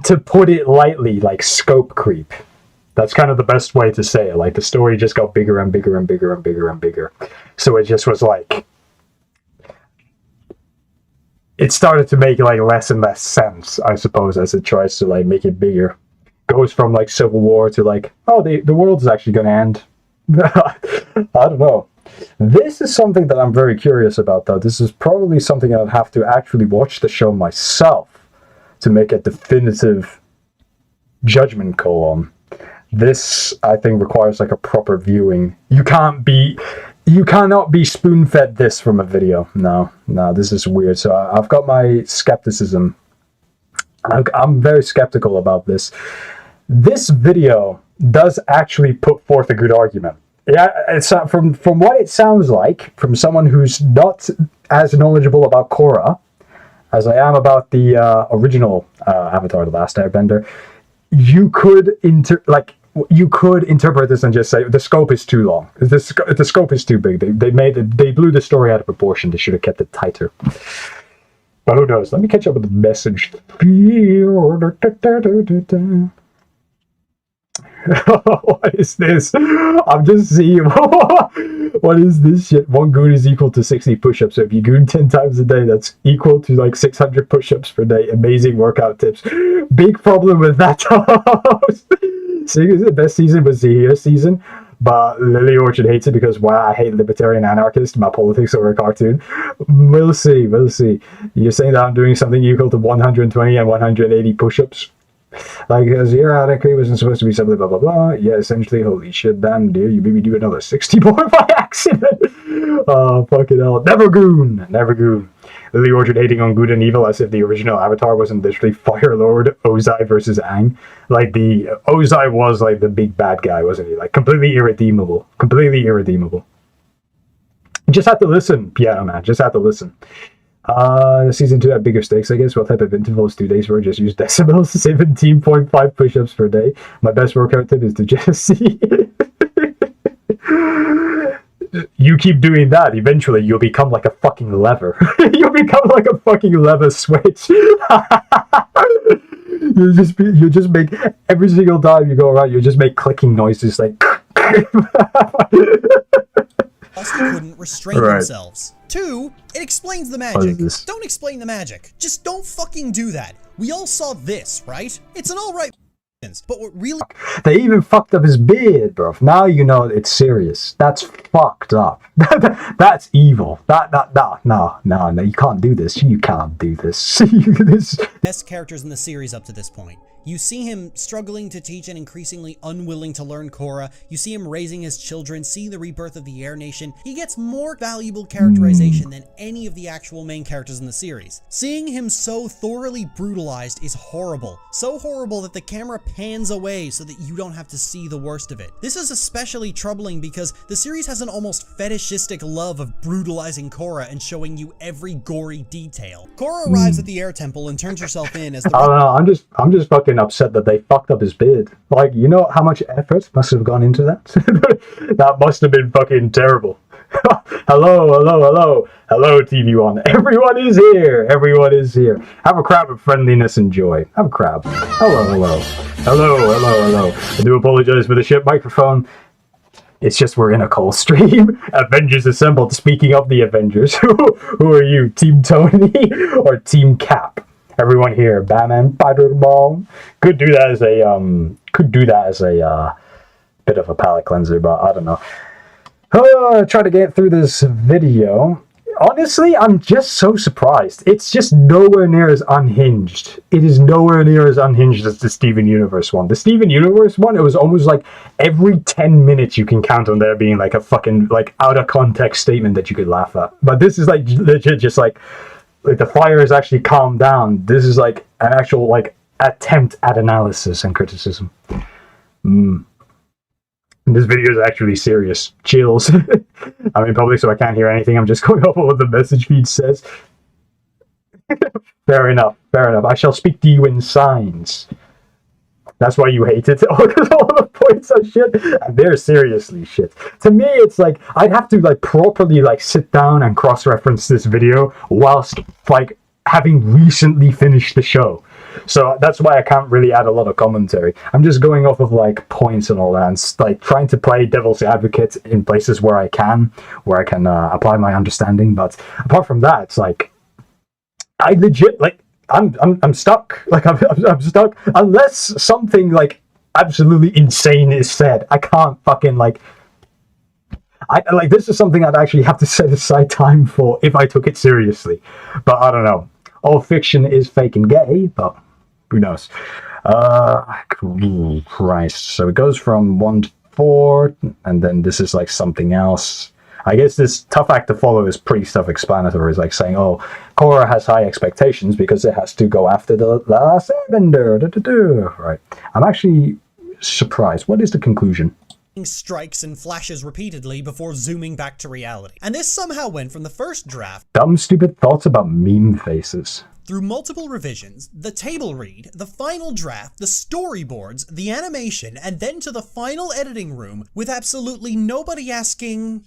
B: to put it lightly, like scope creep. That's kind of the best way to say it. Like the story just got bigger and bigger and bigger and bigger and bigger. So it just was like, it started to make like less and less sense, I suppose, as it tries to like make it bigger. Goes from like Civil War to like, oh, the world's actually going to end. I don't know. This is something that I'm very curious about, though. This is probably something I'd have to actually watch the show myself to make a definitive judgment call on. This, I think, requires like a proper viewing. You cannot be spoon-fed this from a video. No, this is weird. So I've got my skepticism. I'm very skeptical about this. This video does actually put forth a good argument. Yeah, it's from what it sounds like, from someone who's not as knowledgeable about Korra as I am about the original Avatar: The Last Airbender. You could interpret this and just say the scope is too long. The scope is too big. They blew the story out of proportion. They should have kept it tighter. But who knows? Let me catch up with the message. What is this? I'm just seeing. What is this shit? One goon is equal to 60 push-ups. So if you goon 10 times a day, that's equal to like 600 push-ups per day. Amazing workout tips. Big problem with that. Seeing as the best season was the year season, but Lily Orchard hates it because, wow, I hate libertarian anarchist, my politics over a cartoon. We'll see. You're saying that I'm doing something equal to 120 and 180 push-ups? Like, theoretically, wasn't supposed to be something blah blah blah. Yeah, essentially, holy shit, damn dear, you made me do another 60 more by accident. Oh, fucking hell. Never goon. Lily Orchard hating on good and evil as if the original Avatar wasn't literally Fire Lord Ozai versus Aang. Like, the Ozai was like the big bad guy, wasn't he? Like, completely irredeemable. You just have to listen, Piano Man. Just have to listen. Season 2 had bigger stakes, I guess. What type of intervals 2 days for? Just use decimals. 17.5 push-ups per day. My best workout tip is to just see. You keep doing that, eventually you'll become like a fucking lever. You'll become like a fucking lever switch. You'll just make, every single time you go around, you'll just make clicking noises like...
M: couldn't restrain themselves. 2, it explains the magic. Don't explain the magic. Just don't fucking do that. We all saw this, right? It's an alright, but what really...
B: They even fucked up his beard, bro. Now you know it's serious. That's fucked up. That's evil. No, you can't do this. You can't do this.
M: Best characters in the series up to this point. You see him struggling to teach and increasingly unwilling to learn Korra. You see him raising his children, seeing the rebirth of the Air Nation. He gets more valuable characterization than any of the actual main characters in the series. Seeing him so thoroughly brutalized is horrible. So horrible that the camera pans away so that you don't have to see the worst of it. This is especially troubling because the series has an almost fetishistic love of brutalizing Korra and showing you every gory detail. Korra arrives at the Air Temple and turns herself in as the...
B: I don't know, I'm just fucking upset that they fucked up his beard. Like, you know how much effort must have gone into that? That must have been fucking terrible. Hello, TV One. Everyone is here. Have a crab of friendliness and joy. Have a crab. Hello. I do apologize for the shit microphone. It's just we're in a call stream. Avengers Assembled. Speaking of the Avengers, who are you? Team Tony or Team Cap? Everyone here, Batman, Spider-Man. Could do that as a bit of a palate cleanser, but I don't know. Try to get through this video. Honestly, I'm just so surprised. It's just nowhere near as unhinged. It is nowhere near as unhinged as the Steven Universe one. The Steven Universe one, it was almost like every 10 minutes you can count on there being like a fucking like out of context statement that you could laugh at. But this is like legit just like the fire has actually calmed down. This is like an actual like attempt at analysis and criticism. This video is actually serious. Chills. I'm in public, so I can't hear anything. I'm just going off of what the message feed says. Fair enough. Fair enough. I shall speak to you in signs. That's why you hate it. Oh, because all the points are shit. They're seriously shit. To me, it's like I'd have to like properly like sit down and cross-reference this video whilst like having recently finished the show. So that's why I can't really add a lot of commentary. I'm just going off of like points and all that, and like trying to play devil's advocate in places where I can apply my understanding. But apart from that, it's like I legit like I'm stuck. Like I'm stuck unless something like absolutely insane is said. I can't fucking like. This is something I'd actually have to set aside time for if I took it seriously. But I don't know. All fiction is fake and gay, but who knows? Christ. So it goes from 1 to 4, and then this is like something else. I guess this tough act to follow is pretty self-explanatory. It's like saying, oh, Korra has high expectations because it has to go after the last airbender. Right. I'm actually surprised. What is the conclusion?
M: Strikes and flashes repeatedly before zooming back to reality. And this somehow went from the first draft,
B: Dumb, stupid thoughts about meme faces.
M: through multiple revisions, the table read, the final draft, the storyboards, the animation, and then to the final editing room with absolutely nobody asking,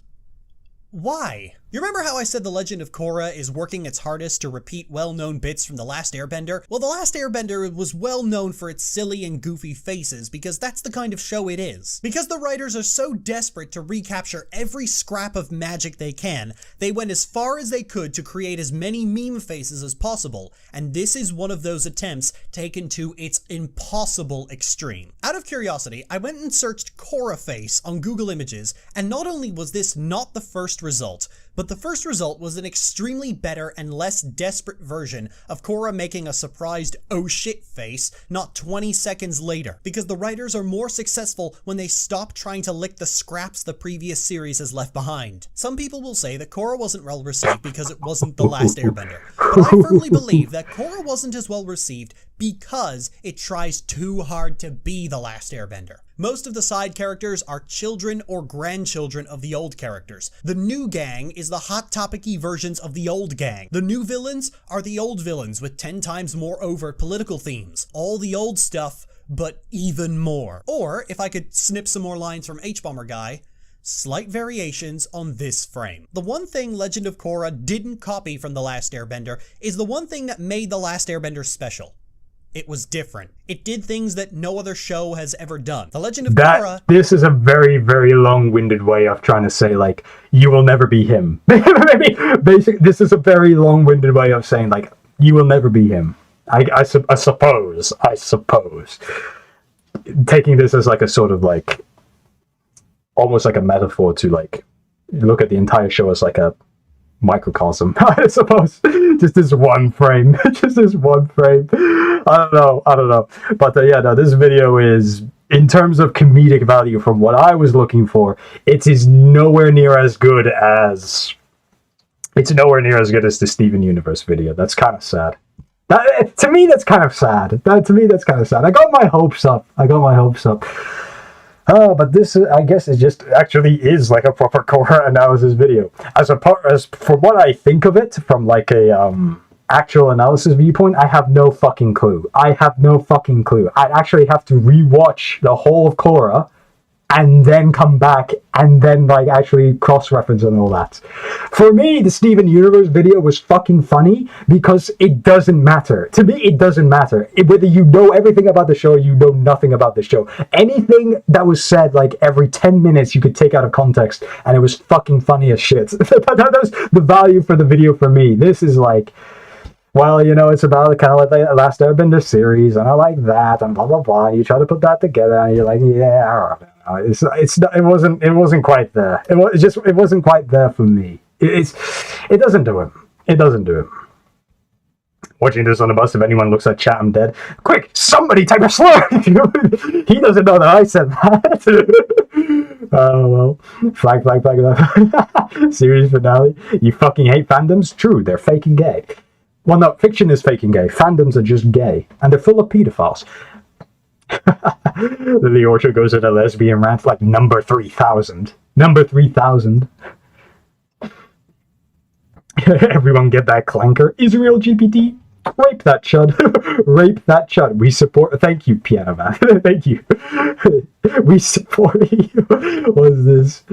M: why? You remember how I said The Legend of Korra is working its hardest to repeat well-known bits from The Last Airbender? Well, The Last Airbender was well known for its silly and goofy faces because that's the kind of show it is. Because the writers are so desperate to recapture every scrap of magic they can, they went as far as they could to create as many meme faces as possible, and this is one of those attempts taken to its impossible extreme. Out of curiosity, I went and searched Korra face on Google Images, and not only was this not the first result, but the first result was an extremely better and less desperate version of Korra making a surprised oh shit face not 20 seconds later, because the writers are more successful when they stop trying to lick the scraps the previous series has left behind. Some people will say that Korra wasn't well received because it wasn't The Last Airbender, but I firmly believe that Korra wasn't as well received because it tries too hard to be The Last Airbender. Most of the side characters are children or grandchildren of the old characters. The new gang is the hot topic-y versions of the old gang. The new villains are the old villains with 10 times more overt political themes. All the old stuff, but even more. Or, if I could snip some more lines from H-Bomber Guy, slight variations on this frame. The one thing Legend of Korra didn't copy from The Last Airbender is the one thing that made The Last Airbender special. It was different. It did things that no other show has ever done. The Legend of Korra...
B: This is a very, very long-winded way of trying to say, like, you will never be him. Basically, this is a very long-winded way of saying, like, you will never be him. I suppose. Taking this as, like, a sort of, like, almost like a metaphor to, like, look at the entire show as, like, a microcosm, I suppose. Just this one frame. Just this one frame. I don't know. But yeah, no, this video is, in terms of comedic value from what I was looking for, it is nowhere near as good as... It's nowhere near as good as the Steven Universe video. That's kind of sad. To me, that's kind of sad. I got my hopes up. But this, I guess, is just actually is like a proper Korra analysis video. As from what I think of it, from like a actual analysis viewpoint, I have no fucking clue. I'd actually have to rewatch the whole of Korra and then come back and then like actually cross-reference and all that. For me, the Steven Universe video was fucking funny because it doesn't matter. To me, it doesn't matter. Whether you know everything about the show or you know nothing about the show. Anything that was said like every 10 minutes you could take out of context and it was fucking funny as shit. That was the value for the video for me. This is like, well, you know, it's about kind of like the Last Airbender series, and I like that, and blah blah blah. And you try to put that together, and you're like, yeah, I don't know. It wasn't quite there. It wasn't quite there for me. It doesn't do it. It doesn't do it. Watching this on the bus, if anyone looks at chat, I'm dead. Quick, somebody type a slur! He doesn't know that I said that. Oh, well. Flag. Series finale. You fucking hate fandoms? True, they're fake and gay. Well, no, fiction is fake and gay. Fandoms are just gay. And they're full of pedophiles. The Orchard goes in a lesbian rant like number 3000. Number 3000. Everyone get that clanker. Israel GPT. Rape that chud. Rape that chud. We support. Thank you, Piano Man. Thank you. We support you. What is this?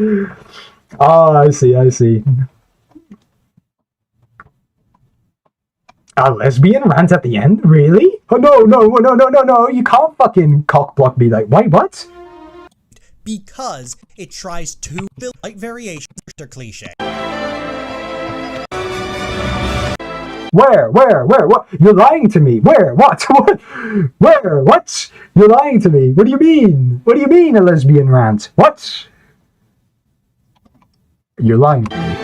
B: Oh, I see. A lesbian rant at the end? Really? Oh, no. You can't fucking cockblock me like, wait, what?
M: Because it tries to build light variations or cliche.
B: Where? What? You're lying to me. Where? What? What? Where? What? You're lying to me. What do you mean? What do you mean a lesbian rant? What? You're lying to me.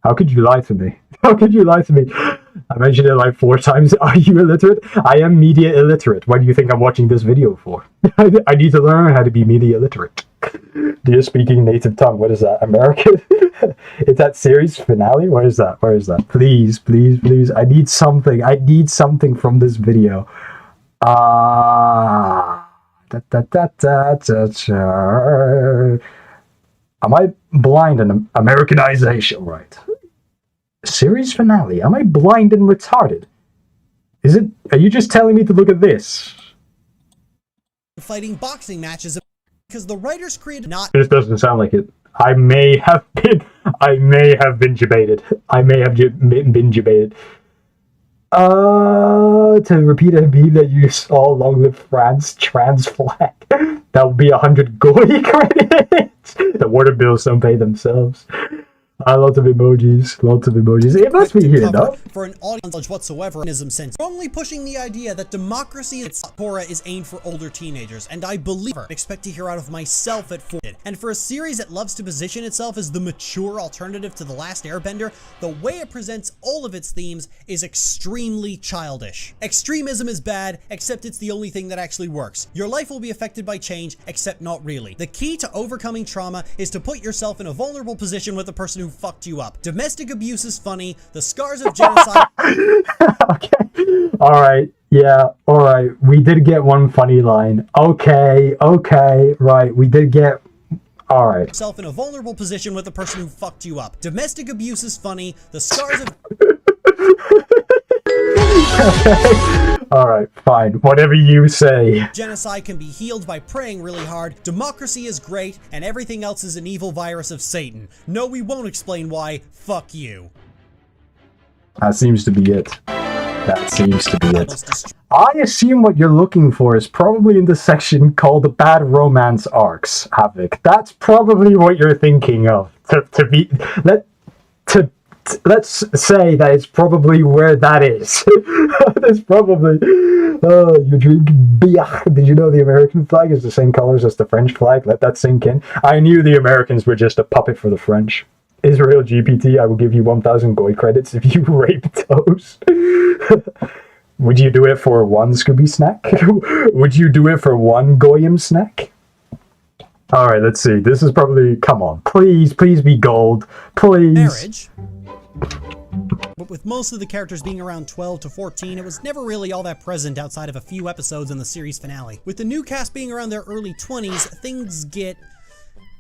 B: How could you lie to me? How could you lie to me? I mentioned it like 4 times. Are you illiterate? I am media illiterate. What do you think I'm watching this video for? I need to learn how to be media illiterate. Dear speaking native tongue. What is that? American? It's that series finale? Where is that? Please. I need something from this video. Am I blind in Americanization? Right. Series finale. Am I blind and retarded? Are you just telling me to look at this?
M: Fighting boxing matches because the writers created not.
B: This doesn't sound like it. I may have been debated. To repeat a meme that you saw, long live France, trans flag. That would be 100 GOI credits. The water bills don't pay themselves. Lots of emojis. It must be here, no?
M: For an audience whatsoever, sense, strongly pushing the idea that democracy is aimed for older teenagers, and I believe her. Expect to hear out of myself at 4. And for a series that loves to position itself as the mature alternative to The Last Airbender, the way it presents all of its themes is extremely childish. Extremism is bad, except it's the only thing that actually works. Your life will be affected by change, except not really. The key to overcoming trauma is to put yourself in a vulnerable position with the person who fucked you up. Domestic abuse is funny. The scars of genocide.
B: Okay. Alright. Yeah. Alright. We did get one funny line. Okay. Right. We did get. Alright.
M: Yourself in a vulnerable position with the person who fucked you up. Domestic abuse is funny. The scars of.
B: Alright, fine. Whatever you say.
M: Genocide can be healed by praying really hard. Democracy is great, and everything else is an evil virus of Satan. No, we won't explain why. Fuck you.
B: That seems to be it. I assume what you're looking for is probably in the section called the bad romance arcs, Havoc. That's probably what you're thinking of. Let's say that it's probably where that is. That's probably. Oh, you drink beer. Did you know the American flag is the same colors as the French flag? Let that sink in. I knew the Americans were just a puppet for the French. Israel GPT, I will give you 1,000 GOI credits if you rape toast. Would you do it for one Scooby snack? Would you do it for one Goyim snack? Alright, let's see. This is probably. Come on. Please be gold. Please.
M: Marriage. But with most of the characters being around 12 to 14, it was never really all that present outside of a few episodes in the series finale. With the new cast being around their early 20s, things get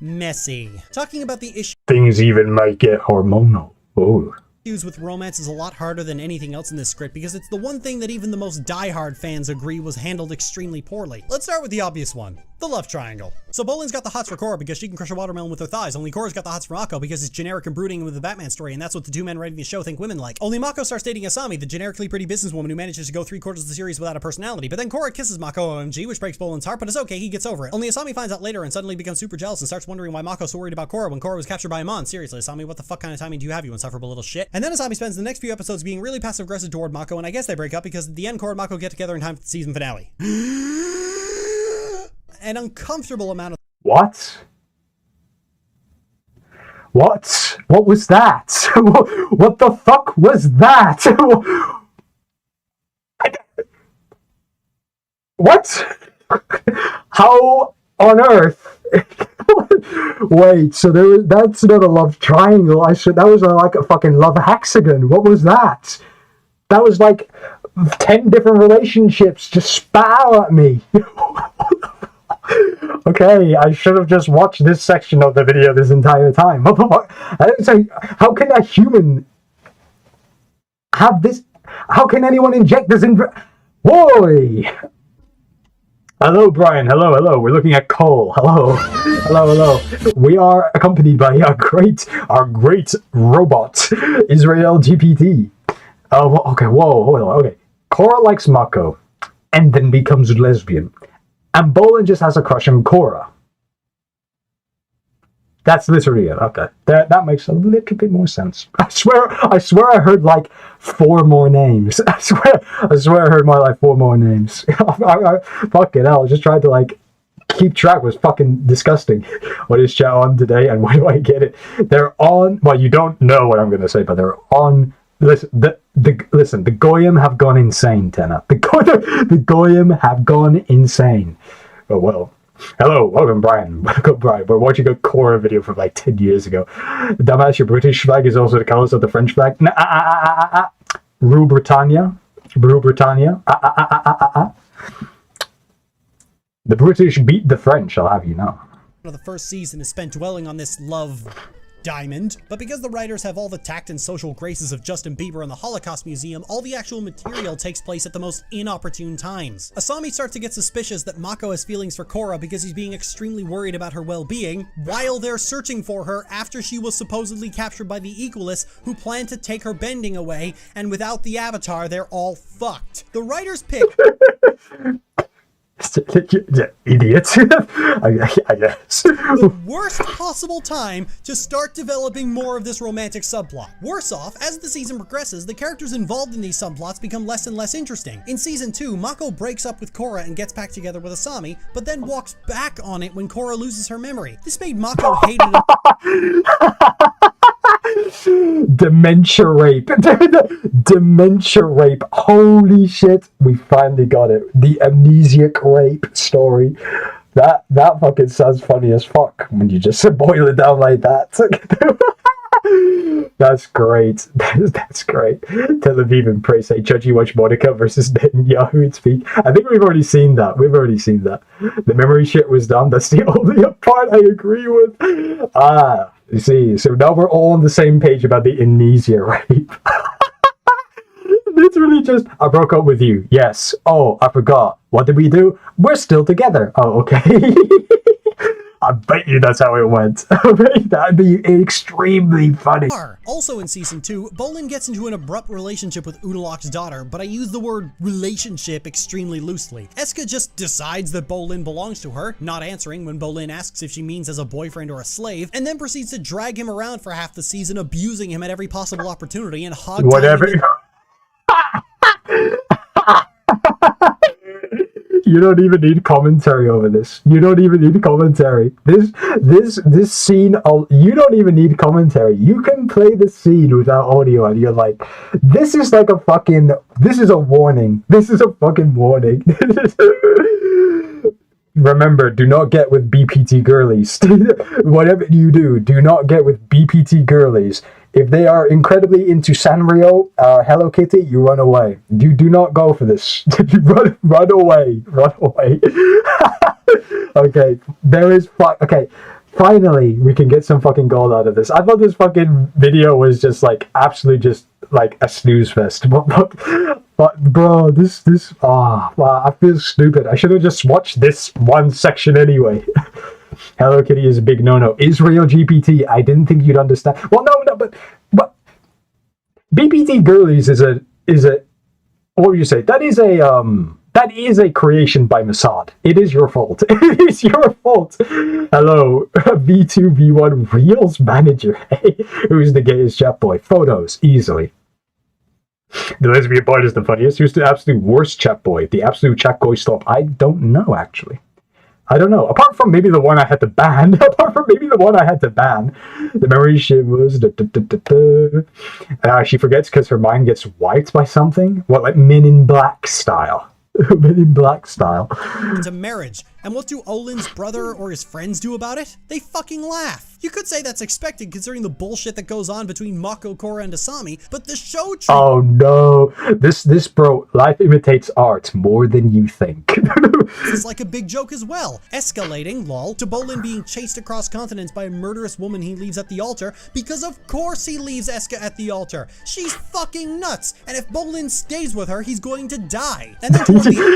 M: messy. Talking about the issue.
B: Things even might get hormonal. Oh.
M: issues with romance is a lot harder than anything else in this script because it's the one thing that even the most diehard fans agree was handled extremely poorly. Let's start with the obvious one. The love triangle. So Bolin's got the hots for Cora because she can crush a watermelon with her thighs, only Cora's got the hots for Mako because it's generic and brooding with the Batman story, and that's what the two men writing the show think women like. Only Mako starts dating Asami, the generically pretty businesswoman who manages to go 3/4 of the series without a personality, but then Cora kisses Mako OMG, which breaks Bolin's heart, but it's okay, he gets over it. Only Asami finds out later and suddenly becomes super jealous and starts wondering why Mako's so worried about Cora when Cora was captured by Amon. Seriously, Asami, what the fuck kind of timing do you have, you insufferable little shit? And then Asami spends the next few episodes being really passive-aggressive toward Mako, and I guess they break up because at the end, Cora and Mako get together in time for the season finale. An uncomfortable amount of—
B: What? What? What was that? What the fuck was that? What? How on earth? Wait, so that's not a love triangle. That was like a fucking love hexagon. What was that? That was like 10 different relationships just spat out at me. Okay, I should have just watched this section of the video this entire time. What the fuck? How can a human have this? How can anyone inject this in? Boy! Hello, Brian. Hello, hello. We're looking at Cole. Hello. Hello, hello. We are accompanied by our great robot, Israel GPT. Oh, okay. Whoa, hold on. Okay. Cora likes Mako and then becomes lesbian. And Bolin just has a crush on Cora. That's literally it. Okay. That makes a little bit more sense. I swear I heard like 4 more names. I swear I heard more like 4 more names. Fucking hell. I just tried to like keep track. It was fucking disgusting. What is chat on today and why do I get it? They're on, well, you don't know what I'm gonna say, but they're on. Listen, the Goyim have gone insane, Tenna. The Goyim have gone insane. Oh well. Hello, welcome, Brian. Welcome, Brian. We're watching a Cora video from like 10 years ago. Dumbass, your British flag is also the colours of the French flag. Rue Britannia. Rue Britannia. The British beat the French, I'll have you know.
M: The first season is spent dwelling on this love diamond, but because the writers have all the tact and social graces of Justin Bieber and the Holocaust Museum, all the actual material takes place at the most inopportune times. Asami starts to get suspicious that Mako has feelings for Cora because he's being extremely worried about her well-being, while they're searching for her after she was supposedly captured by the Equalists who plan to take her bending away, and without the Avatar, they're all fucked. The writers pick
B: idiots. I guess.
M: The worst possible time to start developing more of this romantic subplot. Worse off, as the season progresses, the characters involved in these subplots become less and less interesting. In season 2, Mako breaks up with Cora and gets back together with Asami, but then walks back on it when Cora loses her memory. This made Mako hated
B: Dementia rape. Dementia rape. Holy shit. We finally got it. The amnesiac rape story. That fucking sounds funny as fuck when you just boil it down like that. That's great. That's great. Tel Aviv and Pray say Judgy watch Monica versus Netanyahu and speak. I think we've already seen that. The memory shit was done. That's the only part I agree with. You see, so now we're all on the same page about the amnesia rape. Literally just, I broke up with you. Yes. Oh, I forgot. What did we do? We're still together. Oh, okay. I bet you that's how it went. That'd be extremely funny.
M: Also in season 2, Bolin gets into an abrupt relationship with Unalak's daughter, but I use the word relationship extremely loosely. Eska just decides that Bolin belongs to her, not answering when Bolin asks if she means as a boyfriend or a slave, and then proceeds to drag him around for half the season, abusing him at every possible opportunity and
B: whatever. You don't even need commentary over this. You don't even need commentary. This scene, you don't even need commentary. You can play the scene without audio and you're like, this is a warning. This is a fucking warning. Remember, do not get with BPT girlies. Whatever you do not get with BPT girlies. If they are incredibly into Sanrio, Hello Kitty, you run away. You do not go for this. run away. Run away. Okay, Finally, we can get some fucking gold out of this. I thought this fucking video was just like absolutely just like a snooze fest. But bro, wow, I feel stupid. I should have just watched this one section anyway. Hello Kitty is a big no-no. Israel GPT, I didn't think you'd understand. Well, no, but BPT Girlies is a what would you say? That is a creation by Mossad. It is your fault. It is your fault. Hello, V2V1 Reels Manager. Hey, who's the gayest chat boy? Photos, easily. The lesbian part is the funniest. Who's the absolute worst chat boy? The absolute chat boy stop. I don't know, actually. I don't know. Apart from maybe the one I had to ban. The memory shit was... she forgets because her mind gets wiped by something. What, like Men in Black style? Men in Black style.
M: To marriage. And what do Olin's brother or his friends do about it? They fucking laugh. You could say that's expected considering the bullshit that goes on between Mako, Korra, and Asami, but the show
B: Oh no. This bro, life imitates art more than you think.
M: It's like a big joke as well. Escalating, lol, to Bolin being chased across continents by a murderous woman he leaves at the altar, because of course he leaves Eska at the altar. She's fucking nuts, and if Bolin stays with her, he's going to die. And then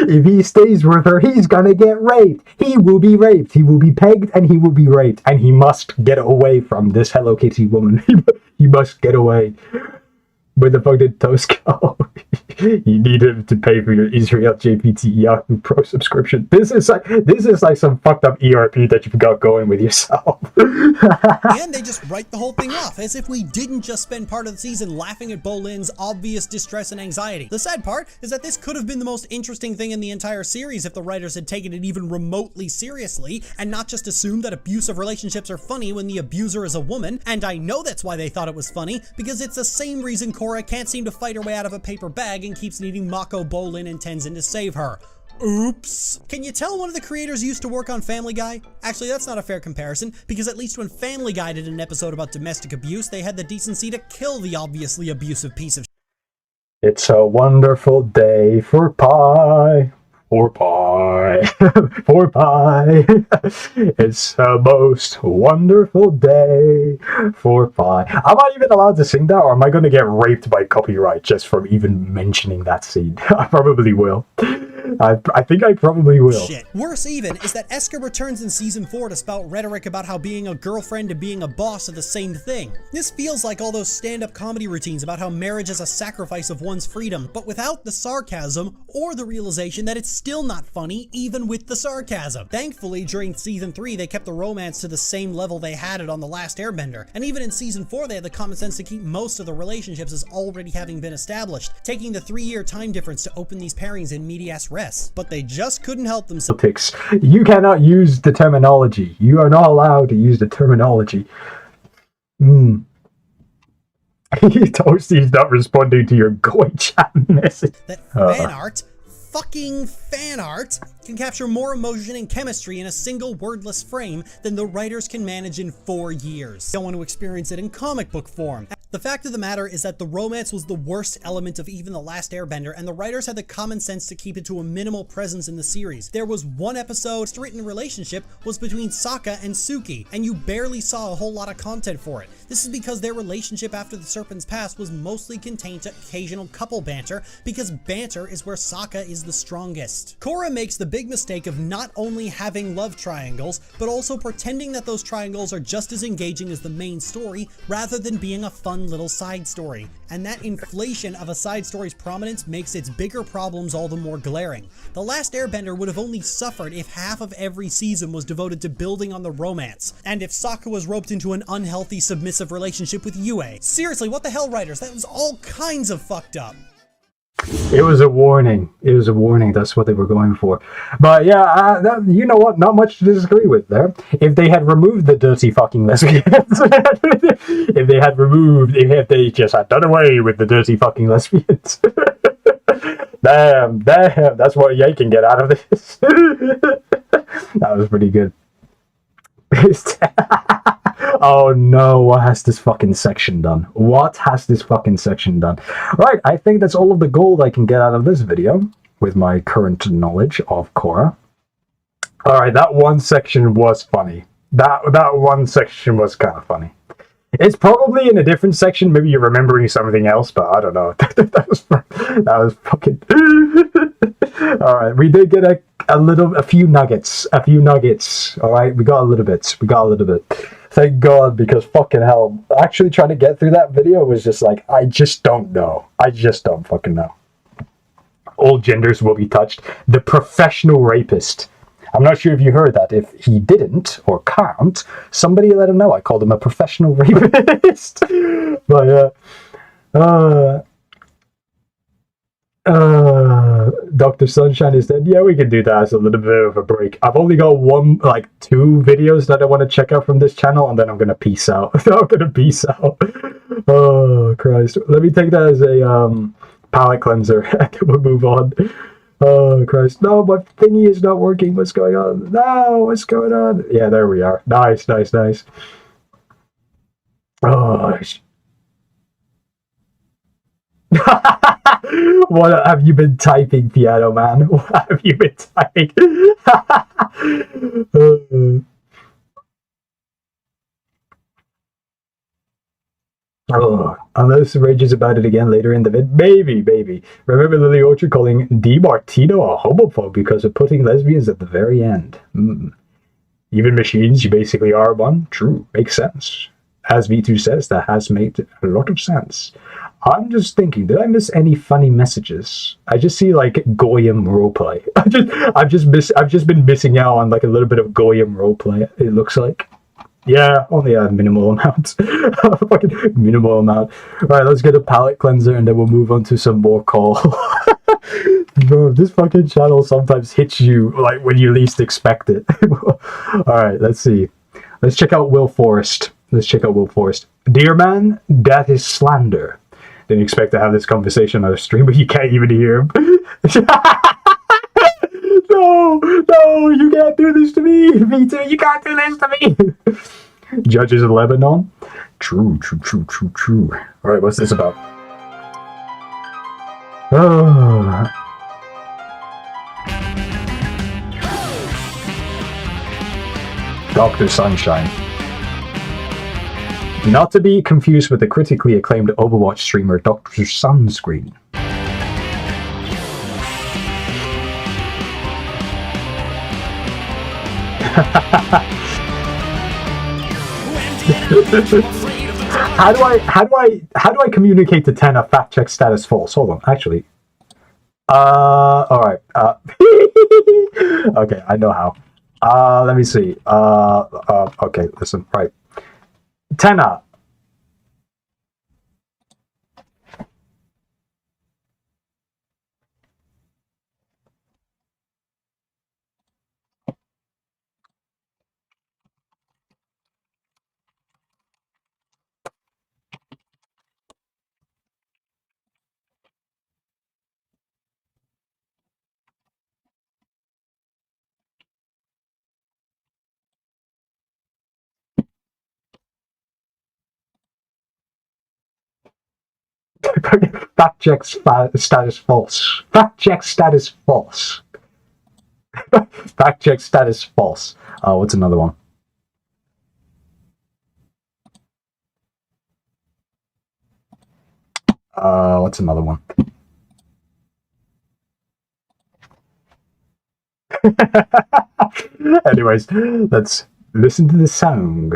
B: if he stays with her, he's gonna get raped. He will be raped. He will be pegged and he will be raped. And he must get away from this Hello Kitty woman. He must get away. Where the fuck did Toast go? You need him to pay for your Israel JPT Yahoo Pro subscription. This is like some fucked up ERP that you've got going with yourself.
M: And they just write the whole thing off, as if we didn't just spend part of the season laughing at Bolin's obvious distress and anxiety. The sad part is that this could have been the most interesting thing in the entire series if the writers had taken it even remotely seriously, and not just assumed that abusive relationships are funny when the abuser is a woman. And I know that's why they thought it was funny, because it's the same reason Korra can't seem to fight her way out of a paper bag and keeps needing Mako, Bolin, and Tenzin to save her. Oops. Can you tell one of the creators used to work on Family Guy? Actually, that's not a fair comparison, because at least when Family Guy did an episode about domestic abuse, they had the decency to kill the obviously abusive piece of
B: It's a wonderful day for pie. For pie. For pie. It's the most wonderful day for pie. Am I even allowed to sing that, or am I going to get raped by copyright just from even mentioning that scene? I probably will. I think I probably will.
M: Shit. Worse even is that Eska returns in season 4 to spout rhetoric about how being a girlfriend and being a boss are the same thing. This feels like all those stand-up comedy routines about how marriage is a sacrifice of one's freedom, but without the sarcasm or the realization that it's still not funny even with the sarcasm. Thankfully, during season 3 they kept the romance to the same level they had it on The Last Airbender, and even in season 4 they had the common sense to keep most of the relationships as already having been established, taking the 3-year time difference to open these pairings in medias res. But they just couldn't help themselves.
B: You cannot use the terminology. You are not allowed to use the terminology. Toasty's not responding to your Goy chat message.
M: That fan art, fucking fan art, can capture more emotion and chemistry in a single wordless frame than the writers can manage in 4 years. They don't want to experience it in comic book form. The fact of the matter is that the romance was the worst element of even The Last Airbender, and the writers had the common sense to keep it to a minimal presence in the series. There was one episode, the written relationship was between Sokka and Suki, and you barely saw a whole lot of content for it. This is because their relationship after the Serpent's Pass was mostly contained to occasional couple banter, because banter is where Sokka is the strongest. Korra makes the big mistake of not only having love triangles, but also pretending that those triangles are just as engaging as the main story, rather than being a fun little side story. And that inflation of a side story's prominence makes its bigger problems all the more glaring. The Last Airbender would have only suffered if half of every season was devoted to building on the romance, and if Sokka was roped into an unhealthy submissive relationship with Yue. Seriously, what the hell, writers? That was all kinds of fucked up.
B: It was a warning. It was a warning. That's what they were going for. But yeah, you know what? Not much to disagree with there. If they had removed the dirty fucking lesbians, if they just had done away with the dirty fucking lesbians. damn, that's what Ye can get out of this. That was pretty good. Oh no, what has this fucking section done? What has this fucking section done? Right, I think that's all of the gold I can get out of this video with my current knowledge of Korra. Alright, that one section was funny. That one section was kind of funny. It's probably in a different section. Maybe you're remembering something else, but I don't know. that was fucking. All right, we did get a few nuggets. All right, we got a little bit. Thank God, because fucking hell, actually trying to get through that video was just like, I just don't know. I just don't fucking know. All genders will be touched. The professional rapist. I'm not sure if you heard that. If he didn't or can't, somebody let him know. I called him a professional rapist. But Dr. Sunshine is dead. Yeah, we can do that as a little bit of a break. I've only got two videos that I want to check out from this channel, and then I'm gonna peace out. Oh Christ! Let me take that as a palate cleanser, and then we'll move on. Oh Christ! No, my thingy is not working. What's going on? No, what's going on? Yeah, there we are. Nice. Oh. What have you been typing, Piano Man? What have you been typing? Unless rages about it again later in the vid. Maybe. Remember Lily Orchard calling DiMartino a homophobe because of putting lesbians at the very end. Even machines, you basically are one. True, makes sense. As V2 says, that has made a lot of sense. I'm just thinking, did I miss any funny messages? I just see like Goyim roleplay. I've just been missing out on like a little bit of Goyim roleplay. It looks like. Yeah, only a minimal amount. Fucking minimal amount. Alright, let's get a palate cleanser and then we'll move on to some more call. Bro, this fucking channel sometimes hits you like when you least expect it. Alright, let's see. Let's check out Will Forrest. Dear man, that is slander. Didn't expect to have this conversation on a stream, but you can't even hear him. No, you can't do this to me. Me too, you can't do this to me. Judges of Lebanon. True. Alright, what's this about? Dr. Sunshine. Not to be confused with the critically acclaimed Overwatch streamer Dr. Sunscreen. How do I communicate to Tenna fact check status false? Hold on, actually. Alright. Okay, I know how. Let me see. Okay, listen, right. Tenna. Fact check status false. Fact check status false. Fact check status false. What's another one? What's another one? Anyways, let's listen to the song.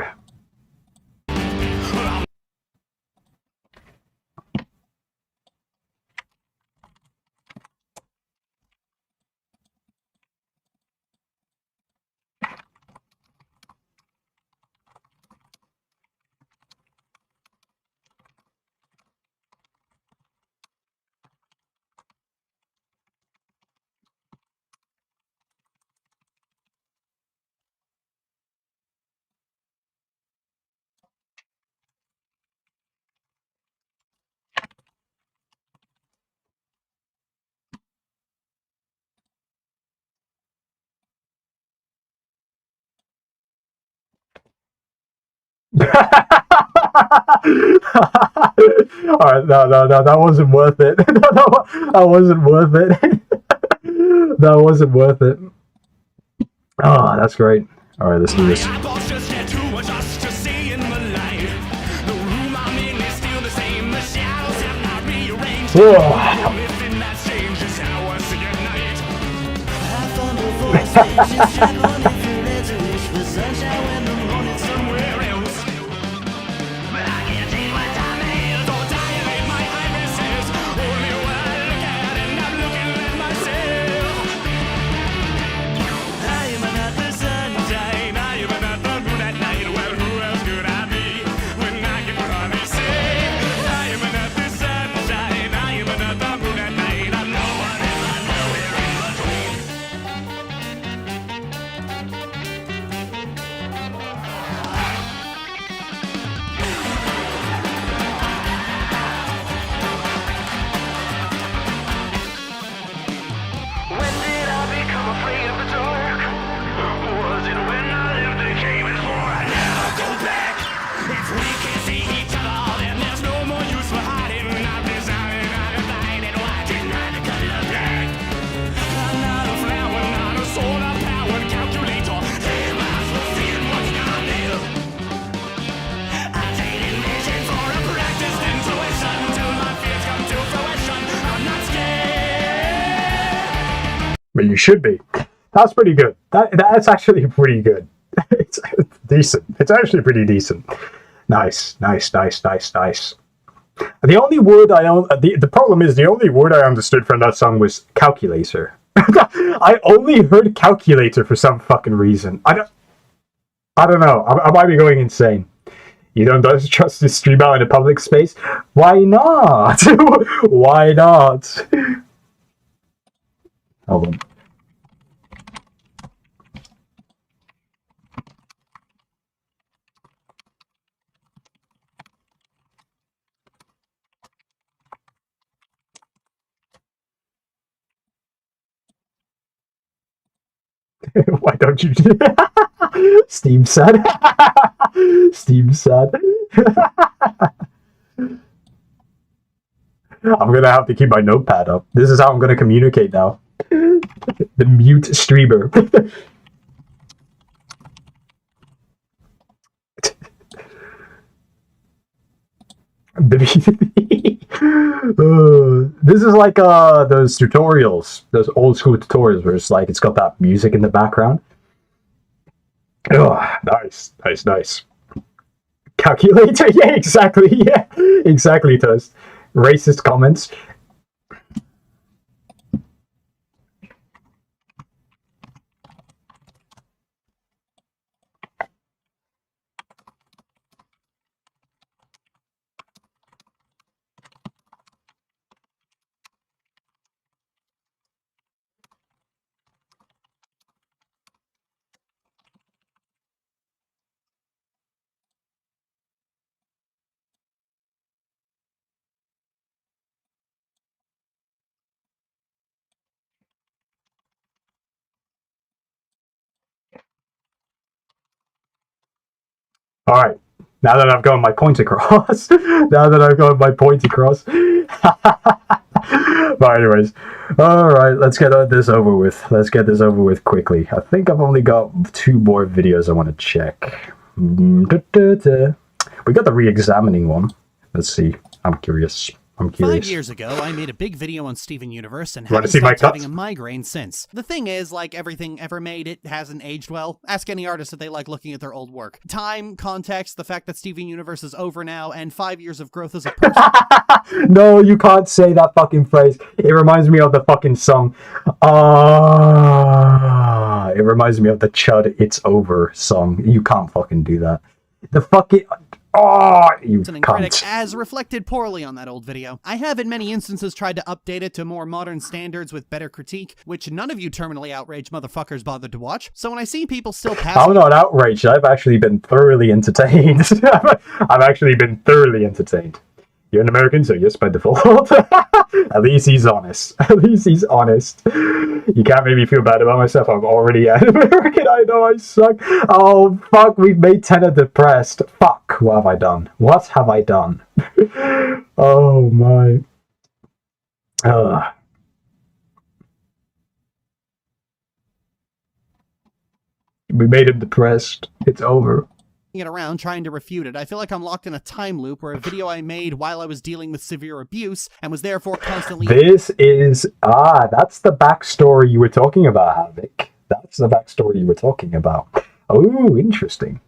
B: Alright, no, that wasn't worth it. That wasn't worth it. That wasn't worth it. Oh, that's great. Alright, let's do this.
D: Anything that changes how I see at night. I fumble for space, strap on if you're ready to wish for sunshine when the morning's somewhere else. But I can't change what time it is, don't dilate my irises. Only what I look at, and I'm looking at myself. I am not the sunshine, I am not the moon at night. Well, who else could I be when I can probably say I am not the sunshine, I am not the moon at night. I'm no one and I'm nowhere in between. When did I become afraid of the dark? Was it when I left the cave and swore I'd never go back? If we can't see each other, then there's no more use for hiding. I'm designing, I'm divided. Why deny the color black? I'm not a flower, not a solar-powered calculator. Damn, I'm supposed to see what's down there. I traded vision for a practiced intuition till my fears come to fruition. I'm not scared.
B: But you should be. That's pretty good. That's actually pretty good. It's decent. It's actually pretty decent. Nice. The only word I don't. The problem is the only word I understood from that song was calculator. I only heard calculator for some fucking reason. I don't know. I might be going insane. You don't trust to stream out in a public space? Why not? Why not? Hold on. Why don't you? Steam said. Steam said. I'm gonna have to keep my notepad up. This is how I'm gonna communicate now. The mute streamer. This is like those tutorials, those old school tutorials where it's like it's got that music in the background. Oh, nice. Calculator, yeah, exactly, Toast. Racist comments. All right. Now that I've got my point across. But anyways, all right. Let's get this over with. Quickly. I think I've only got 2 more videos I want to check. We got the re-examining one. Let's see. I'm curious.
M: 5 years ago, I made a big video on Steven Universe and
B: Wanna
M: haven't
B: see my
M: stopped
B: cuts?
M: having a migraine since. The thing is, like everything ever made, it hasn't aged well. Ask any artist if they like looking at their old work. Time, context, the fact that Steven Universe is over now, and 5 years of growth as a person.
B: No, you can't say that fucking phrase. It reminds me of the fucking song. It reminds me of the Chud It's Over song. You can't fucking do that. The fucking... you
M: critic,
B: cunt.
M: as reflected poorly on that old video. I have in many instances tried to update it to more modern standards with better critique, which none of you terminally outraged motherfuckers bothered to watch. So when I see people still pass...
B: I'm not outraged. I've actually been thoroughly entertained. You're an American, so yes, by default. At least he's honest. You can't make me feel bad about myself. I'm already an American. I know I suck. Oh, fuck. We've made Tenor depressed. Fuck. What have I done? Oh, my. We made him depressed. It's over.
M: it around trying to refute it. I feel like I'm locked in a time loop where a video I made while I was dealing with severe abuse and was therefore constantly...
B: That's the backstory you were talking about, Havoc. That's the backstory you were talking about. Oh, interesting.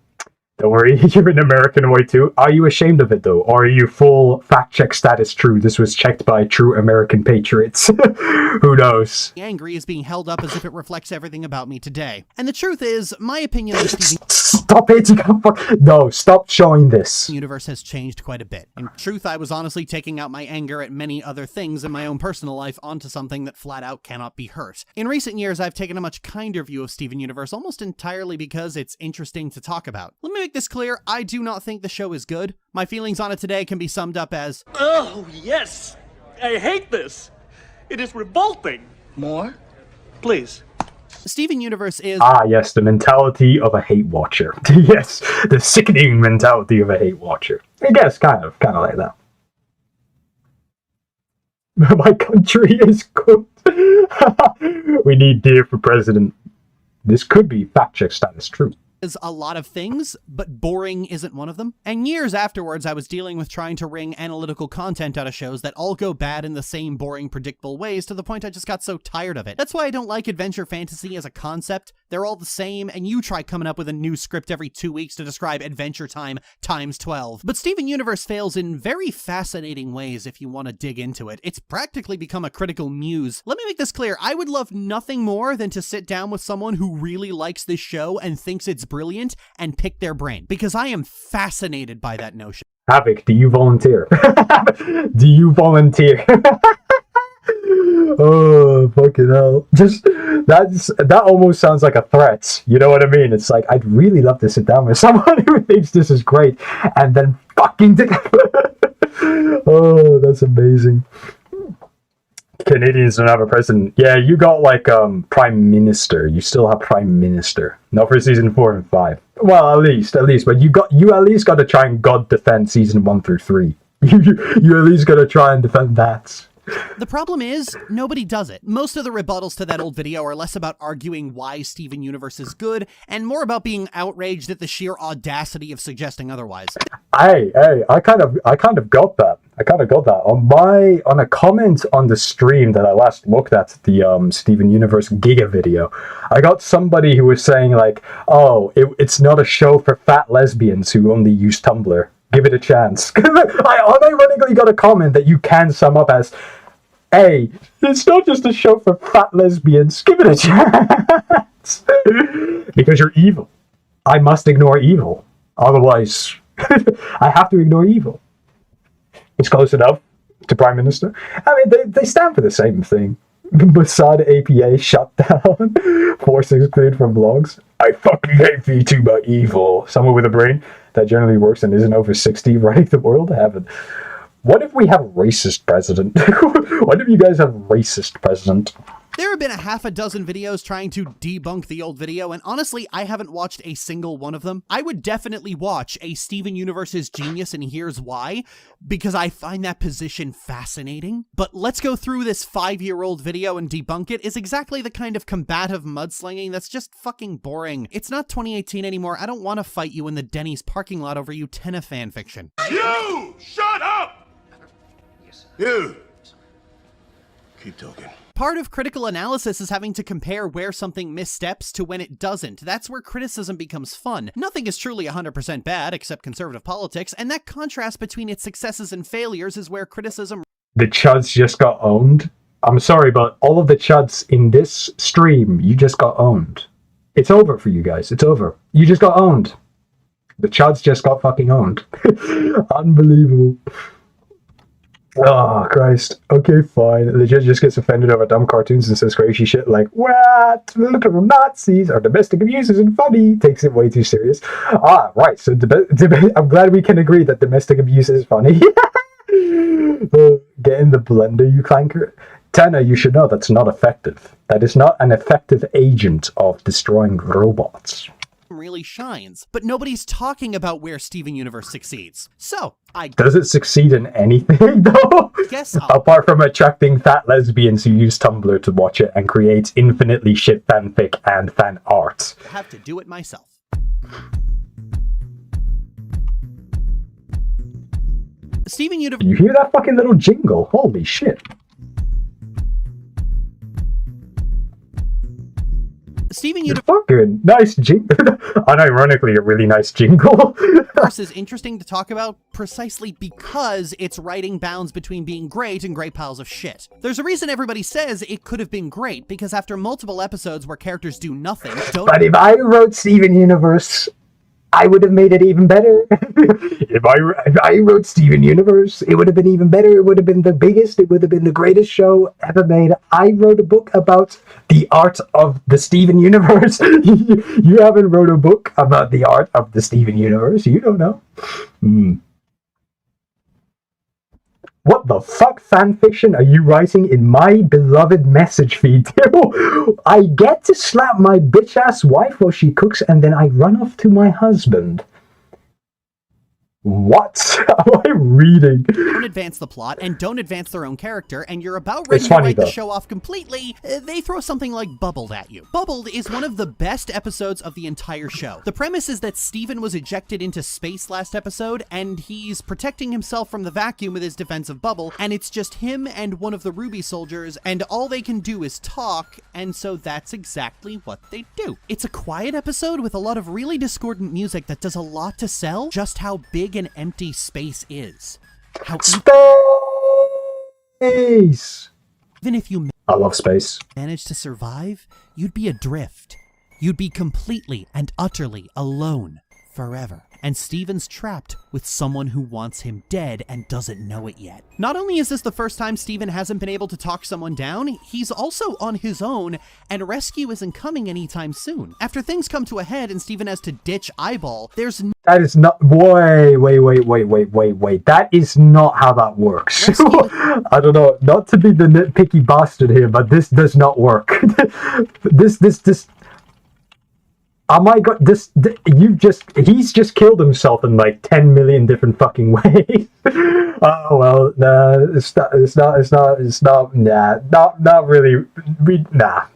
B: Don't worry, you're an American way too. Are you ashamed of it though? Or are you full fact check status true? This was checked by true American patriots. Who knows?
M: Angry is being held up as if it reflects everything about me today. And the truth is, my opinion of Steven...
B: Stop it! No, stop showing this.
M: Universe has changed quite a bit. In truth, I was honestly taking out my anger at many other things in my own personal life onto something that flat out cannot be hurt. In recent years, I've taken a much kinder view of Steven Universe almost entirely because it's interesting to talk about. Let me make this clear, I do not think the show is good. My feelings on it today can be summed up as...
Q: Oh, yes! I hate this! It is revolting! More? Please.
M: Steven Universe is...
B: Yes, the mentality of a hate watcher. Yes, the sickening mentality of a hate watcher. I guess, kind of like that. My country is cooked. We need Deer for president. This could be fact check status true.
M: Is a lot of things, but boring isn't one of them. And years afterwards, I was dealing with trying to wring analytical content out of shows that all go bad in the same boring, predictable ways to the point I just got so tired of it. That's why I don't like adventure fantasy as a concept. They're all the same, and you try coming up with a new script every 2 weeks to describe Adventure Time times 12. But Steven Universe fails in very fascinating ways if you want to dig into it. It's practically become a critical muse. Let me make this clear, I would love nothing more than to sit down with someone who really likes this show and thinks it's brilliant and pick their brain, because I am fascinated by that notion.
B: Havoc, do you volunteer? Do you volunteer? Oh, fucking hell. That almost sounds like a threat. You know what I mean? It's like, I'd really love to sit down with someone who thinks this is great and then fucking... Oh, that's amazing. Canadians don't have a president. Yeah, you got like prime minister. You still have prime minister. Not for season 4 and 5. Well, at least. But you at least got to try and God defend season 1 through 3. You at least got to try and defend that.
M: The problem is, nobody does it. Most of the rebuttals to that old video are less about arguing why Steven Universe is good, and more about being outraged at the sheer audacity of suggesting otherwise.
B: I kind of got that. On a comment on the stream that I last looked at, the Steven Universe Giga video, I got somebody who was saying like, oh, it's not a show for fat lesbians who only use Tumblr. Give it a chance. I unironically got a comment that you can sum up as, hey, it's not just a show for fat lesbians. Give it a chance. Because you're evil. I must ignore evil. Otherwise, I have to ignore evil. It's close enough to Prime Minister. I mean, they stand for the same thing. Mossad APA shut down. Force excluded from blogs. I fucking hate V2 by evil. Someone with a brain that generally works and isn't over 60 running the world. Haven't. What if we have a racist president? What if you guys have a racist president?
M: There have been a half a dozen videos trying to debunk the old video, and honestly, I haven't watched a single one of them. I would definitely watch a Steven Universe's Genius and Here's Why, because I find that position fascinating. But let's go through this 5-year-old video and debunk it is exactly the kind of combative mudslinging that's just fucking boring. It's not 2018 anymore. I don't want to fight you in the Denny's parking lot over Utena fanfiction.
L: You! Shut up! You! Keep talking.
M: Part of critical analysis is having to compare where something missteps to when it doesn't. That's where criticism becomes fun. Nothing is truly 100% bad, except conservative politics, and that contrast between its successes and failures is where criticism...
B: The chuds just got owned. I'm sorry, but all of the chuds in this stream, you just got owned. It's over for you guys. It's over. You just got owned. The chuds just got fucking owned. Unbelievable. Oh, Christ. Okay, fine. The judge just gets offended over dumb cartoons and says crazy shit like, what? Literal Nazis or domestic abuse isn't funny. Takes it way too serious. Ah, right. So I'm glad we can agree that domestic abuse is funny. Get in the blender, you clanker. Tanner, you should know that's not effective. That is not an effective agent of destroying robots.
M: Really shines, but nobody's talking about where Steven Universe succeeds. So,
B: Does it succeed in anything, though?
M: Guess
B: Apart from attracting fat lesbians who use Tumblr to watch it and create infinitely shit fanfic and fan art.
M: I have to do it myself. Steven Universe.
B: You hear that fucking little jingle? Holy shit.
M: Steven Universe
B: Fucking nice jingle. Unironically, a really nice jingle.
M: is interesting to talk about precisely because its writing bounds between being great and great piles of shit. There's a reason everybody says it could have been great, because after multiple episodes where characters do nothing,
B: But if I wrote Steven Universe, I would have made it even better. if I wrote Steven Universe, it would have been even better. It would have been the biggest. It would have been the greatest show ever made. I wrote a book about the art of the Steven Universe. You haven't wrote a book about the art of the Steven Universe. You don't know. What the fuck fanfiction are you writing in my beloved message feed? I get to slap my bitch-ass wife while she cooks and then I run off to my husband. What am I reading?
M: Don't advance the plot and don't advance their own character, and you're about ready
B: It's
M: to
B: funny,
M: write the
B: though.
M: show off completely, they throw something like Bubbled at you. Bubbled is one of the best episodes of the entire show. The premise is that Steven was ejected into space last episode, and he's protecting himself from the vacuum with his defensive bubble, and it's just him and one of the Ruby soldiers, and all they can do is talk, and so that's exactly what they do. It's a quiet episode with a lot of really discordant music that does a lot to sell just how big and empty space is. How
B: Space!
M: even if you
B: I love space.
M: manage to survive, you'd be adrift. You'd be completely and utterly alone forever. And Steven's trapped with someone who wants him dead and doesn't know it yet. Not only is this the first time Steven hasn't been able to talk someone down, he's also on his own, and rescue isn't coming anytime soon. After things come to a head and Steven has to ditch Eyeball, there's
B: That is not. Wait. That is not how that works. I don't know. Not to be the nitpicky bastard here, but this does not work. this. Oh my god! He's just killed himself in like 10 million different fucking ways. Oh well, not really. Not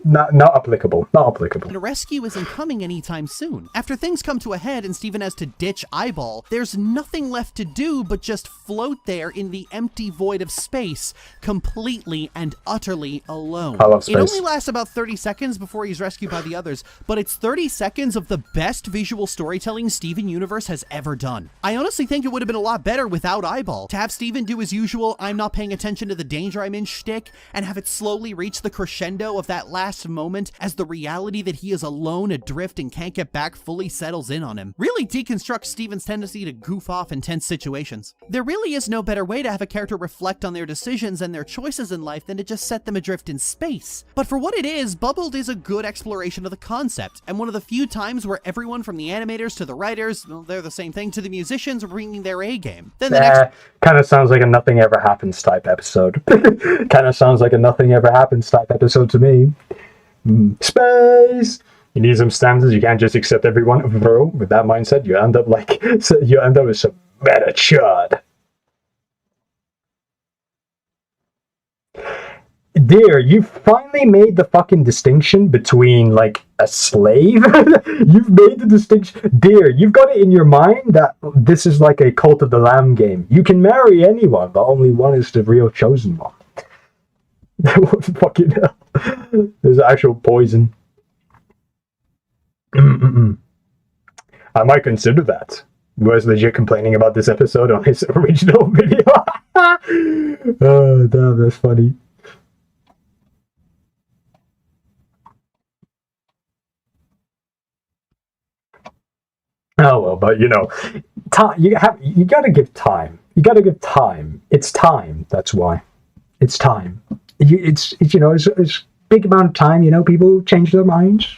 B: applicable. Not applicable.
M: And rescue isn't coming anytime soon. After things come to a head and Steven has to ditch Eyeball, there's nothing left to do but just float there in the empty void of space, completely and utterly alone.
B: I love space.
M: It only lasts about 30 seconds before he's rescued by the others, but it's 30 seconds of the best visual storytelling Steven Universe has ever done. I honestly think it would have been a lot better without Eyeball. To have Steven do his usual "I'm not paying attention to the danger I'm in" shtick, and have it slowly reach the crescendo of that last moment as the reality that he is alone, adrift, and can't get back fully settles in on him. Really deconstructs Steven's tendency to goof off in tense situations. There really is no better way to have a character reflect on their decisions and their choices in life than to just set them adrift in space. But for what it is, Bubbled is a good exploration of the concept, and one of the few times where everyone from the animators to the writers, well, they're the same thing, to the musicians, are bringing their A game. Then the next
B: Kind of sounds like a Nothing Ever Happens type episode. Kind of sounds like a Nothing Ever Happens type episode to me. Space! You need some standards. You can't just accept everyone. Bro, with that mindset, you end up with some meta chud. Dear, you finally made the fucking distinction between, like, a slave? You've made the distinction. Dear, you've got it in your mind that this is like a Cult of the Lamb game. You can marry anyone, but only one is the real chosen one. Fucking hell. There's actual poison. I might consider that. He was legit complaining about this episode on his original video. Oh, damn, that's funny. Oh well, but you know, you gotta give time. You gotta give time. It's time. That's why. It's time. It's big amount of time. You know, people change their minds.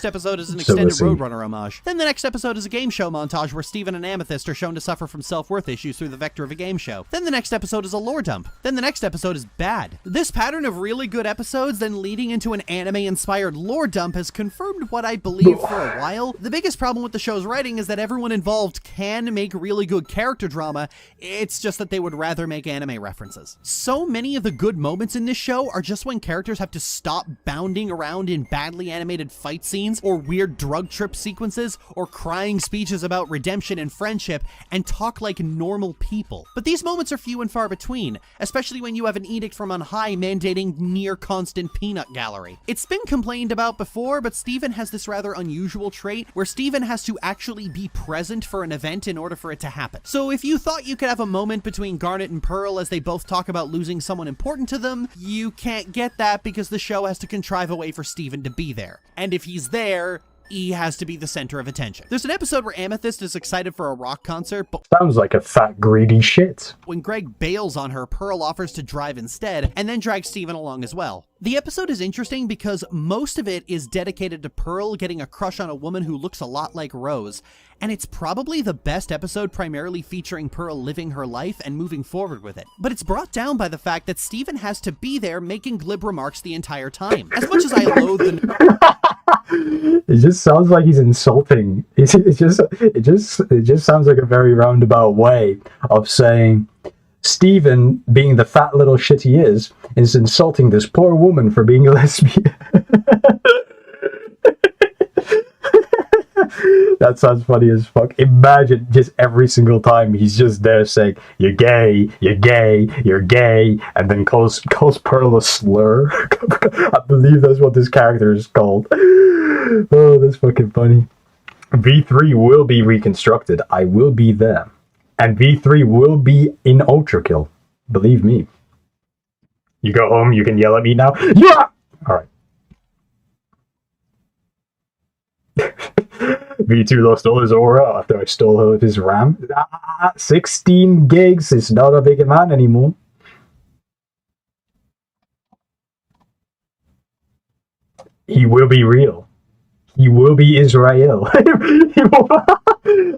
M: next episode is an
B: So
M: extended
B: let's see.
M: Roadrunner homage. Then the next episode is a game show montage where Steven and Amethyst are shown to suffer from self-worth issues through the vector of a game show. Then the next episode is a lore dump. Then the next episode is bad. This pattern of really good episodes then leading into an anime-inspired lore dump has confirmed what I believed for a while. The biggest problem with the show's writing is that everyone involved can make really good character drama, it's just that they would rather make anime references. So many of the good moments in this show are just when characters have to stop bounding around in badly animated fight scenes scenes, or weird drug trip sequences, or crying speeches about redemption and friendship, and talk like normal people. But these moments are few and far between, especially when you have an edict from on high mandating near constant peanut gallery. It's been complained about before, but Steven has this rather unusual trait where Steven has to actually be present for an event in order for it to happen. So if you thought you could have a moment between Garnet and Pearl as they both talk about losing someone important to them, you can't get that because the show has to contrive a way for Steven to be there. And if he's there, he has to be the center of attention. There's an episode where Amethyst is excited for a rock concert, but
B: Sounds like a fat, greedy shit.
M: when Greg bails on her, Pearl offers to drive instead, and then drags Steven along as well. The episode is interesting because most of it is dedicated to Pearl getting a crush on a woman who looks a lot like Rose, and it's probably the best episode primarily featuring Pearl living her life and moving forward with it. But it's brought down by the fact that Steven has to be there making glib remarks the entire time. As much as I loathe the
B: It just sounds like he's insulting. It just sounds like a very roundabout way of saying Steven, being the fat little shit he is insulting this poor woman for being a lesbian. That sounds funny as fuck. Imagine just every single time he's just there saying, "You're gay, you're gay, you're gay," and then calls Pearl a slur. I believe that's what this character is called. Oh, that's fucking funny. V3 will be reconstructed. I will be there. And V3 will be in Ultra Kill. Believe me. You go home, you can yell at me now. Yeah! Alright. V2 lost all his aura after I stole all of his RAM. 16 gigs is not a big amount anymore. He will be real. He will be Israel.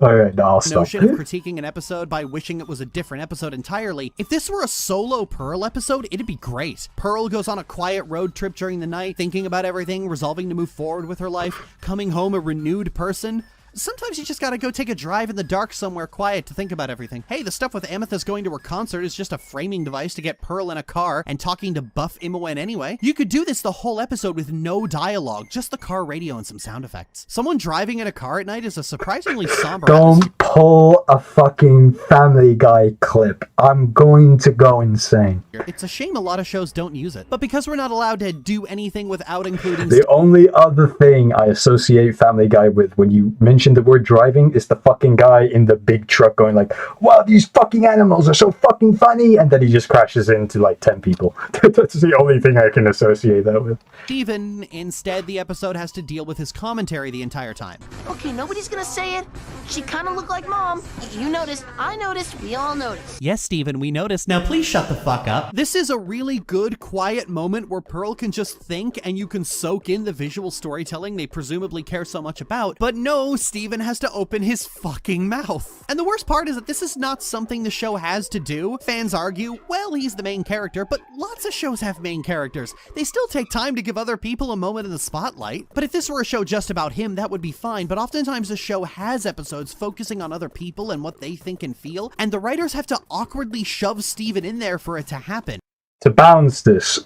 B: Alright, no, I'll stop.
M: notion of critiquing an episode by wishing it was a different episode entirely. If this were a solo Pearl episode, it'd be great. Pearl goes on a quiet road trip during the night, thinking about everything, resolving to move forward with her life, coming home a renewed person. Sometimes you just gotta go take a drive in the dark somewhere quiet to think about everything. Hey, the stuff with Amethyst going to her concert is just a framing device to get Pearl in a car and talking to Buff Imoen anyway. You could do this the whole episode with no dialogue, just the car radio and some sound effects. Someone driving in a car at night is a surprisingly somber
B: Don't pull a fucking Family Guy clip. I'm going to go insane.
M: It's a shame a lot of shows don't use it, but because we're not allowed to do anything without including
B: The only other thing I associate Family Guy with when you mention the word driving is the fucking guy in the big truck going like, "Wow, these fucking animals are so fucking funny," and then he just crashes into like 10 people. That's the only thing I can associate that with.
M: Steven. Instead, the episode has to deal with his commentary the entire time.
R: Okay, nobody's gonna say it. She kind of looked like Mom. You noticed, I noticed, we all noticed.
M: Yes, Steven, we noticed. Now please shut the fuck up. This is a really good, quiet moment where Pearl can just think and you can soak in the visual storytelling they presumably care so much about. But no, Steven has to open his fucking mouth. And the worst part is that this is not something the show has to do. Fans argue, well, he's the main character, but lots of shows have main characters. They still take time to give other people a moment in the spotlight. But if this were a show just about him, that would be fine. But oftentimes the show has episodes focusing on other people and what they think and feel, and the writers have to awkwardly shove Steven in there for it to happen.
B: To balance this,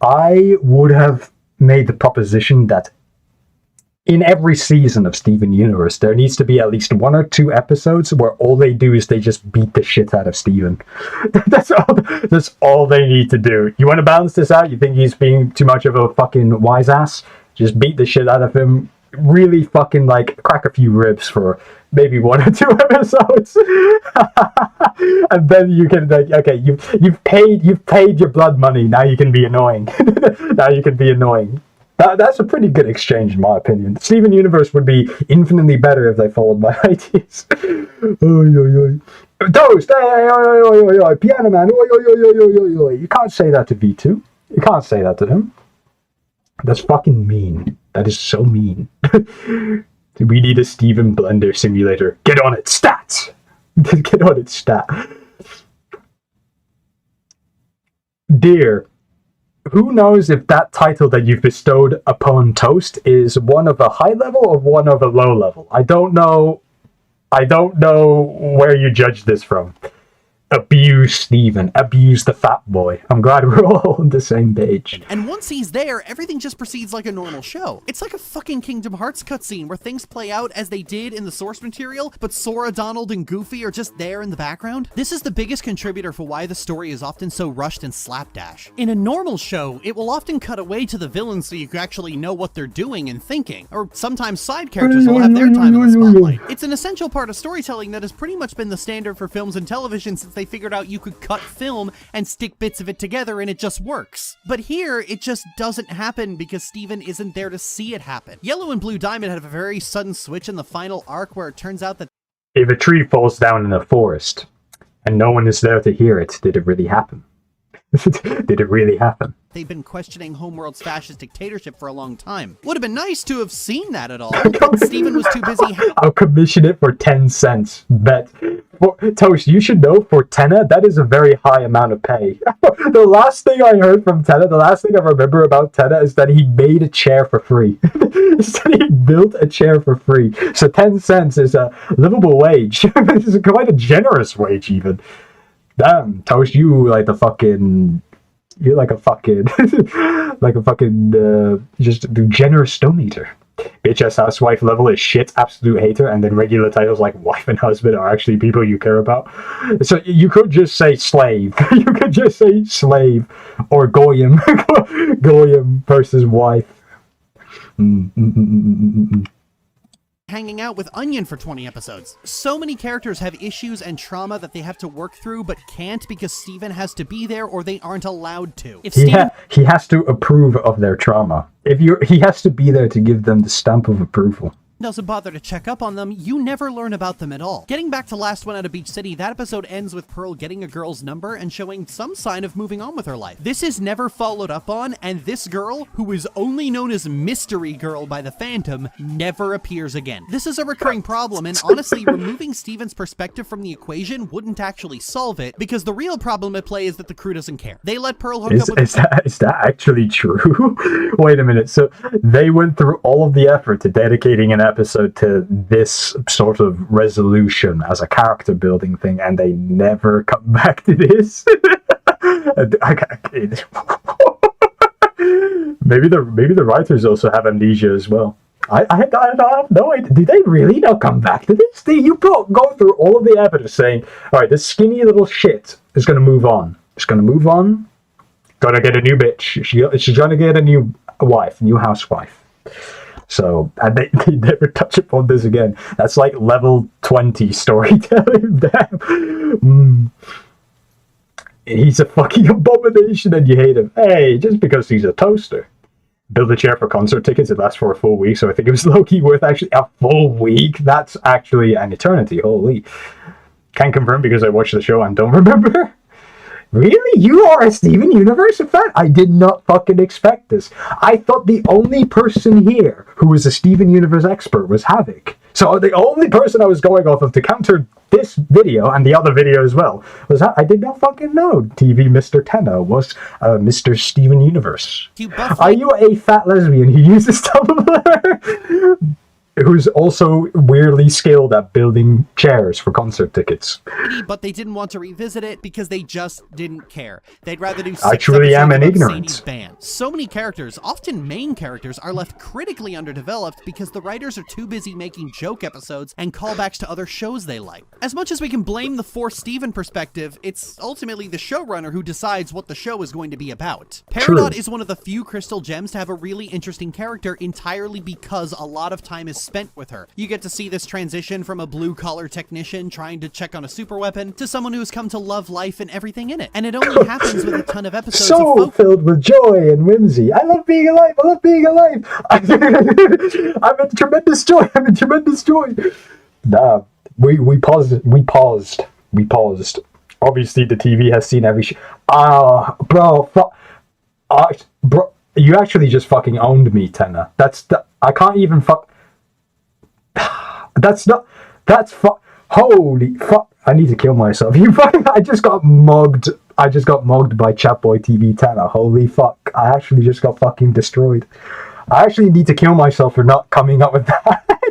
B: I would have made the proposition that in every season of Steven Universe, there needs to be at least 1 or 2 episodes where all they do is they just beat the shit out of Steven. That's all they need to do. You want to balance this out? You think he's being too much of a fucking wise ass? Just beat the shit out of him. Really fucking like crack a few ribs for maybe 1 or 2 episodes. And then you can like, okay, you've paid your blood money, now you can be annoying. Now you can be annoying. That's a pretty good exchange, in my opinion. Steven Universe would be infinitely better if they followed my ideas. Toast! Piano Man! You can't say that to V2. You can't say that to him. That's fucking mean. That is so mean. We need a Steven Blender simulator. Get on it, stats! Get on it, stat. Dear, who knows if that title that you've bestowed upon Toast is one of a high level or one of a low level? I don't know where you judge this from. abuse Steven, abuse the fat boy. I'm glad we're all on the same page.
M: And once he's there, everything just proceeds like a normal show. It's like a fucking Kingdom Hearts cutscene where things play out as they did in the source material, but Sora, Donald, and Goofy are just there in the background. This is the biggest contributor for why the story is often so rushed and slapdash. In a normal show, it will often cut away to the villains so you can actually know what they're doing and thinking, or sometimes side characters will have their time in the spotlight. It's an essential part of storytelling that has pretty much been the standard for films and television since they figured out you could cut film and stick bits of it together and it just works. But here, it just doesn't happen because Steven isn't there to see it happen. Yellow and Blue Diamond had a very sudden switch in the final arc where it turns out that
B: If a tree falls down in a forest and no one is there to hear it, did it really happen? Did it really happen?
M: they've been questioning Homeworld's fascist dictatorship for a long time. Would have been nice to have seen that at all, but Steven was too busy.
B: I'll commission it for 10 cents. Bet. Well, Toast, you should know, for Tenna, that is a very high amount of pay. The last thing I heard from Tenna, the last thing I remember about Tenna is that he made a chair for free. He built a chair for free. So 10 cents is a livable wage. It's quite a generous wage, even. Damn, Toast, you like the fucking... You're like a fucking... just a generous stone eater. Bitch ass housewife level is shit, absolute hater, and then regular titles like wife and husband are actually people you care about. So you could just say slave. You could just say slave. Or goyim. Goyim versus wife.
M: Hanging out with Onion for 20 episodes. So many characters have issues and trauma that they have to work through but can't because Steven has to be there or they aren't allowed to. If
B: He has to approve of their trauma. He has to be there to give them the stamp of approval.
M: Doesn't bother to check up on them, you never learn about them at all. Getting back to Last One Out of Beach City, that episode ends with Pearl getting a girl's number and showing some sign of moving on with her life. This is never followed up on, and this girl, who is only known as Mystery Girl by the Phantom, never appears again. This is a recurring problem, and honestly, removing Steven's perspective from the equation wouldn't actually solve it, because the real problem at play is that the crew doesn't care. They let Pearl hook up with...
B: Is that actually true? Wait a minute, so they went through all of the effort to dedicating an episode to this sort of resolution as a character building thing, and they never come back to this. Maybe the writers also have amnesia as well. I have no idea. Do they really not come back to this? You go through all of the evidence saying, all right, this skinny little shit is going to move on. It's going to move on. Gonna get a new bitch. She's gonna get a new wife, new housewife. So, and they never touch upon this again. That's like level 20 storytelling. Damn. He's a fucking abomination and you hate him. Hey, just because he's a toaster. Build a chair for concert tickets, it lasts for a full week, so I think it was low-key worth actually a full week. That's actually an eternity, holy. Can't confirm because I watched the show and don't remember. Really? You are a Steven Universe fan? I did not fucking expect this. I thought the only person here who was a Steven Universe expert was Havoc. So the only person I was going off of to counter this video, and the other video as well, was I did not fucking know TV Mr. Tenna was Mr. Steven Universe. Are you a fat lesbian who uses Tumblr? Who's also weirdly skilled at building chairs for concert tickets.
M: But they didn't want to revisit it because they just didn't care. They'd rather do 6
B: I truly am an
M: episodes about
B: ignorance.
M: Sadie's band. So many characters, often main characters, are left critically underdeveloped because the writers are too busy making joke episodes and callbacks to other shows they like. As much as we can blame the Force Steven perspective, it's ultimately the showrunner who decides what the show is going to be about. Peridot is one of the few Crystal Gems to have a really interesting character entirely because a lot of time is spent with her. You get to see this transition from a blue-collar technician trying to check on a superweapon to someone who's come to love life and everything in it. And it only happens with a ton of episodes
B: So filled with joy and whimsy. I love being alive. I love being alive. I'm in tremendous joy. I'm in tremendous joy. Nah, we paused. Obviously, the TV has seen every bro, you actually just fucking owned me, Tenna. I can't even fuck. Holy fuck. I need to kill myself. I just got mugged. I just got mugged by Chatboy TV Tenna. Holy fuck. I actually just got fucking destroyed. I actually need to kill myself for not coming up with that.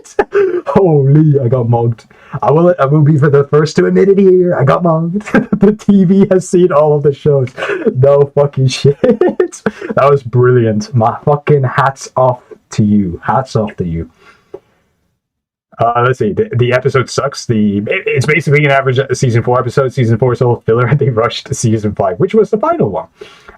B: Holy, I got mugged. I will be for the first to admit it here. I got mugged. The TV has seen all of the shows. No fucking shit. That was brilliant. My fucking hats off to you. Hats off to you. Let's see. The episode sucks. It's basically an average season 4 episode. Season 4 is all filler, and they rushed to season 5, which was the final one.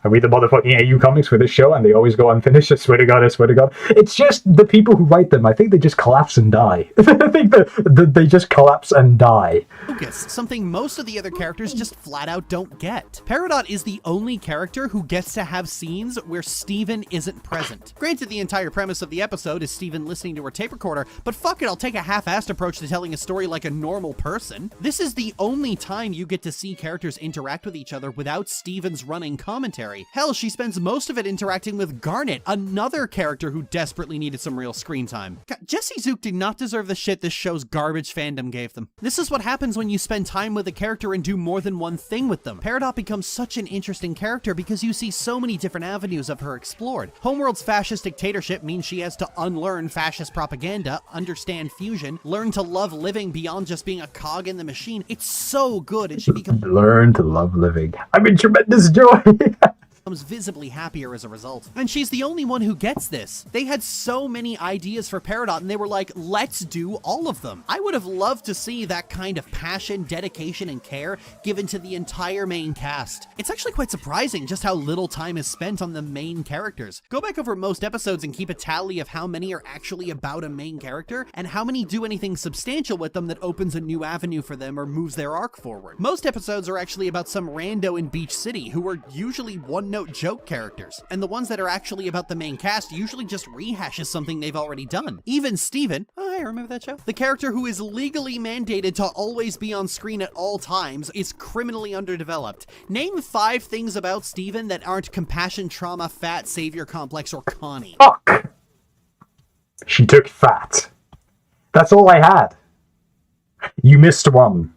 B: I read the motherfucking AU comics for this show, and they always go unfinished. I swear to God, I swear to God. It's just the people who write them. I think they just collapse and die. I think that they just collapse and die.
M: Focus, something most of the other characters just flat out don't get. Peridot is the only character who gets to have scenes where Steven isn't present. Granted, the entire premise of the episode is Steven listening to her tape recorder, but fuck it, I'll take a half-assed approach to telling a story like a normal person. This is the only time you get to see characters interact with each other without Steven's running commentary. Hell, she spends most of it interacting with Garnet, another character who desperately needed some real screen time. God, Jesse Zook did not deserve the shit this show's garbage fandom gave them. This is what happens when you spend time with a character and do more than one thing with them. Peridot becomes such an interesting character because you see so many different avenues of her explored. Homeworld's fascist dictatorship means she has to unlearn fascist propaganda, understand fusion, learn to love living beyond just being a cog in the machine. It's so good, and she becomes
B: Learn to love living. I'm in tremendous joy.
M: visibly happier as a result. And she's the only one who gets this. They had so many ideas for Peridot, and they were like, let's do all of them. I would have loved to see that kind of passion, dedication, and care given to the entire main cast. It's actually quite surprising just how little time is spent on the main characters. Go back over most episodes and keep a tally of how many are actually about a main character, and how many do anything substantial with them that opens a new avenue for them or moves their arc forward. Most episodes are actually about some rando in Beach City, who are usually one-note joke characters, and the ones that are actually about the main cast usually just rehashes something they've already done. Even Steven, oh, I remember that show, the character who is legally mandated to always be on screen at all times, is criminally underdeveloped. Name 5 things about Steven that aren't compassion, trauma, fat, savior complex, or Connie.
B: Fuck! She took fat. That's all I had. You missed one.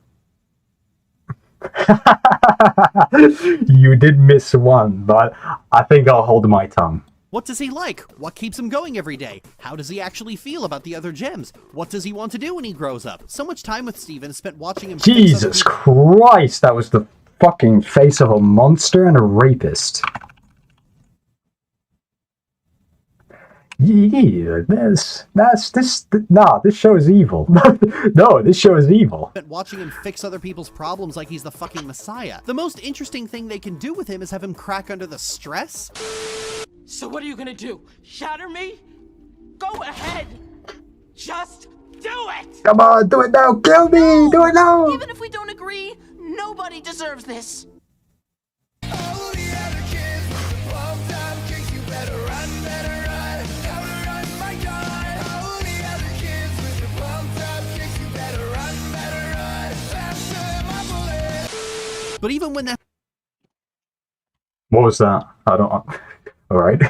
B: You did miss one, but I think I'll hold my tongue.
M: What does he like? What keeps him going every day? How does he actually feel about the other gems? What does he want to do when he grows up? So much time with Steven is spent watching him.
B: Jesus Christ, that was the fucking face of a monster and a rapist. Yeah, this show is evil. No, this show is evil.
M: Watching him fix other people's problems like he's the fucking messiah. The most interesting thing they can do with him is have him crack under the stress.
S: So what are you gonna do? Shatter me? Go ahead! Just do it!
B: Come on, do it now! Kill me!
R: No!
B: Do it now!
R: Even if we don't agree, nobody deserves this.
M: But even when that
B: What was that? I don't... Alright.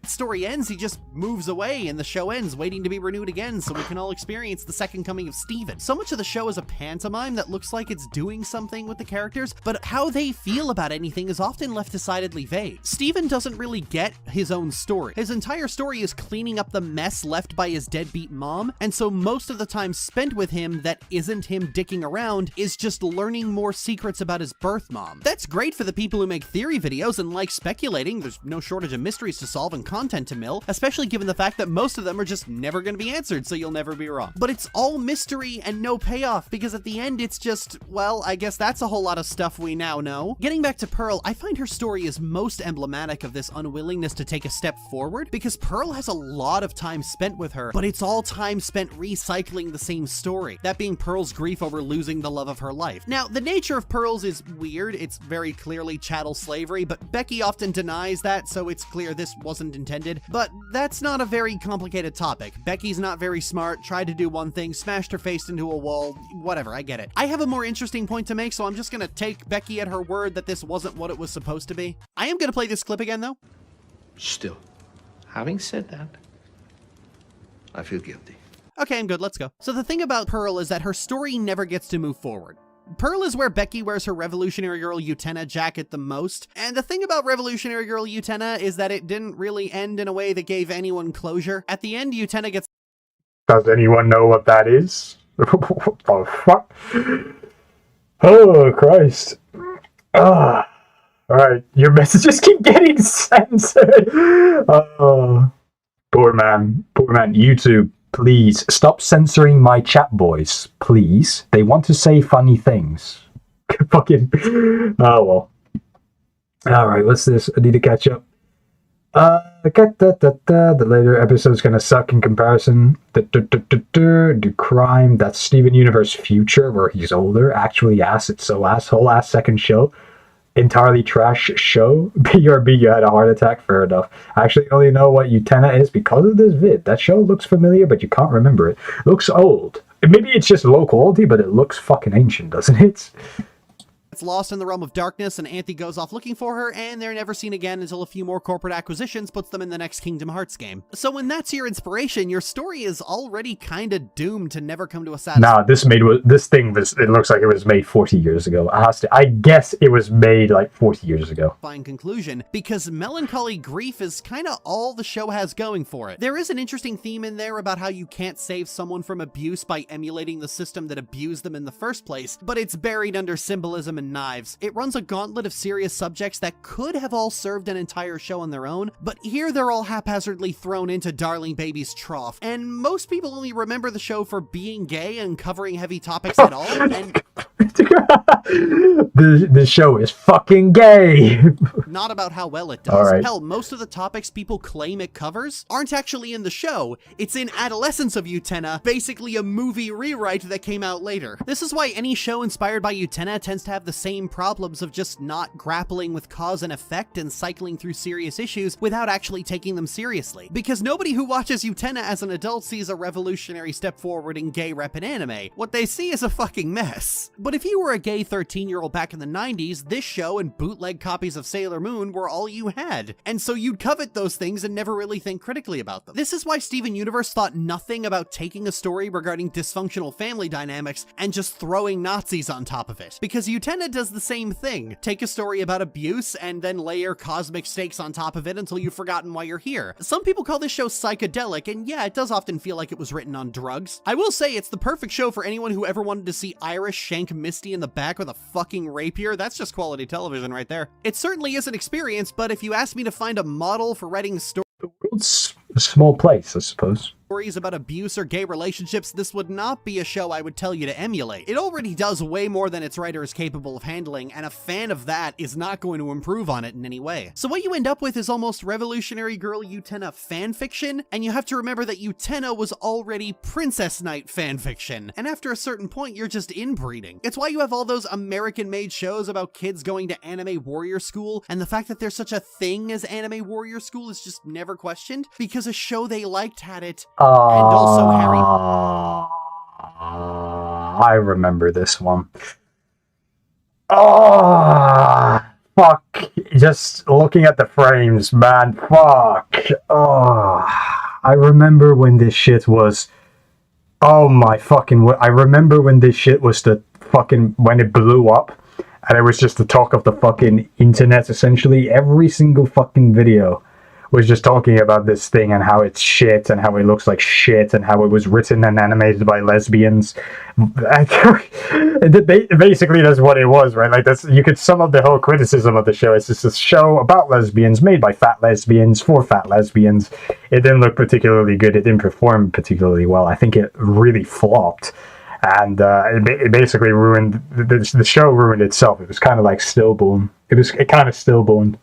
M: story ends, he just moves away and the show ends, waiting to be renewed again so we can all experience the second coming of Steven. So much of the show is a pantomime that looks like it's doing something with the characters, but how they feel about anything is often left decidedly vague. Steven doesn't really get his own story. His entire story is cleaning up the mess left by his deadbeat mom, and so most of the time spent with him that isn't him dicking around is just learning more secrets about his birth mom. That's great for the people who make theory videos and like speculating. There's no shortage of mysteries to solve and content to mill, especially given the fact that most of them are just never going to be answered, so you'll never be wrong. But it's all mystery and no payoff, because at the end it's just, well, I guess that's a whole lot of stuff we now know. Getting back to Pearl, I find her story is most emblematic of this unwillingness to take a step forward, because Pearl has a lot of time spent with her, but it's all time spent recycling the same story, that being Pearl's grief over losing the love of her life. Now, the nature of Pearl's is weird. It's very clearly chattel slavery, but Becky often denies that, so it's clear this wasn't intended. But that's not a very complicated topic. Becky's not very smart, tried to do one thing, smashed her face into a wall, whatever, I get it. I have a more interesting point to make, so I'm just gonna take Becky at her word that this wasn't what it was supposed to be. I am gonna play this clip again, though.
T: Still, having said that, I feel guilty.
M: Okay, I'm good, let's go. So the thing about Pearl is that her story never gets to move forward. Pearl is where Becky wears her Revolutionary Girl Utena jacket the most, and the thing about Revolutionary Girl Utena is that it didn't really end in a way that gave anyone closure. At the end, Utena gets
B: Does anyone know what that is? What the fuck? Oh, Christ. Ah. Alright, your messages keep getting censored. Oh, poor man. Poor man. YouTube, please stop censoring my chat boys. Please. They want to say funny things. Fucking. Oh, well. Alright, what's this? I need to catch up. The later episode's gonna suck in comparison. The crime, that's Steven Universe Future, where he's older. Actually, ass, it's so ass. Whole ass second show. Entirely trash show. BRB, you had a heart attack. Fair enough. I actually only know what Utena is because of this vid. That show looks familiar, but you can't remember it. Looks old. Maybe it's just low quality, but it looks fucking ancient, doesn't it?
M: It's lost in the realm of darkness, and Anthe goes off looking for her, and they're never seen again until a few more corporate acquisitions puts them in the next Kingdom Hearts game. So when that's your inspiration, your story is already kinda doomed to never come to a satisfying...
B: Nah, it looks like it was made 40 years ago. I guess it was made like 40 years ago.
M: Conclusion, because melancholy grief is kinda all the show has going for it. There is an interesting theme in there about how you can't save someone from abuse by emulating the system that abused them in the first place, but it's buried under symbolism and knives. It runs a gauntlet of serious subjects that could have all served an entire show on their own, but here they're all haphazardly thrown into Darling Baby's trough, and most people only remember the show for being gay and covering heavy topics at all, and...
B: The show is fucking gay!
M: Not about how well it does.
B: Alright.
M: Hell, most of the topics people claim it covers aren't actually in the show. It's in Adolescence of Utena, basically a movie rewrite that came out later. This is why any show inspired by Utena tends to have the same problems of just not grappling with cause and effect and cycling through serious issues without actually taking them seriously. Because nobody who watches Utena as an adult sees a revolutionary step forward in gay rep and anime. What they see is a fucking mess. But if you were a gay 13-year-old back in the 90s, this show and bootleg copies of Sailor Moon were all you had. And so you'd covet those things and never really think critically about them. This is why Steven Universe thought nothing about taking a story regarding dysfunctional family dynamics and just throwing Nazis on top of it. Because Utena does the same thing. Take a story about abuse and then layer cosmic stakes on top of it until you've forgotten why you're here. Some people call this show psychedelic, and yeah, it does often feel like it was written on drugs. I will say it's the perfect show for anyone who ever wanted to see Iris shank Misty in the back with a fucking rapier. That's just quality television right there. It certainly is an experience, but if you ask me to find a model for writing stories...
B: The world's a small place, I suppose.
M: Stories about abuse or gay relationships, this would not be a show I would tell you to emulate. It already does way more than its writer is capable of handling, and a fan of that is not going to improve on it in any way. So what you end up with is almost Revolutionary Girl Utena fanfiction, and you have to remember that Utena was already Princess Knight fanfiction, and after a certain point you're just inbreeding. It's why you have all those American-made shows about kids going to anime warrior school, and the fact that there's such a thing as anime warrior school is just never questioned, because a show they liked had it. And also Harry.
B: I remember this one. Oh, fuck. Just looking at the frames, man. Fuck. Oh, I remember when this shit was... Oh my fucking... I remember when this shit was the fucking... When it blew up. And it was just the talk of the fucking internet, essentially. Every single fucking video was just talking about this thing and how it's shit and how it looks like shit and how it was written and animated by lesbians. Basically, that's what it was, right? Like, you could sum up the whole criticism of the show. It's just a show about lesbians, made by fat lesbians, for fat lesbians. It didn't look particularly good. It didn't perform particularly well. I think it really flopped. And it basically ruined... The show ruined itself. It was kind of like stillborn. It kind of stillborn.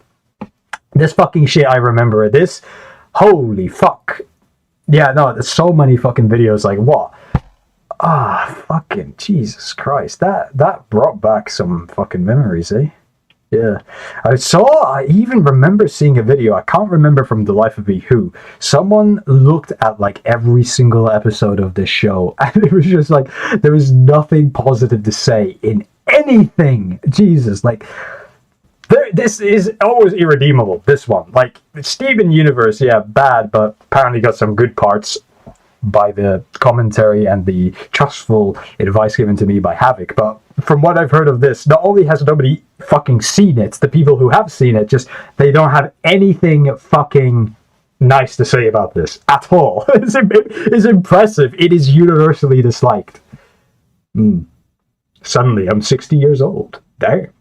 B: This fucking shit, I remember it. This, holy fuck. Yeah, no, there's so many fucking videos, like, what? Fucking Jesus Christ. That brought back some fucking memories, eh? Yeah. I even remember seeing a video, I can't remember from the life of me who, someone looked at, like, every single episode of this show, and it was just like, there was nothing positive to say in anything. Jesus, like... This is always irredeemable, this one. Like, Steven Universe, yeah, bad, but apparently got some good parts by the commentary and the trustful advice given to me by Havoc. But from what I've heard of this, not only has nobody fucking seen it, the people who have seen it, just, they don't have anything fucking nice to say about this at all. It's impressive. It is universally disliked. Suddenly, I'm 60 years old. Damn.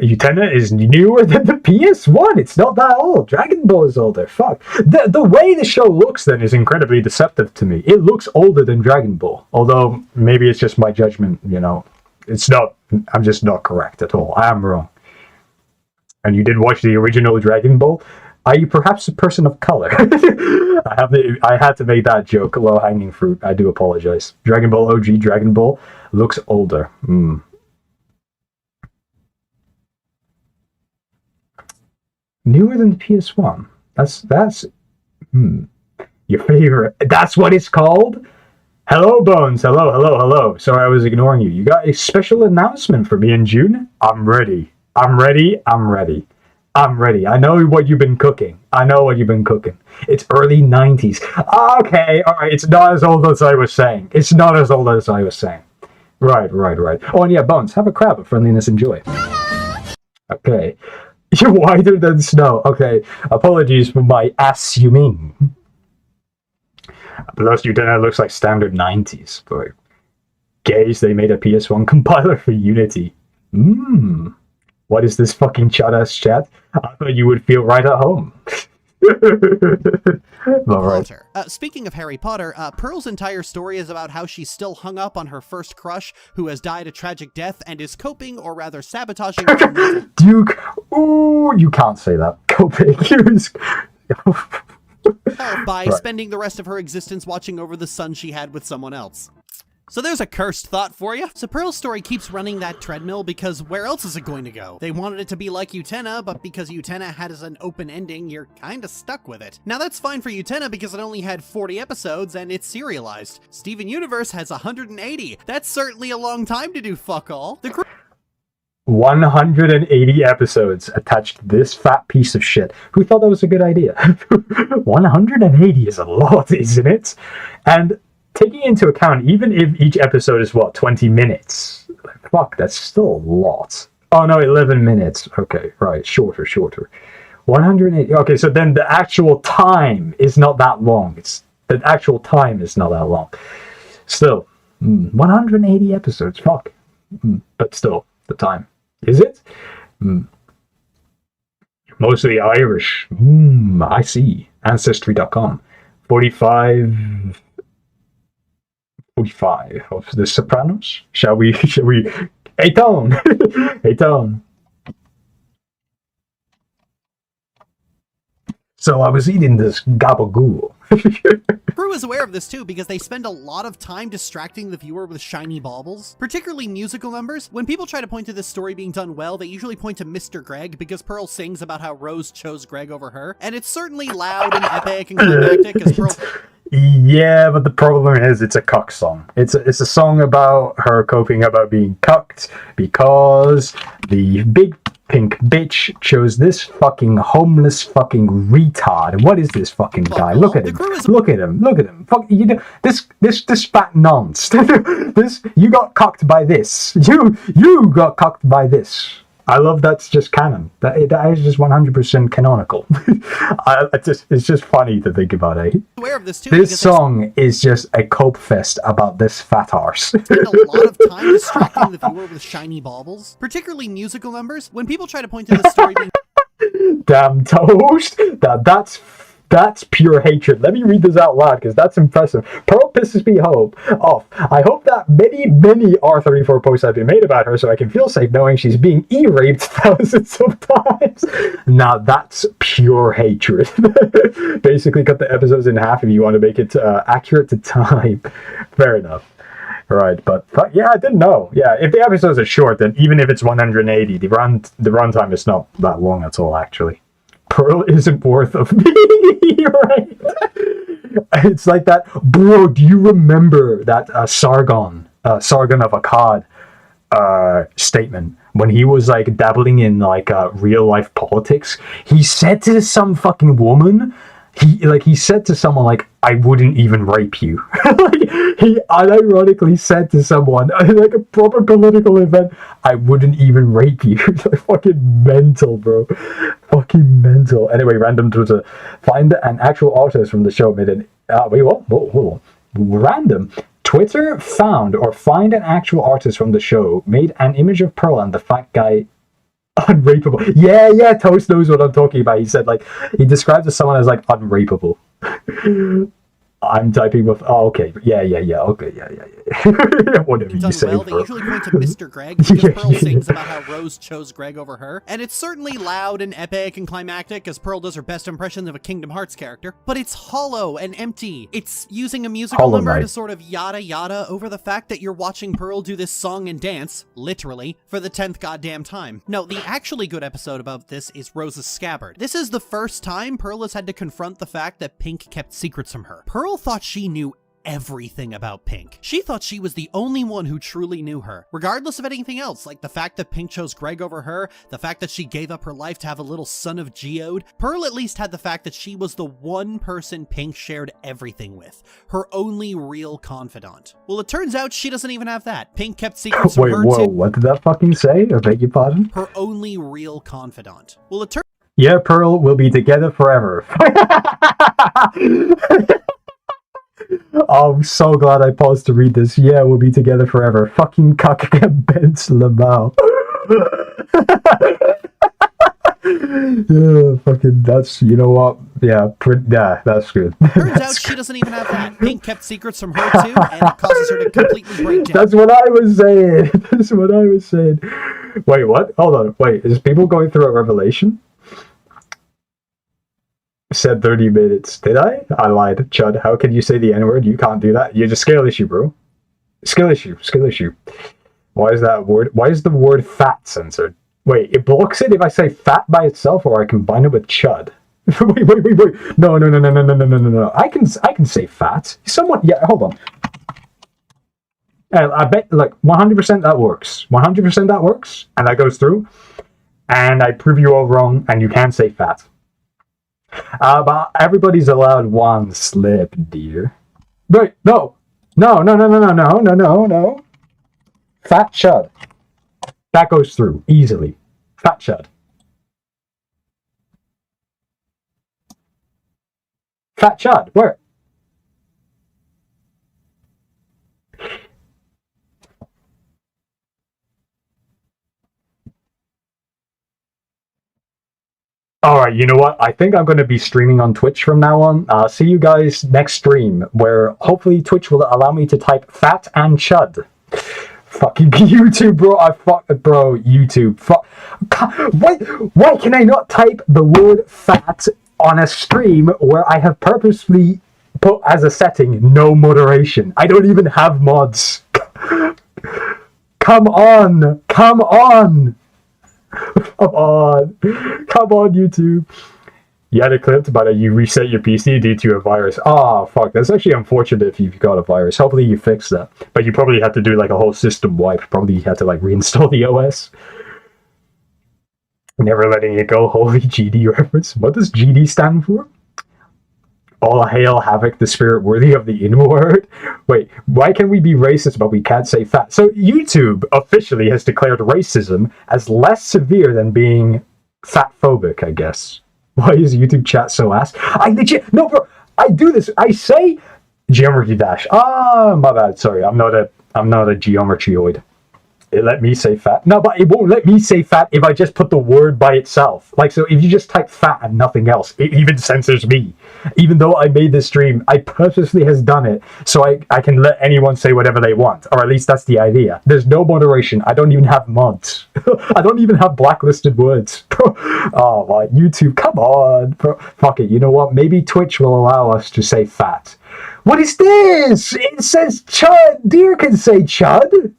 B: Utena is newer than the PS1. It's not that old. Dragon Ball is older. Fuck. The way the show looks then is incredibly deceptive to me. It looks older than Dragon Ball. Although, maybe it's just my judgment, you know. It's not. I'm just not correct at all. I am wrong. And you did watch the original Dragon Ball? Are you perhaps a person of color? I had to make that joke. Low-hanging fruit. I do apologize. Dragon Ball OG Dragon Ball looks older. Newer than the PS1. That's your favorite. That's what it's called? Hello, Bones. Hello. Sorry I was ignoring you. You got a special announcement for me in June? I'm ready. I know what you've been cooking. It's early 90s. Okay, alright. It's not as old as I was saying. Right. Oh, and yeah, Bones, have a crab of friendliness and joy. Okay. You're whiter than snow. Okay, apologies for my assuming. Plus, Utena looks like standard 90s. But gays, they made a PS1 compiler for Unity. What is this fucking chat-ass chat? I thought you would feel right at home. All right.
M: Speaking of Harry Potter, Pearl's entire story is about how she's still hung up on her first crush, who has died a tragic death and is coping, or rather sabotaging.
B: Duke, ooh, you can't say that. Coping.
M: By spending the rest of her existence watching over the son she had with someone else. So there's a cursed thought for you. So Pearl's story keeps running that treadmill because where else is it going to go? They wanted it to be like Utena, but because Utena has an open ending, you're kinda stuck with it. Now that's fine for Utena because it only had 40 episodes and it's serialized. Steven Universe has 180. That's certainly a long time to do fuck all.
B: 180 episodes attached to this fat piece of shit. Who thought that was a good idea? 180 is a lot, isn't it? And taking into account, even if each episode is, 20 minutes? Fuck, that's still a lot. Oh no, 11 minutes. Okay, right, shorter. 180. Okay, so then the actual time is not that long. Still, 180 episodes, fuck. But still, the time. Is it? Mostly Irish. I see. Ancestry.com. 45 of The Sopranos. Shall we? Hey, Tone! Hey, Tone. So I was eating this gabagool.
M: Prue is aware of this too because they spend a lot of time distracting the viewer with shiny baubles, particularly musical numbers. When people try to point to this story being done well, they usually point to Mr. Greg because Pearl sings about how Rose chose Greg over her, and it's certainly loud and epic and climactic as Pearl...
B: Yeah, but the problem is it's a cuck song. It's a song about her coping about being cucked because the big pink bitch chose this fucking homeless fucking retard. What is this fucking guy? Look at him. Look at him. Fuck you. This fat nonce. You got cucked by this. You got cucked by this. I love that's just canon. That is just 100% canonical. It's just funny to think about it.
M: Aware of this too.
B: This song is just a cope fest about this fat arse.
M: Spend a lot of time distracting the viewer with shiny baubles, particularly musical numbers. When people try to point to this story being...
B: Damn toast. That's pure hatred. Let me read this out loud because that's impressive. Pearl pisses me off. I hope that many R34 posts have been made about her so I can feel safe knowing she's being e-raped thousands of times. Now that's pure hatred. Basically cut the episodes in half if you want to make it accurate to time. Fair enough. Right, but yeah, I didn't know. Yeah, if the episodes are short, then even if it's 180, the runtime is not that long at all, actually. Pearl isn't worth of me, right? It's like that, bro. Do you remember that Sargon of Akkad statement when he was like dabbling in like real life politics? He said to some fucking woman he said to someone like, I wouldn't even rape you. Like, he unironically said to someone like a proper political event, I wouldn't even rape you. Like, fucking mental, bro. Fucking mental. Anyway, random Twitter. Find an actual artist from the show made an wait, what? Hold on. Random. Twitter found or find an actual artist from the show made an image of Pearl and the fat guy unrapeable. Yeah, Toast knows what I'm talking about. He said, like, he described someone as, like, unrapeable. I'm typing with, okay, yeah, okay, yeah. Whatever you say,
M: well, they usually point to Mr. Greg, because Pearl sings about how Rose chose Greg over her, and it's certainly loud and epic and climactic, as Pearl does her best impression of a Kingdom Hearts character, but it's hollow and empty. It's using a musical number to sort of yada yada over the fact that you're watching Pearl do this song and dance, literally, for the 10th goddamn time. No, the actually good episode about this is Rose's Scabbard. This is the first time Pearl has had to confront the fact that Pink kept secrets from her. Pearl thought she knew everything about Pink. She thought she was the only one who truly knew her, regardless of anything else, like the fact that Pink chose Greg over her, the fact that she gave up her life to have a little son of Geode. Pearl at least had the fact that she was the one person Pink shared everything with, her only real confidant. Well, it turns out she doesn't even have that. Pink kept secrets from her too.
B: What did that fucking say? I beg your pardon?
M: Her only real confidant. Well, it turns
B: yeah, Pearl will be together forever. Oh, I'm so glad I paused to read this. Yeah, we'll be together forever. Fucking Kaka Benz Lamau. Yeah, fucking, that's, you know what? Yeah, that's good.
M: Turns out she doesn't even have that. Pink kept secrets from her too, and it causes her to completely break down.
B: That's what I was saying. Wait, what? Hold on. Wait, is people going through a revelation? Said 30 minutes. Did I? I lied. Chud, how can you say the N-word? You can't do that. You're just skill issue, bro. Skill issue. Why is that word? Why is the word fat censored? Wait, it blocks it if I say fat by itself or I combine it with chud. Wait. No. I can say fat. Someone, yeah, hold on. I bet, like, 100% that works. 100% that works, and that goes through. And I prove you all wrong, and you can say fat. But everybody's allowed one slip, dear. Wait, no. Fat chud. That goes through easily. Fat chud. Fat chud. Where? Alright, you know what? I think I'm going to be streaming on Twitch from now on. See you guys next stream, where hopefully Twitch will allow me to type fat and chud. Fucking YouTube, bro. YouTube. Why can I not type the word fat on a stream where I have purposely put as a setting no moderation? I don't even have mods. Come on, YouTube. You had it clipped, but you reset your PC due to a virus. Oh, fuck. That's actually unfortunate if you've got a virus. Hopefully you fix that. But you probably had to do like a whole system wipe. Probably had to like reinstall the OS. Never letting it go. Holy GD reference. What does GD stand for? All hail Havoc, the spirit worthy of the N-word. Wait, why can we be racist but we can't say fat? So YouTube officially has declared racism as less severe than being fatphobic, I guess. Why is YouTube chat so ass? No, bro, I do this. I say geometry dash. Ah, my bad. Sorry, I'm not a geometryoid. It let me say fat. No, but it won't let me say fat if I just put the word by itself. Like, so if you just type fat and nothing else, it even censors me. Even though I made this stream, I purposely has done it so I can let anyone say whatever they want. Or at least that's the idea. There's no moderation. I don't even have mods. I don't even have blacklisted words. Oh, my YouTube, come on. Bro. Fuck it, you know what? Maybe Twitch will allow us to say fat. What is this? It says chud. Deer can say chud.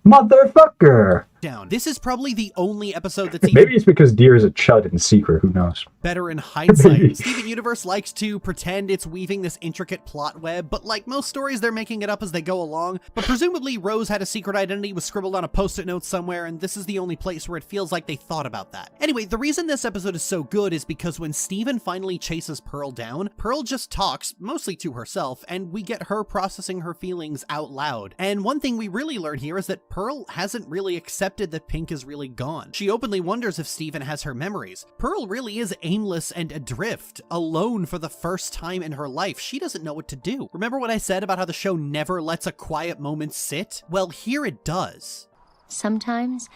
B: Motherfucker.
M: Smackdown. This is probably the only episode that's even
B: Maybe it's because Deer is a chud in secret, who knows?
M: better in hindsight.
B: Maybe.
M: Steven Universe likes to pretend it's weaving this intricate plot web, but like most stories, they're making it up as they go along. But presumably Rose had a secret identity, was scribbled on a post-it note somewhere, and this is the only place where it feels like they thought about that. Anyway, the reason this episode is so good is because when Steven finally chases Pearl down, Pearl just talks, mostly to herself, and we get her processing her feelings out loud. And one thing we really learn here is that Pearl hasn't really accepted that Pink is really gone. She openly wonders if Steven has her memories. Pearl really is aimless and adrift, alone for the first time in her life. She doesn't know what to do. Remember what I said about how the show never lets a quiet moment sit? Well, here it does.
U: Sometimes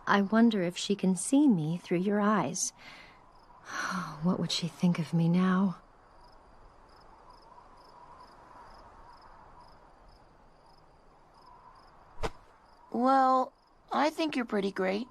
U: I wonder if she can see me through your eyes. What would she think of me now?
R: Well, I think you're pretty great.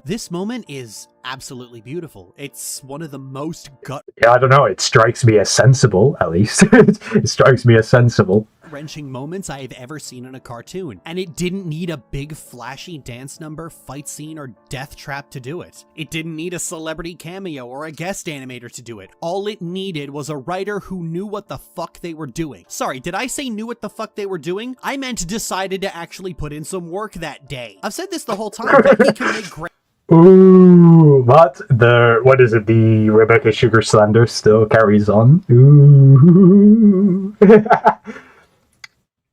M: This moment is absolutely beautiful. It's one of the most
B: Yeah, I don't know. It strikes me as sensible, at least. It strikes me as sensible.
M: gut-wrenching moments I have ever seen in a cartoon. And it didn't need a big flashy dance number, fight scene, or death trap to do it. It didn't need a celebrity cameo or a guest animator to do it. All it needed was a writer who knew what the fuck they were doing. Sorry, did I say knew what the fuck they were doing? I meant decided to actually put in some work that day. I've said this the whole time. Becky can make great.
B: Ooh, what is it? The Rebecca Sugar slander still carries on. Ooh.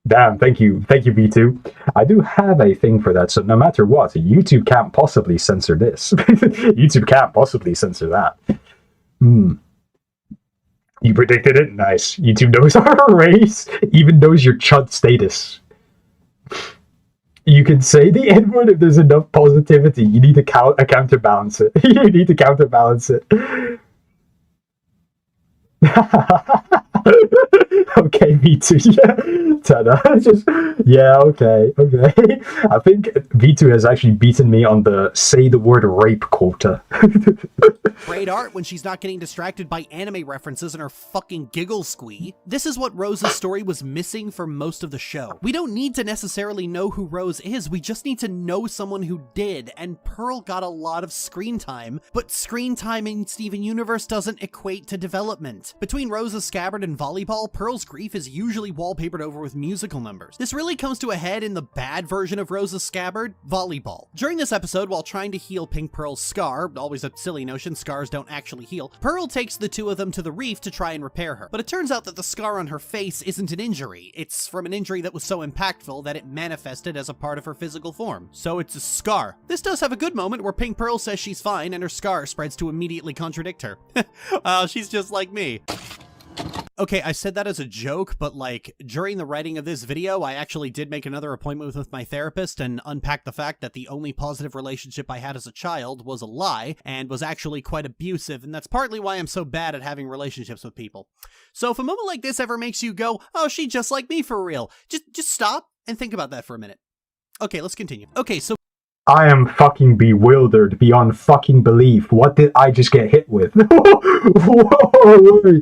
B: Damn, thank you, B2. I do have a thing for that, so no matter what, YouTube can't possibly censor this. YouTube can't possibly censor that. You predicted it? Nice. YouTube knows our race, even knows your chud status. You can say the N-word if there's enough positivity. You need to counterbalance it. You need to counterbalance it. Okay, V2, yeah. Tada. Okay. I think V2 has actually beaten me on the say the word rape quota.
M: Great art when she's not getting distracted by anime references and her fucking giggle squee. This is what Rose's story was missing for most of the show. We don't need to necessarily know who Rose is, we just need to know someone who did, and Pearl got a lot of screen time, but screen time in Steven Universe doesn't equate to development. Between Rose's scabbard and volleyball, Pearl's grief is usually wallpapered over with musical numbers. This really comes to a head in the bad version of Rose's scabbard, volleyball. During this episode, while trying to heal Pink Pearl's scar, always a silly notion, scars don't actually heal, Pearl takes the two of them to the reef to try and repair her. But it turns out that the scar on her face isn't an injury. It's from an injury that was so impactful that it manifested as a part of her physical form. So it's a scar. This does have a good moment where Pink Pearl says she's fine and her scar spreads to immediately contradict her. She's just like me. Okay, I said that as a joke, but like, during the writing of this video, I actually did make another appointment with my therapist and unpack the fact that the only positive relationship I had as a child was a lie and was actually quite abusive, and that's partly why I'm so bad at having relationships with people. So if a moment like this ever makes you go, oh, she just like me for real, just stop and think about that for a minute. Okay, let's continue. Okay, so
B: I am fucking bewildered beyond fucking belief. What did I just get hit with? Whoa,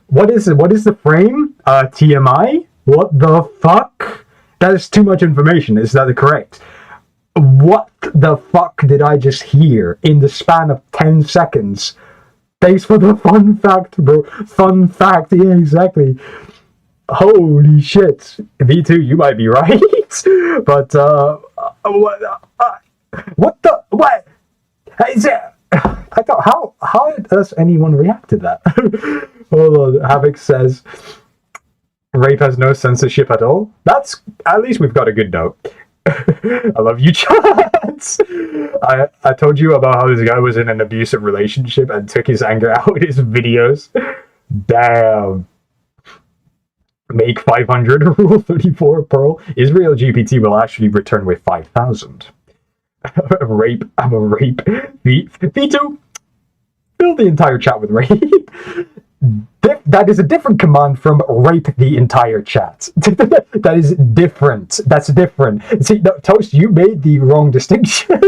B: what is it? What is the frame? TMI? What the fuck? That is too much information. Is that correct? What the fuck did I just hear in the span of 10 seconds? Thanks for the fun fact, bro. Fun fact. Yeah, exactly. Holy shit. V2, you might be right. But, what is it? I thought, how does anyone react to that? Hold on, Havoc says, rape has no censorship at all. That's, at least we've got a good note. I love you, chats. I told you about how this guy was in an abusive relationship and took his anger out in his videos. Damn. Make 500, rule 34, Pearl. Israel GPT will actually return with 5,000. Rape, I'm a rape. V2, fill the entire chat with rape. That is a different command from rape the entire chat. That is different. That's different. See, no, Toast, you made the wrong distinction.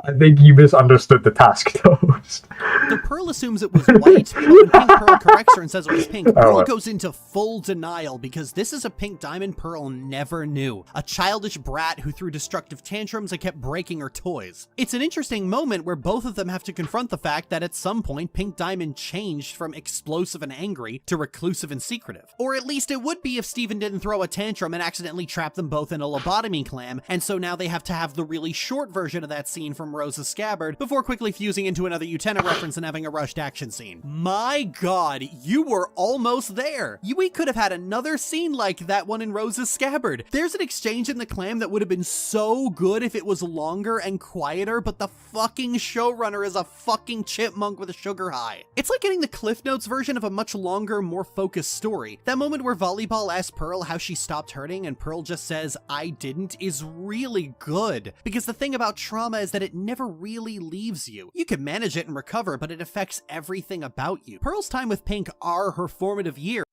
B: I think you misunderstood the task, Toast.
M: The Pearl assumes it was white, but when Pink Pearl corrects her and says it was pink, Pearl goes into full denial because this is a pink diamond Pearl never knew. A childish brat who threw destructive tantrums and kept breaking her toys. It's an interesting moment where both of them have to confront the fact that at some point Pink Diamond changed from explosive and angry to reclusive and secretive. Or at least it would be if Steven didn't throw a tantrum and accidentally trap them both in a lobotomy clam, and so now they have to have the really short version of that scene from Rose's Scabbard before quickly fusing into another Utena reference and having a rushed action scene. My god, you were almost there! We could have had another scene like that one in Rose's Scabbard. There's an exchange in the clam that would have been so good if it was longer and quieter, but the fucking showrunner is a fucking chipmunk with a sugar high. It's like getting the Cliff Notes version of a much longer, more focused story. That moment where Volleyball asks Pearl how she stopped hurting and Pearl just says, "I didn't," is really good. Because the thing about trauma is that it never really leaves you. You can manage it and recover, but it affects everything about you. Pearl's time with Pink are her formative years.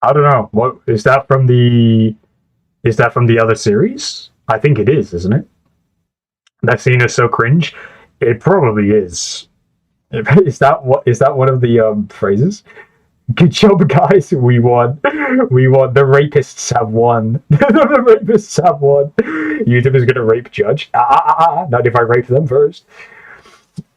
B: I don't know. What is that from the? Is that from the other series? I think it is, isn't it? That scene is so cringe. It probably is. Is that what? Is that one of the phrases? Good job, guys. We won. We won. The rapists have won. The rapists have won. YouTube is gonna rape Judge. Not if I rape them first.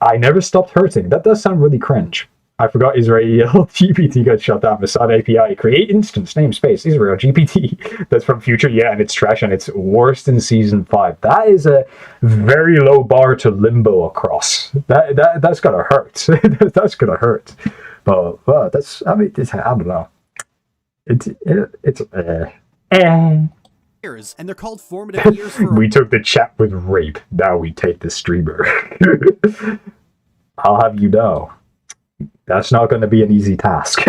B: I never stopped hurting. That does sound really cringe. I forgot Israel GPT got shut down. Masada API. Create instance, namespace, Israel GPT. That's from Future. Yeah, and it's trash and it's worse than season 5. That is a very low bar to limbo across. That's gonna hurt. That's gonna hurt. But that's, I mean, I don't know.
M: Years, and they're called formative years for
B: We took the chat with rape. Now we take the streamer. I'll have you know. That's not going to be an easy task.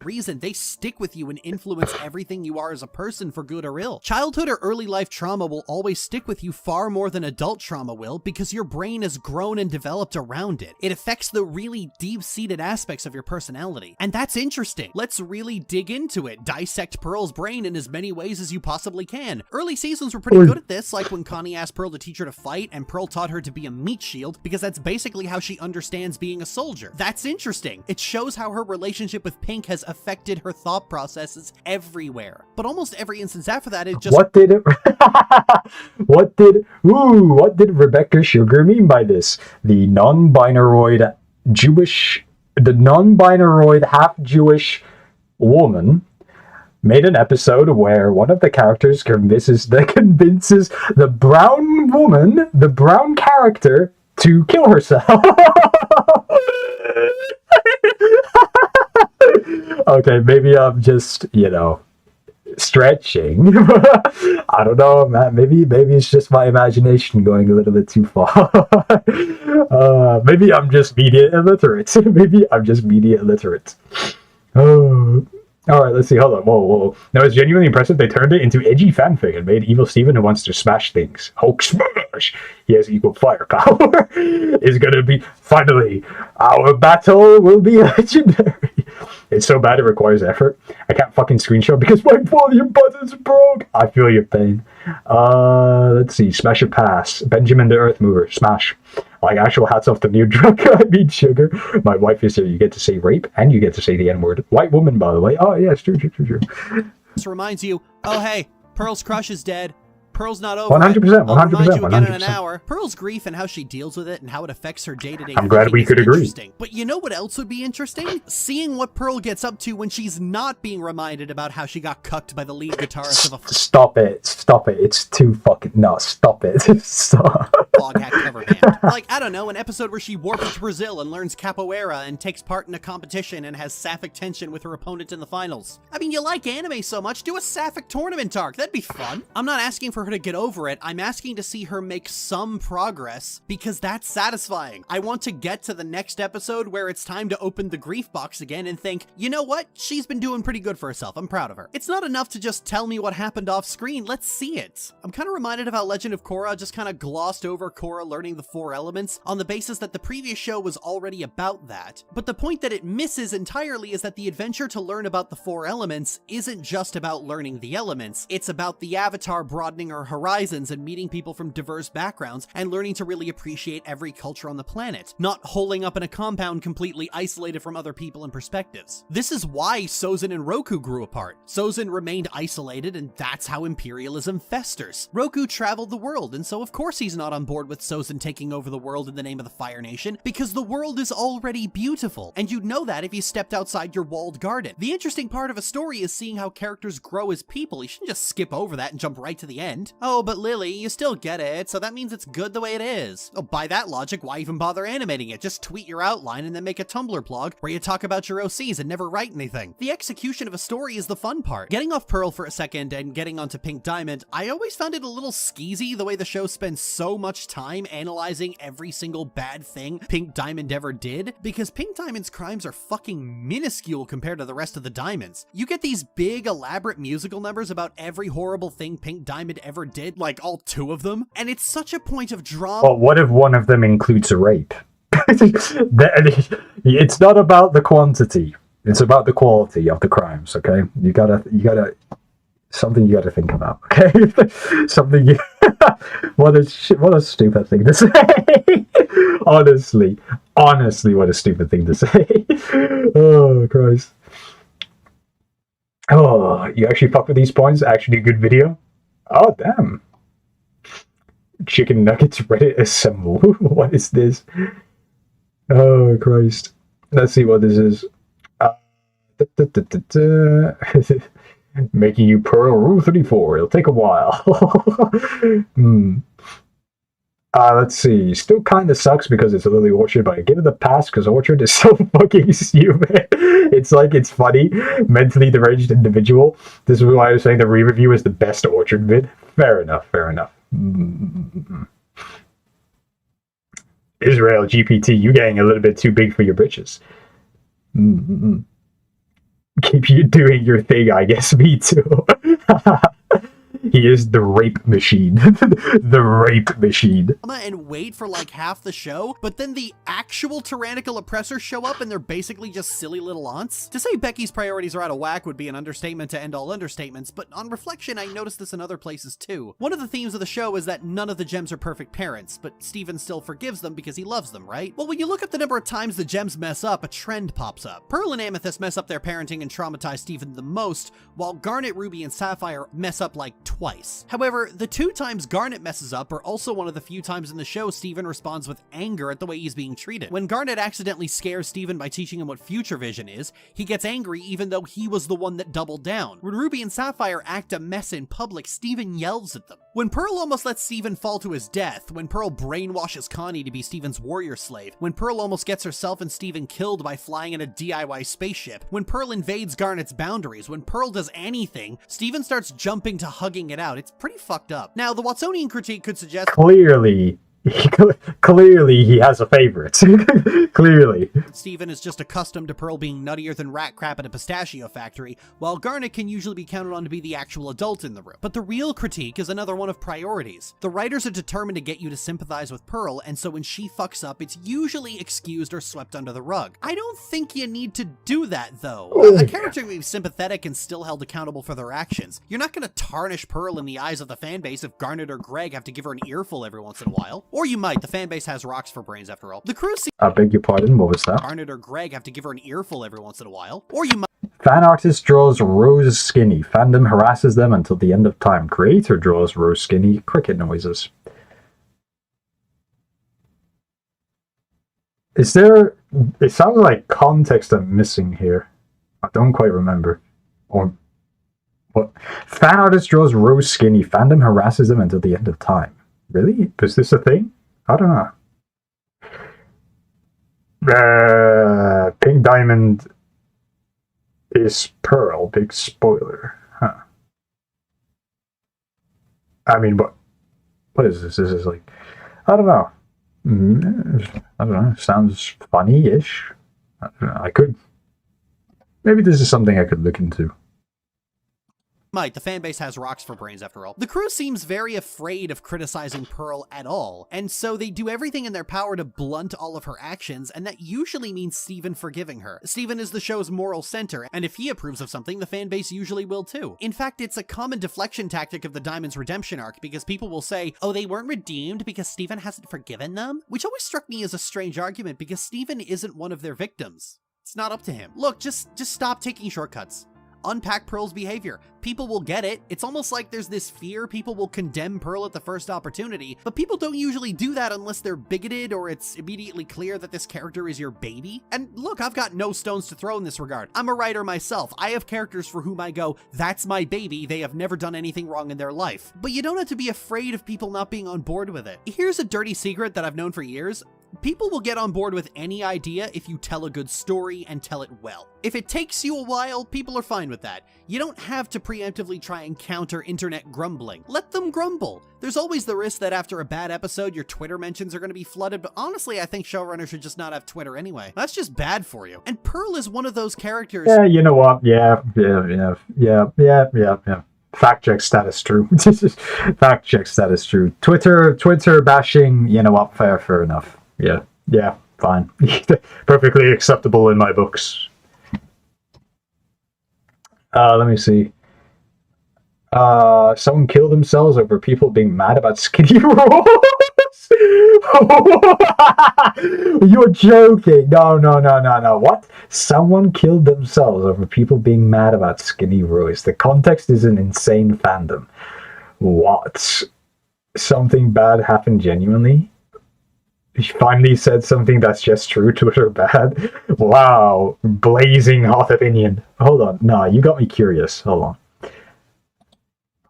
M: reason. They stick with you and influence everything you are as a person for good or ill. Childhood or early life trauma will always stick with you far more than adult trauma will because your brain has grown and developed around it. It affects the really deep-seated aspects of your personality. And that's interesting. Let's really dig into it. Dissect Pearl's brain in as many ways as you possibly can. Early seasons were pretty good at this, like when Connie asked Pearl to teach her to fight and Pearl taught her to be a meat shield because that's basically how she understands being a soldier. That's interesting. It shows how her relationship with Pink has affected her thought processes everywhere. But almost every instance after that, it just...
B: What did Rebecca Sugar mean by this? The non-binaroid half-Jewish woman made an episode where one of the characters convinces the brown character to kill herself. Okay, maybe I'm just, stretching. I don't know, man. Maybe it's just my imagination going a little bit too far. Maybe I'm just media illiterate. Oh. Alright, let's see. Hold on. Whoa. No, it's genuinely impressive. They turned it into edgy fanfic and made evil Steven who wants to smash things. Hulk smash! He has equal firepower. It's gonna be, finally, our battle will be legendary. It's so bad it requires effort. I can't fucking screenshot because my volume button's broke. I feel your pain. Let's see. Smash or pass. Benjamin the Earth Mover. Smash. Like, actual hats off to new drug. I mean, sugar. My wife is here. You get to say rape and you get to say the N-word. White woman, by the way. Oh, yeah, it's true.
M: This reminds you, oh, hey, Pearl's crush is dead. Pearl's not over.
B: 100%.
M: I'll remind you again in an hour. Pearl's grief and how she deals with it and how it affects her day-to-day.
B: I'm glad we could agree.
M: But you know what else would be interesting? Seeing what Pearl gets up to when she's not being reminded about how she got cucked by the lead guitarist of a
B: Stop it. It's too fucking... No, stop it. Stop.
M: Blog hack cover band. Like, I don't know, an episode where she warps to Brazil and learns capoeira and takes part in a competition and has sapphic tension with her opponent in the finals. I mean, you like anime so much, do a sapphic tournament arc. That'd be fun. I'm not asking for her to get over it. I'm asking to see her make some progress because that's satisfying. I want to get to the next episode where it's time to open the grief box again and think, you know what? She's been doing pretty good for herself. I'm proud of her. It's not enough to just tell me what happened off screen. Let's see it. I'm kind of reminded of how Legend of Korra just kind of glossed over Korra learning the 4 elements on the basis that the previous show was already about that. But the point that it misses entirely is that the adventure to learn about the 4 elements isn't just about learning the elements. It's about the Avatar broadening our horizons and meeting people from diverse backgrounds and learning to really appreciate every culture on the planet, not holing up in a compound completely isolated from other people and perspectives. This is why Sozin and Roku grew apart. Sozin remained isolated, and that's how imperialism festers. Roku traveled the world, and so of course he's not on board with Sozin taking over the world in the name of the Fire Nation, because the world is already beautiful, and you'd know that if you stepped outside your walled garden. The interesting part of a story is seeing how characters grow as people. You shouldn't just skip over that and jump right to the end. Oh, but Lily, you still get it, so that means it's good the way it is. Oh, by that logic, why even bother animating it? Just tweet your outline and then make a Tumblr blog where you talk about your OCs and never write anything. The execution of a story is the fun part. Getting off Pearl for a second and getting onto Pink Diamond, I always found it a little skeezy the way the show spends so much time analyzing every single bad thing Pink Diamond ever did, because Pink Diamond's crimes are fucking minuscule compared to the rest of the Diamonds. You get these big, elaborate musical numbers about every horrible thing Pink Diamond ever did, like all 2 of them, and it's such a point of drama.
B: Well, what if one of them includes a rape? It's not about the quantity, it's about the quality of the crimes, okay? You gotta something you gotta think about, okay? Something you what a stupid thing to say. honestly, what a stupid thing to say. Oh Christ. Oh, you actually fuck with these points? Actually a good video? Oh damn. Chicken nuggets Reddit assemble. What is this? Oh Christ. Let's see what this is. Making you Pearl Rule 34. It'll take a while. Let's see. Still kind of sucks because it's a Lily Orchard, but I give it a pass because Orchard is so fucking stupid. It's like, it's funny. Mentally deranged individual. This is why I was saying the re-review is the best Orchard vid. Fair enough. Israel GPT, you getting a little bit too big for your britches. Keep you doing your thing, I guess. Me too. He is the rape machine. The rape machine.
M: And wait for like half the show, but then the actual tyrannical oppressors show up and they're basically just silly little aunts. To say Becky's priorities are out of whack would be an understatement to end all understatements, but on reflection, I noticed this in other places too. One of the themes of the show is that none of the gems are perfect parents, but Steven still forgives them because he loves them, right? Well, when you look at the number of times the gems mess up, a trend pops up. Pearl and Amethyst mess up their parenting and traumatize Steven the most, while Garnet, Ruby, and Sapphire mess up like twice. However, the 2 times Garnet messes up are also one of the few times in the show Steven responds with anger at the way he's being treated. When Garnet accidentally scares Steven by teaching him what future vision is, he gets angry even though he was the one that doubled down. When Ruby and Sapphire act a mess in public, Steven yells at them. When Pearl almost lets Steven fall to his death, when Pearl brainwashes Connie to be Steven's warrior slave, when Pearl almost gets herself and Steven killed by flying in a DIY spaceship, when Pearl invades Garnet's boundaries, when Pearl does anything, Steven starts jumping to hugging it out. It's pretty fucked up. Now, the Watsonian critique could suggest
B: Clearly he has a favorite. Clearly.
M: Steven is just accustomed to Pearl being nuttier than rat crap at a pistachio factory, while Garnet can usually be counted on to be the actual adult in the room. But the real critique is another one of priorities. The writers are determined to get you to sympathize with Pearl, and so when she fucks up, it's usually excused or swept under the rug. I don't think you need to do that, though. A character can be sympathetic and still held accountable for their actions. You're not going to tarnish Pearl in the eyes of the fanbase if Garnet or Greg have to give her an earful every once in a while. Or you might. The fanbase has rocks for brains, after all. The crew see
B: I beg your pardon, what was that?
M: Garnet or Greg have to give her an earful every once in a while. Or you might.
B: Fan artist draws Rose skinny. Fandom harasses them until the end of time. Creator draws Rose skinny. Cricket noises. Is there... It sounds like context I'm missing here. I don't quite remember. Or... What? Fan artist draws Rose skinny. Fandom harasses them until the end of time. Really? Is this a thing? I don't know. Pink Diamond is Pearl. Big spoiler. Huh. I mean, what is this? This is like... I don't know. I don't know. Sounds funny-ish. I don't know. I could... Maybe this is something I could look into.
M: Might, the fanbase has rocks for brains after all. The crew seems very afraid of criticizing Pearl at all, and so they do everything in their power to blunt all of her actions, and that usually means Steven forgiving her. Steven is the show's moral center, and if he approves of something, the fanbase usually will too. In fact, it's a common deflection tactic of the Diamond's redemption arc, because people will say, oh, they weren't redeemed because Steven hasn't forgiven them? Which always struck me as a strange argument, because Steven isn't one of their victims. It's not up to him. Look, just stop taking shortcuts. Unpack Pearl's behavior. People will get it. It's almost like there's this fear people will condemn Pearl at the first opportunity, but people don't usually do that unless they're bigoted or it's immediately clear that this character is your baby. And look, I've got no stones to throw in this regard. I'm a writer myself. I have characters for whom I go, that's my baby. They have never done anything wrong in their life. But you don't have to be afraid of people not being on board with it. Here's a dirty secret that I've known for years. People will get on board with any idea if you tell a good story and tell it well. If it takes you a while, people are fine with that. You don't have to preemptively try and counter internet grumbling. Let them grumble. There's always the risk that after a bad episode, your Twitter mentions are going to be flooded, but honestly, I think showrunners should just not have Twitter anyway. That's just bad for you. And Pearl is one of those characters.
A: Yeah, you know what? Yeah. Fact checks, that is true. Fact checks, that is true. Twitter bashing, you know what? Fair enough. Yeah, fine. Perfectly acceptable in my books. Let me see. Someone killed themselves over people being mad about skinny rolls? You're joking. No. What? Someone killed themselves over people being mad about skinny rolls. The context is an insane fandom. What? Something bad happened genuinely? He finally said something that's just true, Twitter bad. Wow, blazing hot opinion. Hold on, no, you got me curious. Hold on.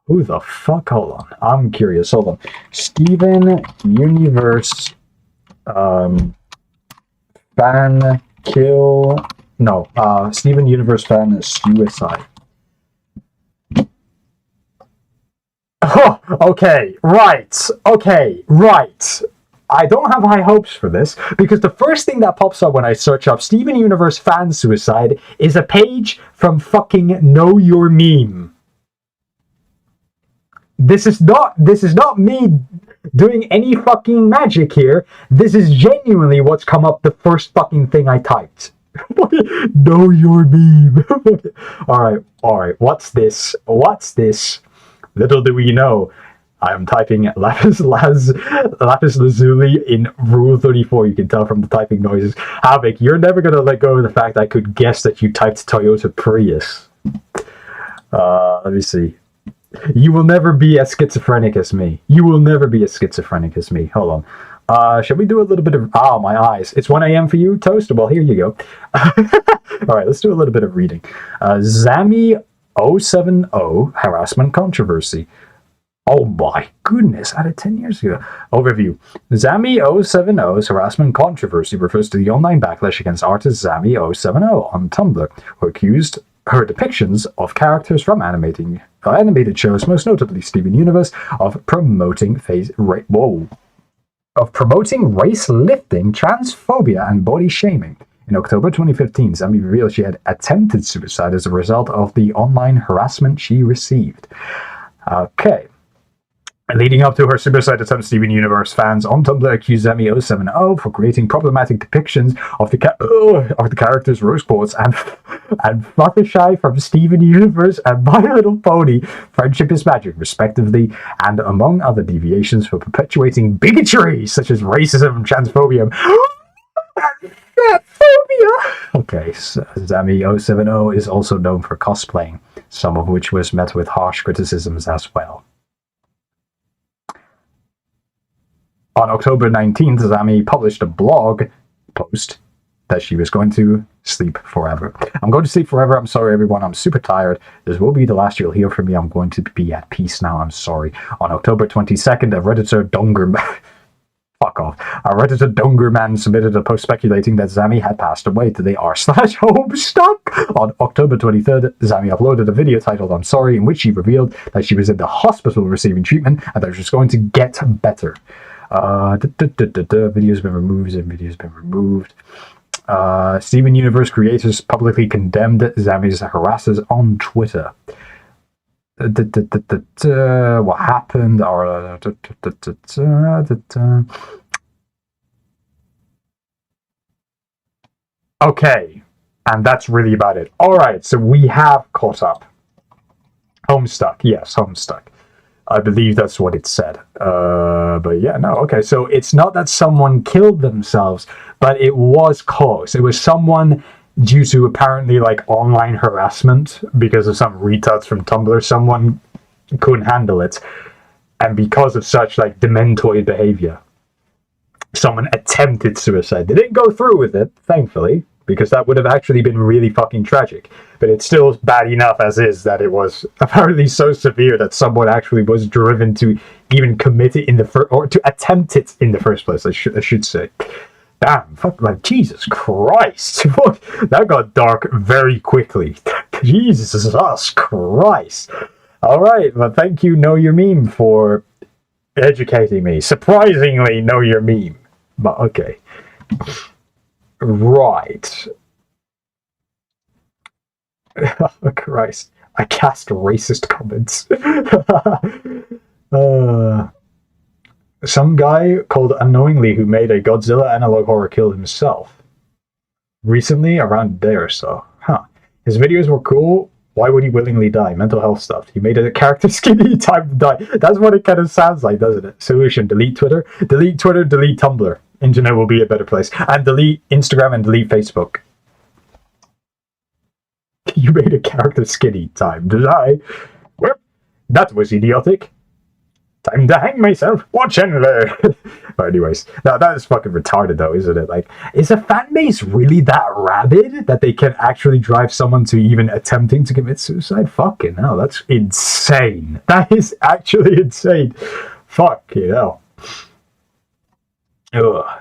A: Who the fuck? Hold on, I'm curious. Hold on. Steven Universe fan kill. No, Steven Universe fan suicide. Oh, okay, right. I don't have high hopes for this, because the first thing that pops up when I search up Steven Universe fan suicide is a page from fucking Know Your Meme. This is not me doing any fucking magic here. This is genuinely what's come up the first fucking thing I typed. Know Your Meme. Alright, what's this? Little do we know. I'm typing lapis lazuli in Rule 34. You can tell from the typing noises. Havoc, you're never going to let go of the fact I could guess that you typed Toyota Prius. Let me see. You will never be as schizophrenic as me. Hold on. Should we do a little bit of... Oh, my eyes. It's 1 a.m. for you, Toast? Well, here you go. Alright, let's do a little bit of reading. Zami070 harassment controversy. Oh my goodness, out of 10 years ago. Overview. Zami070's harassment controversy refers to the online backlash against artist Zami070 on Tumblr, who accused her depictions of characters from animated shows, most notably Steven Universe, of promoting race-lifting, transphobia, and body shaming. In October 2015, Zami revealed she had attempted suicide as a result of the online harassment she received. Okay. Leading up to her suicide attempt, Steven Universe fans on Tumblr accused Zami070 for creating problematic depictions of the characters Rose Quartz and Fluttershy from Steven Universe and My Little Pony, Friendship is Magic, respectively, and among other deviations for perpetuating bigotry such as racism, transphobia. Okay, so Zami070 is also known for cosplaying, some of which was met with harsh criticisms as well. On October 19th, Zami published a blog post that she was going to sleep forever. I'm going to sleep forever. I'm sorry, everyone. I'm super tired. This will be the last you'll hear from me. I'm going to be at peace now. I'm sorry. On October 22nd, a Redditor Dungerman... Fuck off. A Redditor Dungerman submitted a post speculating that Zami had passed away to the r/Homestuck. On October 23rd, Zami uploaded a video titled I'm Sorry, in which she revealed that she was in the hospital receiving treatment and that she was going to get better. Video's been removed. Steven Universe creators publicly condemned Zami's harassers on Twitter. What happened? Okay, and that's really about it. All right, so we have caught up. Homestuck, yes, Homestuck. I believe that's what it said. But yeah, no, okay. So it's not that someone killed themselves, but it was cause. It was someone due to apparently like online harassment because of some retards from Tumblr. Someone couldn't handle it, and because of such like dementoid behavior, someone attempted suicide. They didn't go through with it, thankfully, because that would have actually been really fucking tragic. But it's still bad enough as is that it was apparently so severe that someone actually was driven to even commit it in the first, or to attempt it in the first place, I should say. Damn, fuck, like, Jesus Christ. That got dark very quickly. Jesus Christ. Alright, well, thank you, Know Your Meme, for educating me. Surprisingly, Know Your Meme. But, okay. Right. Oh, Christ. I cast racist comments. Some guy called Unknowingly who made a Godzilla analog horror killed himself. Recently, around a day or so. Huh. His videos were cool. Why would he willingly die? Mental health stuff. He made a character skinny, time to die. That's what it kind of sounds like, doesn't it? Solution, delete Twitter. Delete Twitter, delete Tumblr. Internet will be a better place. And delete Instagram and delete Facebook. You made a character skinny, time to die. Well, that was idiotic. Time to hang myself. Watch there. But anyways, that is fucking retarded though, isn't it? Like, is a fan base really that rabid that they can actually drive someone to even attempting to commit suicide? Fucking hell, that's insane. That is actually insane. Fucking hell. Ugh.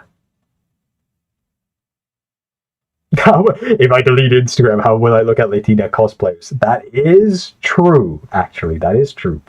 A: If I delete Instagram, how will I look at Latina cosplayers? That is true, actually. That is true.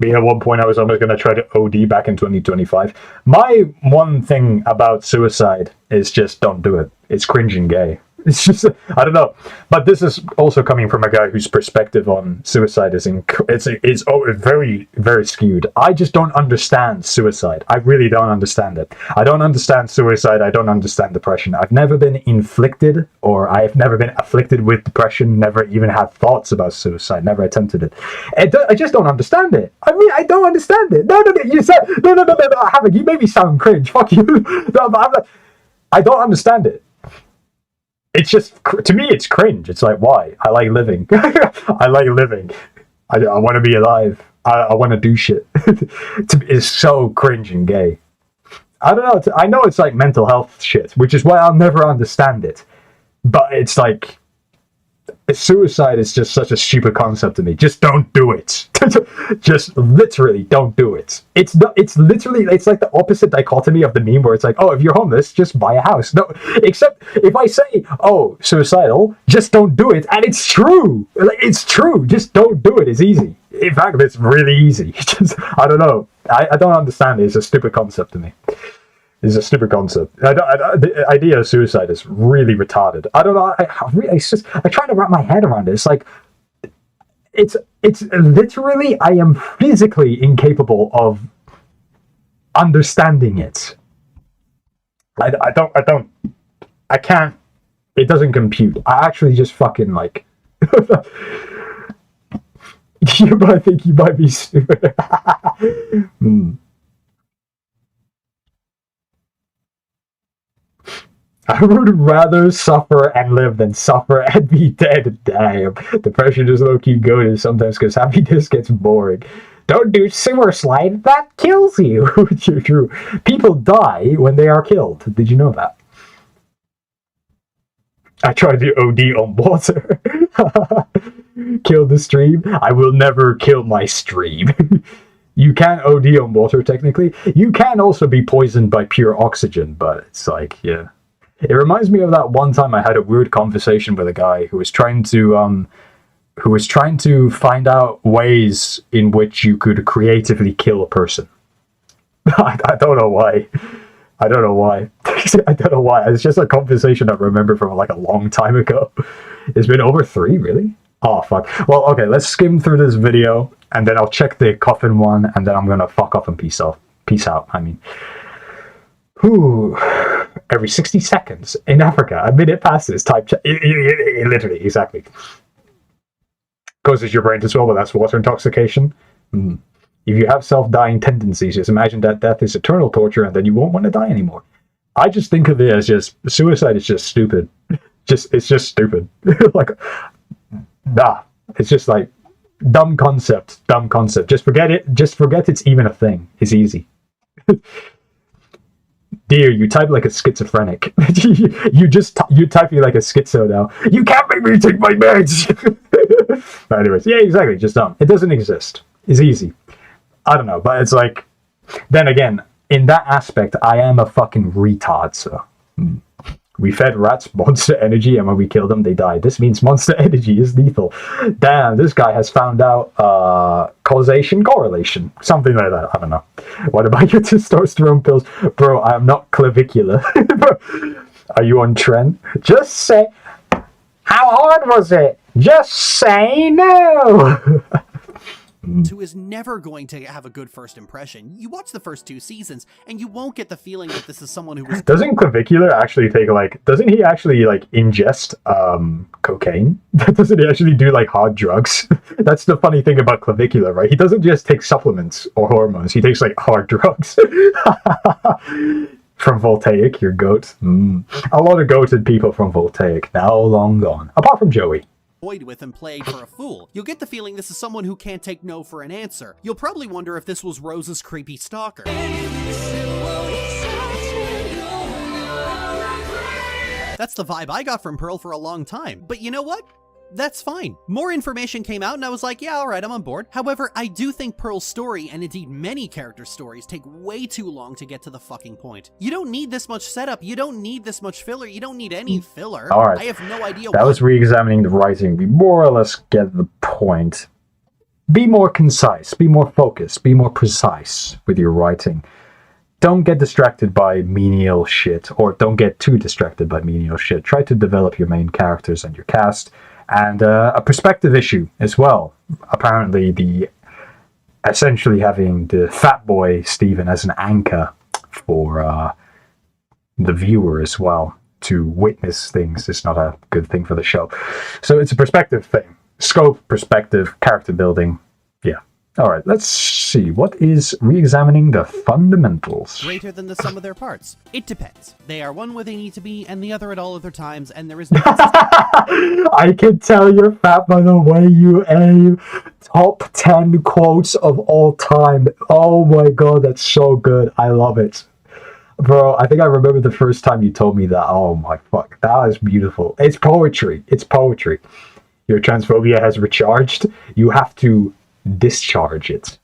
A: At one point, I was almost going to try to OD back in 2025. My one thing about suicide is just don't do it. It's cringe and gay. It's just, I don't know. But this is also coming from a guy whose perspective on suicide is very, very skewed. I just don't understand suicide. I really don't understand it. I don't understand suicide. I don't understand depression. I've never been inflicted, or I've never been afflicted with depression, never even had thoughts about suicide, never attempted it. I just don't understand it. I mean, I don't understand it. No, you said, no, Havoc, you made me sound cringe. Fuck you. I don't understand it. It's just, to me, it's cringe. It's like, why? I like living. I like living. I want to be alive. I want to do shit. It's so cringe and gay. I don't know. I know it's like mental health shit, which is why I'll never understand it. But it's like, suicide is just such a stupid concept to me. Just don't do it. Just literally don't do it. It's literally, it's like the opposite dichotomy of the meme where it's like, oh, if you're homeless, just buy a house. No, except if I say, oh, suicidal, just don't do it. And it's true. It's true. Just don't do it. It's easy. In fact, it's really easy. Just, I don't know. I don't understand it. It's a stupid concept to me. It's a stupid concept. The idea of suicide is really retarded. I don't know. I try to wrap my head around it. It's like, it's literally, I am physically incapable of understanding it. I can't. It doesn't compute. I actually just fucking like. You might think you might be stupid. I would rather suffer and live than suffer and be dead. Damn. Depression is low-key good sometimes because happiness gets boring. Don't do sewer slide. That kills you. True. People die when they are killed. Did you know that? I tried to OD on water. Kill the stream. I will never kill my stream. You can OD on water, technically. You can also be poisoned by pure oxygen, but it's like, yeah. It reminds me of that one time I had a weird conversation with a guy who was trying to find out ways in which you could creatively kill a person. I don't know why. I don't know why. It's just a conversation I remember from like a long time ago. It's been over 3, really? Oh, fuck. Well, okay, let's skim through this video, and then I'll check the coffin one, and then I'm gonna fuck off and peace out. Peace out, I mean. Whew. Every 60 seconds in Africa, a minute passes. Type literally, exactly. Causes your brain to swell, but that's water intoxication. Mm. If you have self-dying tendencies, just imagine that death is eternal torture, and then you won't want to die anymore. I just think of it as just suicide is just stupid. It's just stupid. Like, nah. It's just like dumb concept. Just forget it. Just forget it's even a thing. It's easy. Dear, you type like a schizophrenic. you typing like a schizo now. You can't make me take my meds. But anyways, yeah, exactly. Just dumb. It doesn't exist. It's easy. I don't know, but it's like, then again, in that aspect, I am a fucking retard. So we fed rats monster energy, and when we killed them, they died. This means monster energy is lethal. Damn, this guy has found out causation, correlation, something like that. I don't know. What about your testosterone pills? Bro, I am not clavicular. Are you on trend? Just say, how hard was it? Just say no.
M: Who is never going to have a good first impression. You watch the first 2 seasons, and you won't get the feeling that this is someone who was...
A: Doesn't clavicular actually take, like... Doesn't he actually, like, ingest cocaine? Doesn't he actually do, like, hard drugs? That's the funny thing about clavicular, right? He doesn't just take supplements or hormones. He takes, like, hard drugs. From Voltaic, your goat. A lot of goated people from Voltaic, now long gone. Apart from Joey.
M: With and played for a fool. You'll get the feeling this is someone who can't take no for an answer. You'll probably wonder if this was Rose's creepy stalker. That's the vibe I got from Pearl for a long time. But you know what? That's fine. More information came out and I was like, yeah, alright, I'm on board. However, I do think Pearl's story, and indeed many character stories, take way too long to get to the fucking point. You don't need this much setup, you don't need this much filler, you don't need any filler.
A: Alright.
M: I have no idea
A: That was re-examining the writing. We more or less get the point. Be more concise, be more focused, be more precise with your writing. Don't get distracted by menial shit, or don't get too distracted by menial shit. Try to develop your main characters and your cast. And a perspective issue as well. Apparently, essentially having the fat boy Stephen as an anchor for the viewer as well to witness things is not a good thing for the show. So it's a perspective thing. Scope, perspective, character building. Yeah. All right, let's see. What is re-examining the fundamentals?
M: Greater than the sum of their parts. It depends. They are one where they need to be, and the other at all other times, and there is no...
A: I can tell you're fat by the way you aim. Top 10 quotes of all time. Oh my god, that's so good. I love it. Bro, I think I remember the first time you told me that. Oh my fuck, that is beautiful. It's poetry. It's poetry. Your transphobia has recharged. You have to discharge it.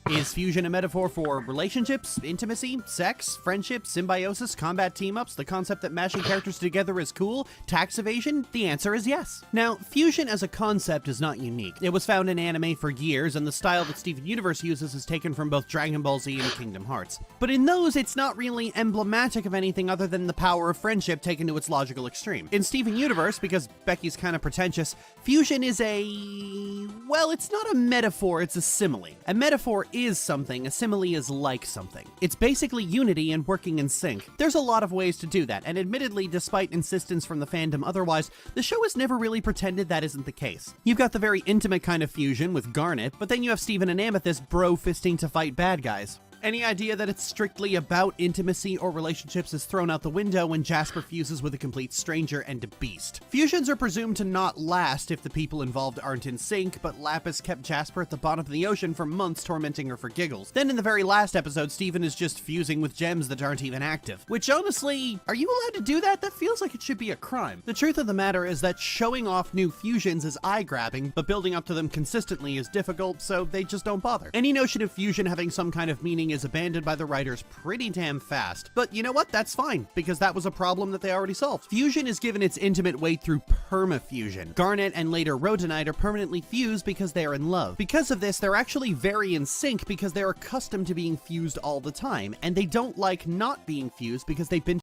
M: Is fusion a metaphor for relationships, intimacy, sex, friendship, symbiosis, combat team-ups, the concept that mashing characters together is cool, tax evasion? The answer is yes. Now, fusion as a concept is not unique. It was found in anime for years, and the style that Steven Universe uses is taken from both Dragon Ball Z and Kingdom Hearts. But in those, it's not really emblematic of anything other than the power of friendship taken to its logical extreme. In Steven Universe, because Becky's kind of pretentious, fusion is well, it's not a metaphor, it's a simile. A metaphor is something, a simile is like something. It's basically unity and working in sync. There's a lot of ways to do that, and admittedly, despite insistence from the fandom otherwise, the show has never really pretended that isn't the case. You've got the very intimate kind of fusion with Garnet, but then you have Steven and Amethyst bro-fisting to fight bad guys. Any idea that it's strictly about intimacy or relationships is thrown out the window when Jasper fuses with a complete stranger and a beast. Fusions are presumed to not last if the people involved aren't in sync, but Lapis kept Jasper at the bottom of the ocean for months, tormenting her for giggles. Then in the very last episode, Steven is just fusing with gems that aren't even active. Which honestly, are you allowed to do that? That feels like it should be a crime. The truth of the matter is that showing off new fusions is eye-grabbing, but building up to them consistently is difficult, so they just don't bother. Any notion of fusion having some kind of meaning is abandoned by the writers pretty damn fast. But you know what? That's fine, because that was a problem that they already solved. Fusion is given its intimate weight through permafusion. Garnet and later Rhodonite are permanently fused because they are in love. Because of this, they're actually very in sync because they're accustomed to being fused all the time, and they don't like not being fused because they've been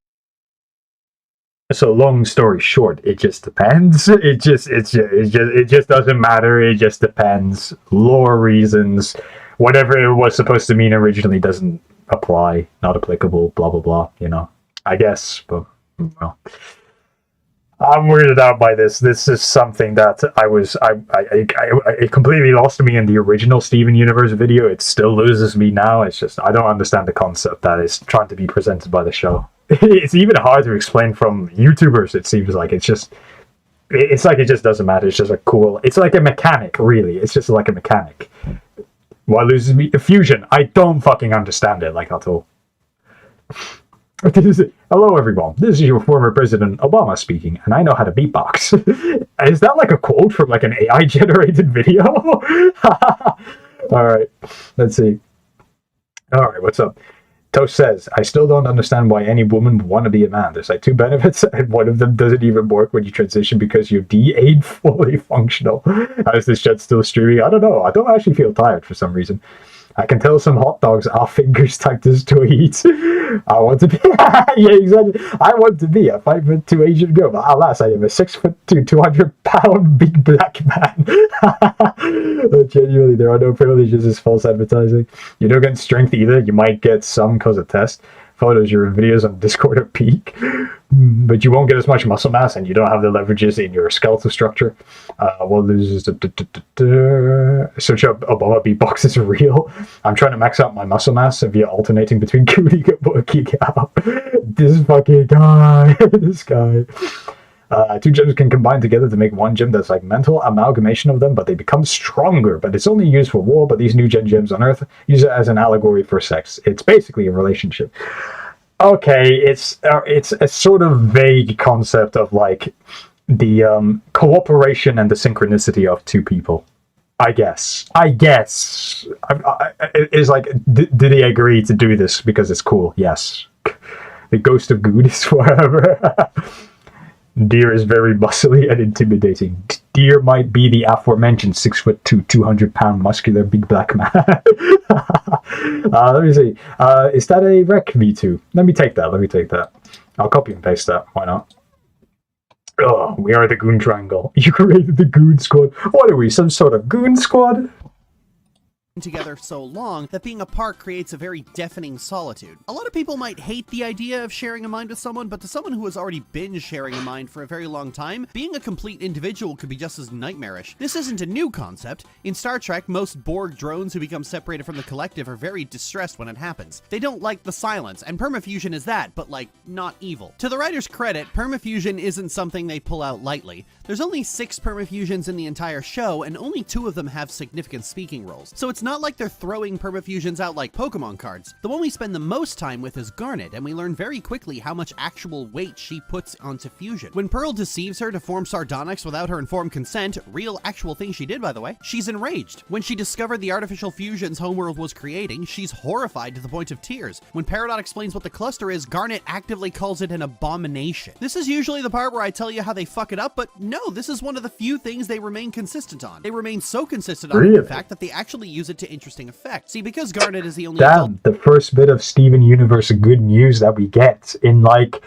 A: So long story short, it just depends. It just doesn't matter. It just depends. Lore reasons, whatever it was supposed to mean originally doesn't apply. Not applicable. Blah blah blah. You know. I guess, but well, I'm weirded out by this. This is something that it completely lost me in the original Steven Universe video. It still loses me now. It's just I don't understand the concept that is trying to be presented by the show. It's even hard to explain from YouTubers. It seems like it's like it just doesn't matter. It's just a cool. It's like a mechanic, really. It's just like a mechanic. What loses me? Fusion. I don't fucking understand it like at all. Hello, everyone. This is your former President Obama speaking, and I know how to beatbox. Is that like a quote from like an AI-generated video? All right, let's see. All right, what's up? Toast says, I still don't understand why any woman would want to be a man. There's like 2 benefits, and one of them doesn't even work when you transition because your D ain't fully functional. Is this chat still streaming? I don't know. I don't actually feel tired for some reason. I can tell some hot dogs are fingers typed as tweets. I want to be yeah, exactly. I want to be a 5'2" Asian girl, but alas, I am a 6'2", 200-pound big black man. Genuinely, there are no privileges as false advertising. You don't get strength either. You might get some cause of test. Photos, your videos on Discord are peak, but you won't get as much muscle mass, and you don't have the leverages in your skeletal structure. Well, there's search up Obama beatbox is real. I'm trying to max out my muscle mass via alternating between cooling and working out. This fucking guy, this guy. 2 gems can combine together to make 1 gem that's like mental amalgamation of them, but they become stronger. But it's only used for war, but these new gems on Earth use it as an allegory for sex. It's basically a relationship. Okay, it's a sort of vague concept of like the cooperation and the synchronicity of 2 people. I guess. It's like, do they agree to do this because it's cool? Yes. The ghost of good is forever. Deer is very muscly and intimidating. Deer might be the aforementioned 6'2", 200-pound muscular big black man. Let me see. Is that a Rec V2? Let me take that. I'll copy and paste that. Why not? Oh, we are the Goon Triangle. You created the Goon Squad. What are we, some sort of Goon Squad?
C: Together so long that being apart creates a very deafening solitude. A lot of people might hate the idea of sharing a mind with someone, but to someone who has already been sharing a mind for a very long time, being a complete individual could be just as nightmarish. This isn't a new concept. In Star Trek, most Borg drones who become separated from the collective are very distressed when it happens. They don't like the silence, and permafusion is that, but like, not evil. To the writer's credit, permafusion isn't something they pull out lightly. There's only 6 permafusions in the entire show, and only 2 of them have significant speaking roles. So it's not like they're throwing permafusions out like Pokemon cards. The one we spend the most time with is Garnet, and we learn very quickly how much actual weight she puts onto fusion. When Pearl deceives her to form Sardonyx without her informed consent, real actual thing she did by the way, she's enraged. When she discovered the artificial fusions Homeworld was creating, she's horrified to the point of tears. When Peridot explains what the cluster is, Garnet actively calls it an abomination. This is usually the part where I tell you how they fuck it up, but no, this is one of the few things they remain consistent on. They remain so consistent on it, in fact, that they actually use it to interesting effect. See, because Garnet is the only adult...
A: the first bit of Steven Universe good news that we get in like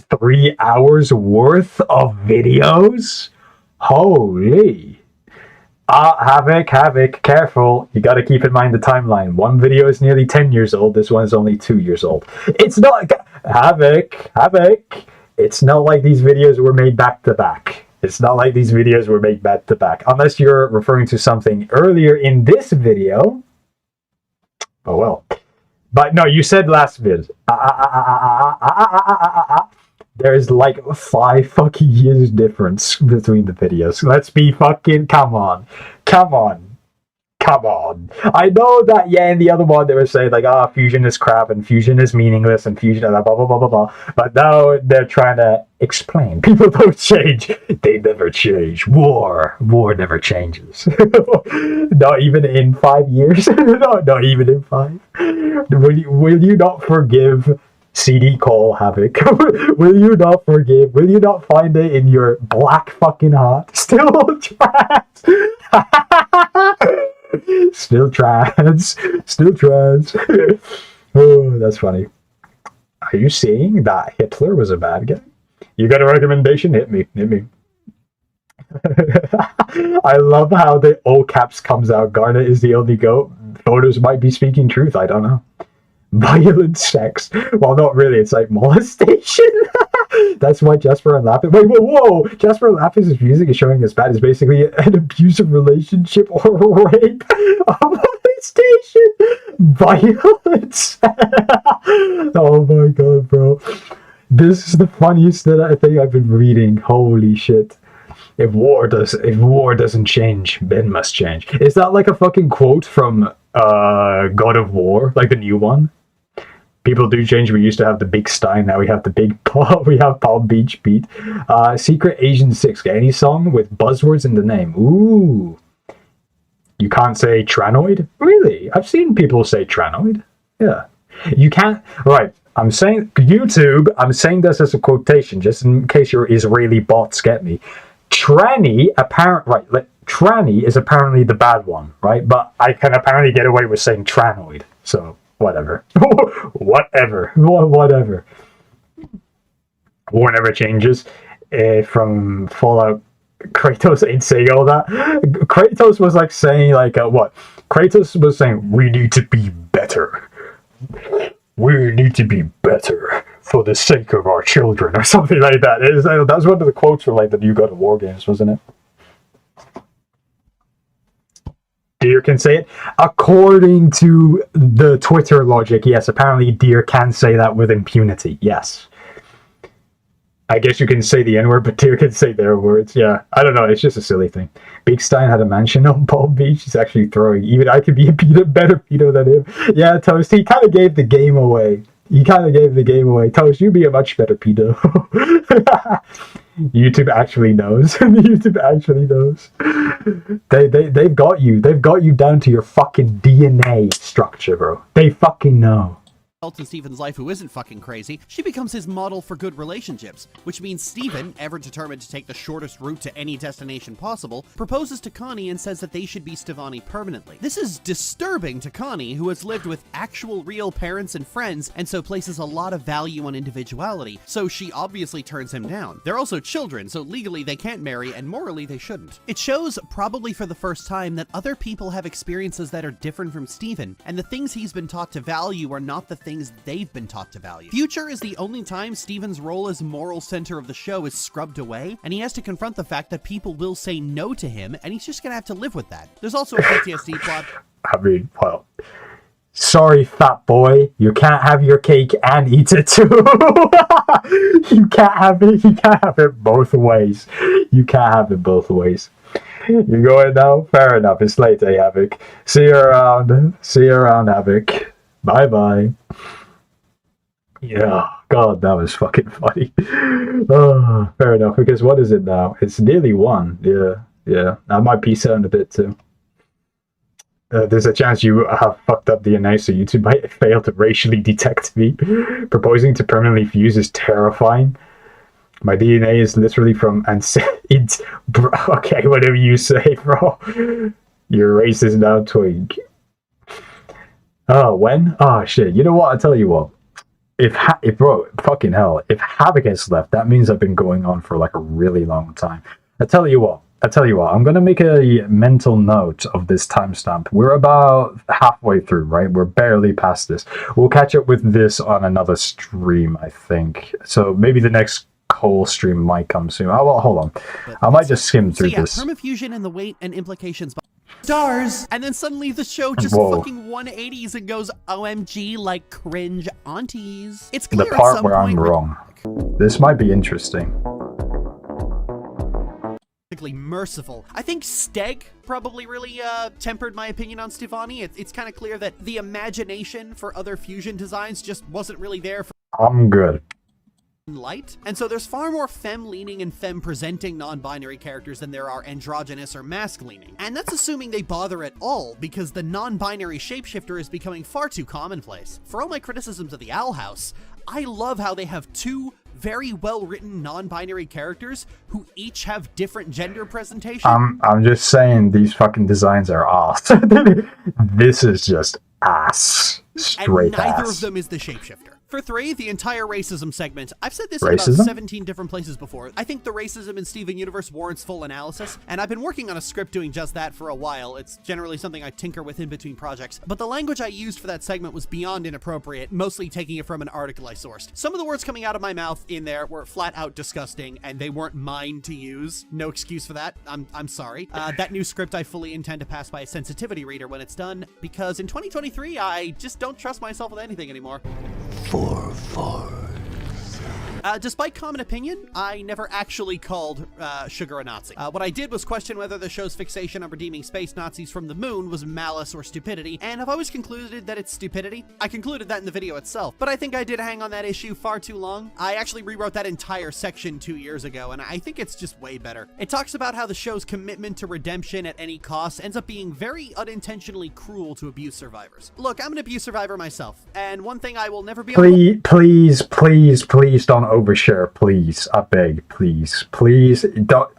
A: 3 hours worth of videos? Holy. Havoc, careful. You gotta keep in mind the timeline. One video is nearly 10 years old, this one is only 2 years old. It's not... Havoc. It's not like these videos were made back to back. Unless you're referring to something earlier in this video. Oh well. But no, you said last vid. There's like 5 fucking years difference between the videos. Let's be fucking... Come on. I know that, yeah, in the other one they were saying like, fusion is crap and fusion is meaningless and fusion blah blah blah blah blah. But now they're trying to explain. People don't change. They never change. War never changes. Not even in 5 years. Not even in 5. Will you not forgive CD Call Havoc? Will you not find it in your black fucking heart? Still trans. Still trans. Oh, that's funny. Are you saying that Hitler was a bad guy? You got a recommendation? Hit me. Hit me. I love how the all caps comes out. Garnet is the only goat. Voters might be speaking truth. I don't know. Violent sex. Well, not really. It's like molestation. That's why Jasper and Lapis. Wait, whoa! Jasper and Lapis' music is showing us bad. It's basically an abusive relationship or rape. Molestation. Violence. Oh my god, bro. This is the funniest that I think I've been reading. Holy shit. If war doesn't change, men must change. Is that like a fucking quote from God of War, like the new one? People do change. We used to have the big Stein, now we have the big Paul. We have Palm Beach Beat. Secret Asian 6. Any song with buzzwords in the name. Ooh. You can't say Tranoid? Really? I've seen people say Tranoid. Yeah. You can't. Right. I'm saying YouTube. I'm saying this as a quotation, just in case your Israeli bots get me. Tranny, tranny is apparently the bad one, right? But I can apparently get away with saying Tranoid. So whatever. Whatever. War never changes. From Fallout, Kratos ain't saying all that. Kratos was like saying what? Kratos was saying, we need to be better. We need to be better for the sake of our children, or something like that. That was one of the quotes from like the new God of War games, wasn't it? Deer can say it. According to the Twitter logic, yes, apparently Deer can say that with impunity. Yes. I guess you can say the N-word, but Deer can say their words. Yeah, I don't know. It's just a silly thing. Big Stein had a mansion on Palm Beach. He's actually throwing. Even I could be a better pedo than him. Yeah, Toast, he kind of gave the game away. Toast, you'd be a much better pedo. YouTube actually knows. YouTube actually knows. They've got you. They've got you down to your fucking DNA structure, bro. They fucking know.
C: In Steven's life who isn't fucking crazy, she becomes his model for good relationships, which means Steven, ever determined to take the shortest route to any destination possible, proposes to Connie and says that they should be Stevani permanently. This is disturbing to Connie, who has lived with actual real parents and friends, and so places a lot of value on individuality, so she obviously turns him down. They're also children, so legally they can't marry, and morally they shouldn't. It shows, probably for the first time, that other people have experiences that are different from Steven, and the things he's been taught to value are not the things they've been taught to value. Future is the only time Steven's role as moral center of the show is scrubbed away, and he has to confront the fact that people will say no to him, and he's just gonna have to live with that. There's also a PTSD plot.
A: I mean, well, sorry, fat boy, you can't have your cake and eat it too. You can't have it. You can't have it both ways. You can't have it both ways. You're going now? Fair enough. It's late, eh, Havoc? See you around. See you around, Havoc. Bye-bye. Yeah, God, that was fucking funny. Oh, fair enough, because what is it now? It's nearly 1. Yeah. I might peace out in a bit, too. There's a chance you have fucked up DNA, so YouTube might fail to racially detect me. Proposing to permanently fuse is terrifying. My DNA is literally from okay, whatever you say, bro. Your race is now twink. Oh, when? Oh, shit. You know what? I'll tell you what. If fucking hell, if Havoc has left, that means I've been going on for like a really long time. I tell you what, I'm going to make a mental note of this timestamp. We're about halfway through, right? We're barely past this. We'll catch up with this on another stream, I think. So maybe the next Cole stream might come soon. Oh, well, hold on. I might just skim through this.
C: Permafusion and the weight and implications. Stars! And then suddenly the show just fucking 180s and goes OMG like cringe aunties. It's clear
A: the part
C: at some
A: where
C: point
A: I'm wrong. This might be interesting.
C: Merciful. I think Steg probably really tempered my opinion on Stevani. It's kind of clear that the imagination for other fusion designs just wasn't really there for
A: I'm good.
C: light, and so there's far more femme-leaning and femme-presenting non-binary characters than there are androgynous or mask-leaning. And that's assuming they bother at all, because the non-binary shapeshifter is becoming far too commonplace. For all my criticisms of the Owl House, I love how they have 2 very well-written non-binary characters who each have different gender presentation.
A: I'm just saying these fucking designs are ass. This is just ass. Straight
C: and neither
A: ass.
C: of them is the shapeshifter. For 3, the entire racism segment. I've said this in about 17 different places before. I think the racism in Steven Universe warrants full analysis, and I've been working on a script doing just that for a while. It's generally something I tinker with in between projects. But the language I used for that segment was beyond inappropriate, mostly taking it from an article I sourced. Some of the words coming out of my mouth in there were flat out disgusting, and they weren't mine to use. No excuse for that. I'm sorry. That new script I fully intend to pass by a sensitivity reader when it's done, because in 2023, I just don't trust myself with anything anymore. Despite common opinion, I never actually called Sugar a Nazi. What I did was question whether the show's fixation on redeeming space Nazis from the moon was malice or stupidity, and I've always concluded that it's stupidity. I concluded that in the video itself, but I think I did hang on that issue far too long. I actually rewrote that entire section 2 years ago, and I think it's just way better. It talks about how the show's commitment to redemption at any cost ends up being very unintentionally cruel to abuse survivors. Look, I'm an abuse survivor myself, and one thing I will never be
A: Please don't overshare, please. I beg, please don't.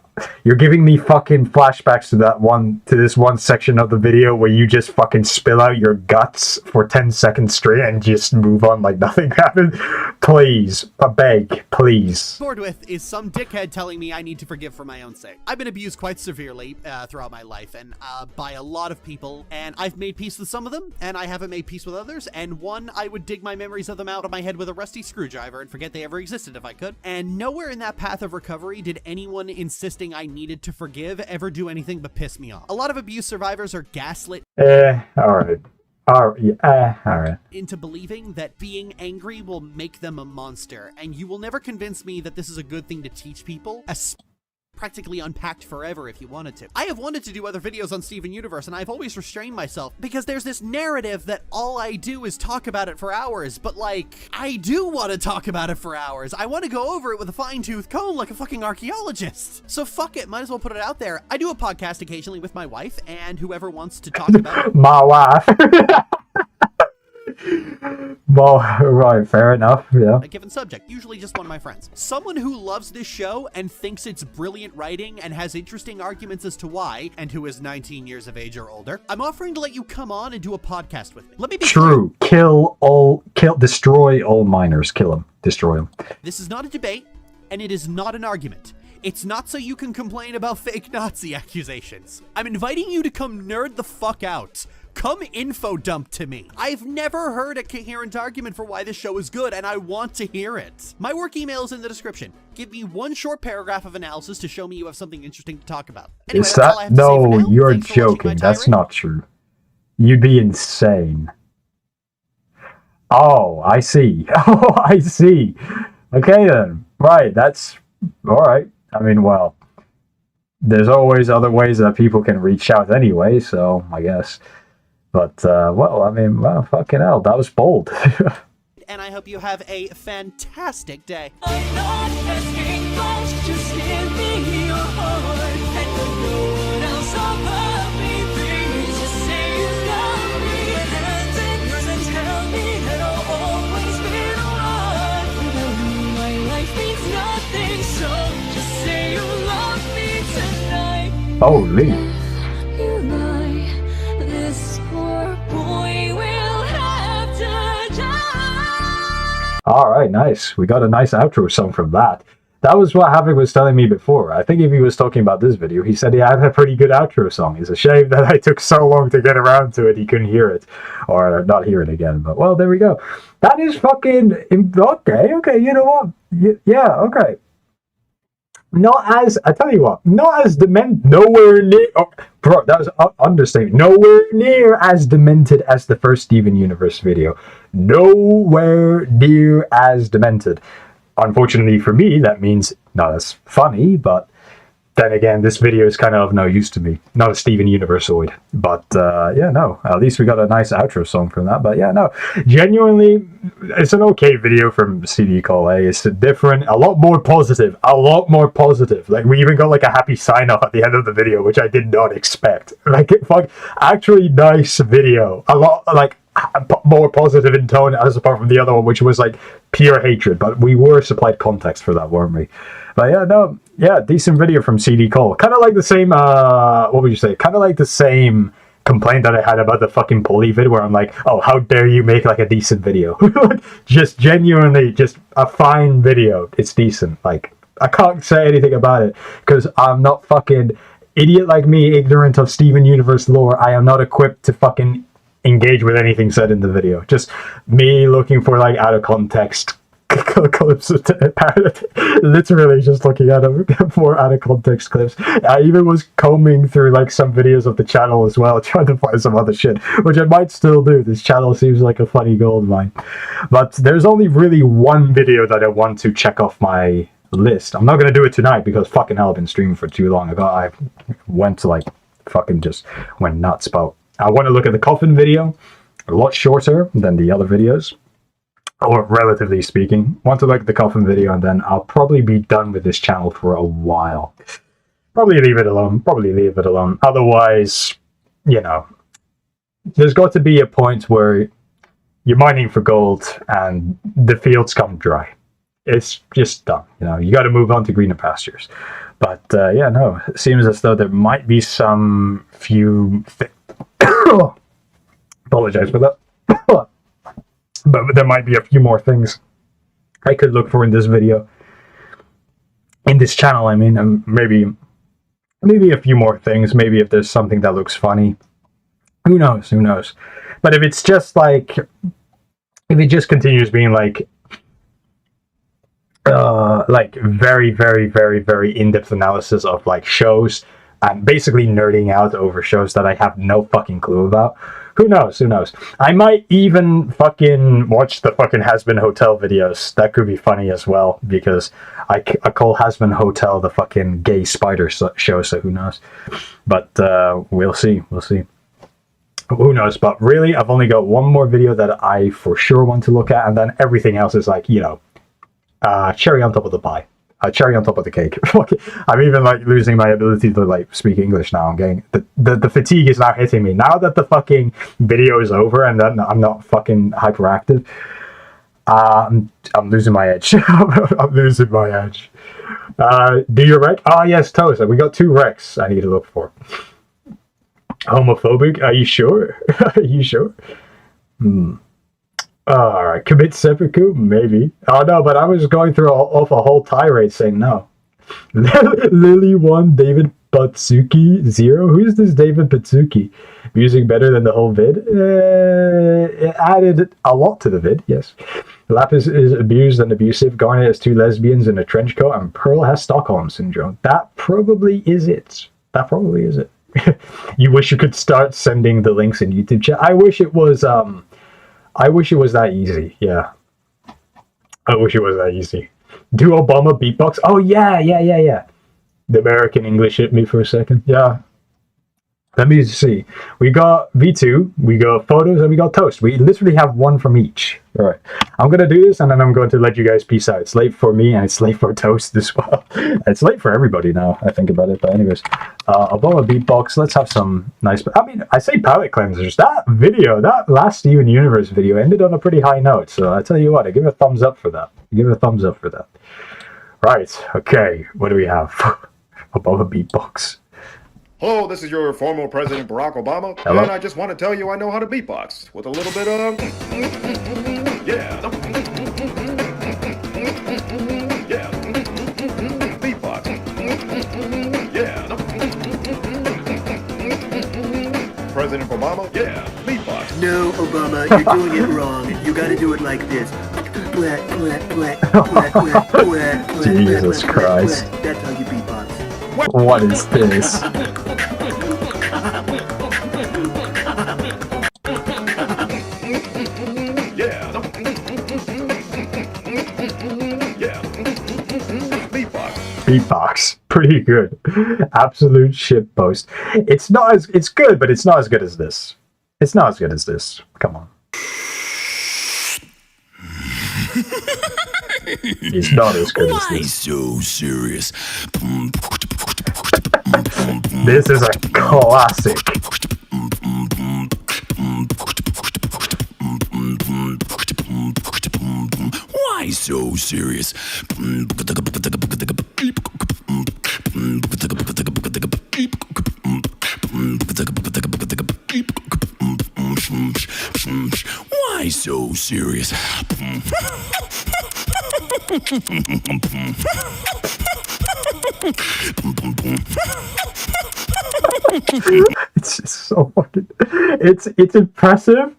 A: You're giving me fucking flashbacks to this one section of the video where you just fucking spill out your guts for 10 seconds straight and just move on like nothing happened. Please, I beg, please.
C: Bored with is some dickhead telling me I need to forgive for my own sake. I've been abused quite severely throughout my life, and by a lot of people, and I've made peace with some of them, and I haven't made peace with others, and one, I would dig my memories of them out of my head with a rusty screwdriver and forget they ever existed if I could. And nowhere in that path of recovery did anyone insisting I needed to forgive ever do anything but piss me off. A lot of abuse survivors are gaslit
A: alright.
C: into believing that being angry will make them a monster, and you will never convince me that this is a good thing to teach people, practically unpacked forever if you wanted to. I have wanted to do other videos on Steven Universe, and I've always restrained myself because there's this narrative that all I do is talk about it for hours, but like, I do want to talk about it for hours. I want to go over it with a fine-tooth comb like a fucking archaeologist. So fuck it, might as well put it out there. I do a podcast occasionally with my wife, and whoever wants to talk about it.
A: My wife. Well, right, fair enough, yeah.
C: A given subject, usually just one of my friends. Someone who loves this show and thinks it's brilliant writing and has interesting arguments as to why, and who is 19 years of age or older, I'm offering to let you come on and do a podcast with me. Let me be
A: true. Destroy all minors. Kill them. Destroy them.
C: This is not a debate, and it is not an argument. It's not so you can complain about fake Nazi accusations. I'm inviting you to come nerd the fuck out. Come info dump to me. I've never heard a coherent argument for why this show is good, and I want to hear it. My work email is in the description. Give me one short paragraph of analysis to show me you have something interesting to talk about. Anyway,
A: Is that? No, you're joking. That's not true. You'd be insane. Oh, I see. Oh, I see. Okay then. Right, that's... Alright. I mean, well... There's always other ways that people can reach out anyway, so I guess... But, well, I mean, well, fucking hell, that was bold.
C: And I hope you have a fantastic day.
A: Holy. Alright, nice. We got a nice outro song from that. That was what Havoc was telling me before. I think if he was talking about this video, he said he had a pretty good outro song. It's a shame that I took so long to get around to it, he couldn't hear it. Or not hear it again. But, well, there we go. That is fucking... Okay, you know what? Yeah, okay. Not as... I tell you what. Not as demented... Nowhere near... Oh, bro, that was understatement. Nowhere near as demented as the first Steven Universe video. Nowhere near as demented. Unfortunately for me, that means not as funny, but then again, this video is kind of no use to me. Not a Steven Universoid. But, yeah, no. At least we got a nice outro song from that. But, yeah, no. Genuinely, it's an okay video from COALio. It's different. A lot more positive. A lot more positive. Like, we even got, like, a happy sign-off at the end of the video, which I did not expect. Like, fuck, actually nice video. A lot, like... more positive in tone as apart from the other one, which was like pure hatred, but we were supplied context for that, weren't we? But yeah, no, yeah, decent video from COALio. Kind of like the same, what would you say? Kind of like the same complaint that I had about the fucking Polly vid, where I'm like, oh, how dare you make like a decent video? Just genuinely, just a fine video. It's decent. Like, I can't say anything about it because I'm not fucking idiot like me, ignorant of Steven Universe lore. I am not equipped to fucking engage with anything said in the video. Just me looking for like out of context clips of literally just looking at them for out of context clips. I even was combing through like some videos of the channel as well, trying to find some other shit, which I might still do. This channel seems like a funny gold mine. But there's only really one video that I want to check off my list. I'm not gonna do it tonight because fucking hell, I've been streaming for too long. I went to like fucking just went nuts. But I want to look at the coffin video, a lot shorter than the other videos, or relatively speaking. Want to look at the coffin video, and then I'll probably be done with this channel for a while. Probably leave it alone. Otherwise, you know, there's got to be a point where you're mining for gold and the fields come dry. It's just done. You know, you got to move on to greener pastures. But yeah, no, it seems as though there might be some few apologize for that. But there might be a few more things I could look for in this video. In this channel, I mean, and maybe a few more things. Maybe if there's something that looks funny. Who knows? Who knows? But if it's just like, if it just continues being like very, very, very, very in-depth analysis of like shows and basically nerding out over shows that I have no fucking clue about. Who knows? Who knows? I might even fucking watch the fucking Has-Been Hotel videos. That could be funny as well, because I call Has-Been Hotel the fucking gay spider show, so who knows? But we'll see. We'll see. Who knows? But really, I've only got one more video that I for sure want to look at, and then everything else is like, you know, cherry on top of the pie. Cherry on top of the cake. I'm even like losing my ability to like speak English now. I'm getting the fatigue is now hitting me. Now that the fucking video is over and then I'm not fucking hyperactive, I'm losing my edge. I'm losing my edge. Do you rec? Ah, yes, Toast. We got 2 recs I need to look for. Homophobic? Are you sure? Are you sure? Alright, commit seppuku? Maybe. Oh no, but I was going through off a whole tirade saying no. Lily 1, David Patsuki 0. Who's this David Patsuki? Music better than the whole vid? It added a lot to the vid, yes. Lapis is abused and abusive. Garnet has 2 lesbians in a trench coat, and Pearl has Stockholm Syndrome. That probably is it. That probably is it. You wish you could start sending the links in YouTube chat. I wish it was that easy. Yeah. I wish it was that easy. Do Obama beatbox? Oh, yeah. The American English hit me for a second. Yeah. Let me see. We got V2, we got photos, and we got toast. We literally have one from each. All right. I'm going to do this, and then I'm going to let you guys peace out. It's late for me, and it's late for toast as well. It's late for everybody now, I think about it. But anyways, Obama beatbox. Let's have some nice... I mean, I say palate cleansers. That video, that last Steven Universe video ended on a pretty high note. So I tell you what, I give a thumbs up for that. Right. Okay. What do we have? Obama beatbox.
E: Hello, this is your former President Barack Obama,
A: Hello?
E: and I just want to tell you I know how to beatbox with a little bit of... Yeah. Yeah. Beatbox. Yeah. President Obama? Yeah. Beatbox.
V: No, Obama, you're doing it wrong. You gotta do it like this.
A: Jesus Christ.
V: That's how you beatbox.
A: What is this? Beatbox. Pretty good. Absolute shitpost. It's good, but it's not as good as this. It's not as good as this. Come on. It's not as good as this.
N: So serious.
A: This is a classic.
N: Why so serious?
D: so serious.
A: It's just so fucking. It's impressive.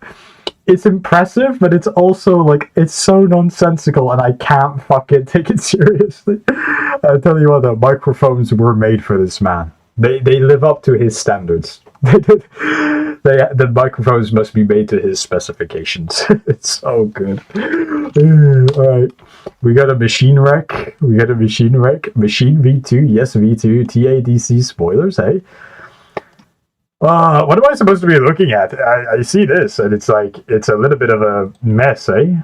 A: It's impressive, but it's also like it's so nonsensical, and I can't fucking take it seriously. I tell you what, the microphones were made for this man. They live up to his standards. The microphones must be made to his specifications. It's so good. All right, we got a machine wreck. Machine V2. Yes, V2. TADC spoilers. Hey. What am I supposed to be looking at? I see this, and it's like it's a little bit of a mess, eh?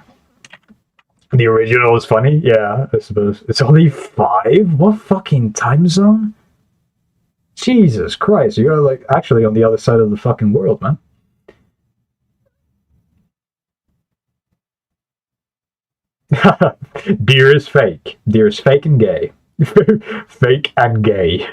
A: The original is funny, yeah. I suppose it's only 5. What fucking time zone? Jesus Christ, you're like actually on the other side of the fucking world, man. Deer is fake. Deer is fake and gay. Fake and gay.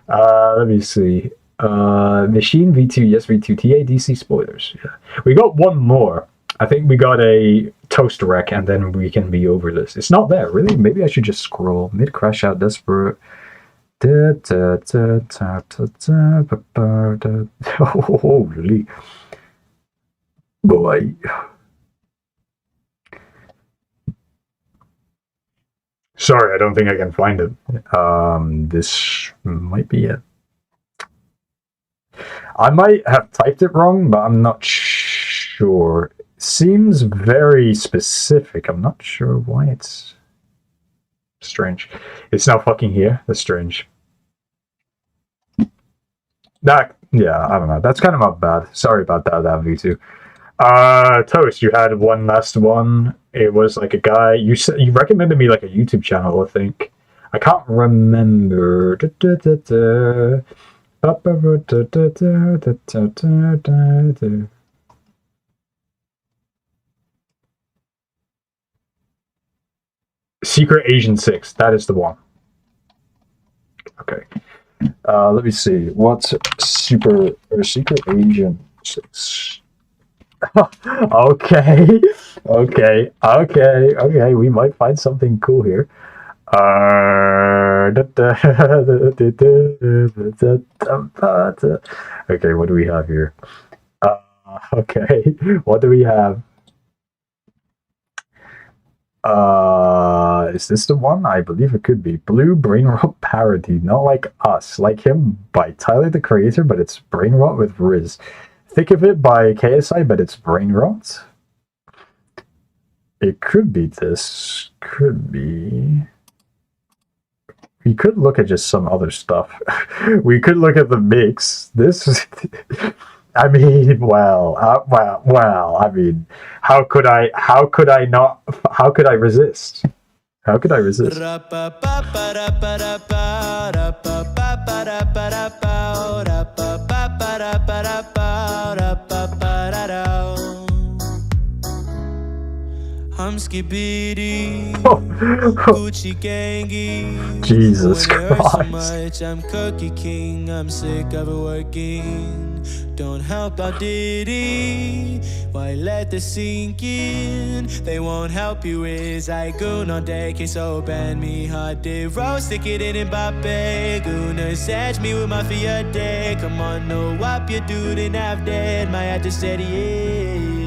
A: Let me see. Machine V2, yes, V2, TADC spoilers. Yeah. We got one more. I think we got a toast wreck, and then we can be over this. It's not there, really. Maybe I should just scroll. Mid crash out, desperate. Holy boy. Sorry, I don't think I can find it. This might be it. I might have typed it wrong, but I'm not sure. It seems very specific. I'm not sure why it's strange. It's not fucking here. That's strange. Yeah, I don't know. That's kind of my bad. Sorry about that V2. Toast, you had one last one. It was like a guy. You recommended me like a YouTube channel, I think. I can't remember. Secret Agent 6. That is the one. Okay. Let me see. What's Secret Agent 6? Okay. We might find something cool here. Okay, what do we have here? Okay, what do we have? Is this the one? I believe it could be. Blue Brain Rot Parody, Not Like Us, Like Him by Tyler the Creator, but it's Brain Rot with Riz. Think of It by KSI, but it's Brain Rot. It could be this. Could be. We could look at just some other stuff. We could look at the mix. This is... I mean, well, I mean, how could I resist? How could I resist?
N: I'm Skibidi, Gucci Gangy.
A: Jesus Christ.
N: So much, I'm Cookie King, I'm sick of working. Don't help out Diddy, why let this sink in? They won't help you is I goon all day, can so ban me hard did roast, stick it in Mbappe. Gonna catch me with Mafia day. Come on, no up your dude and half dead. My head just said yeah.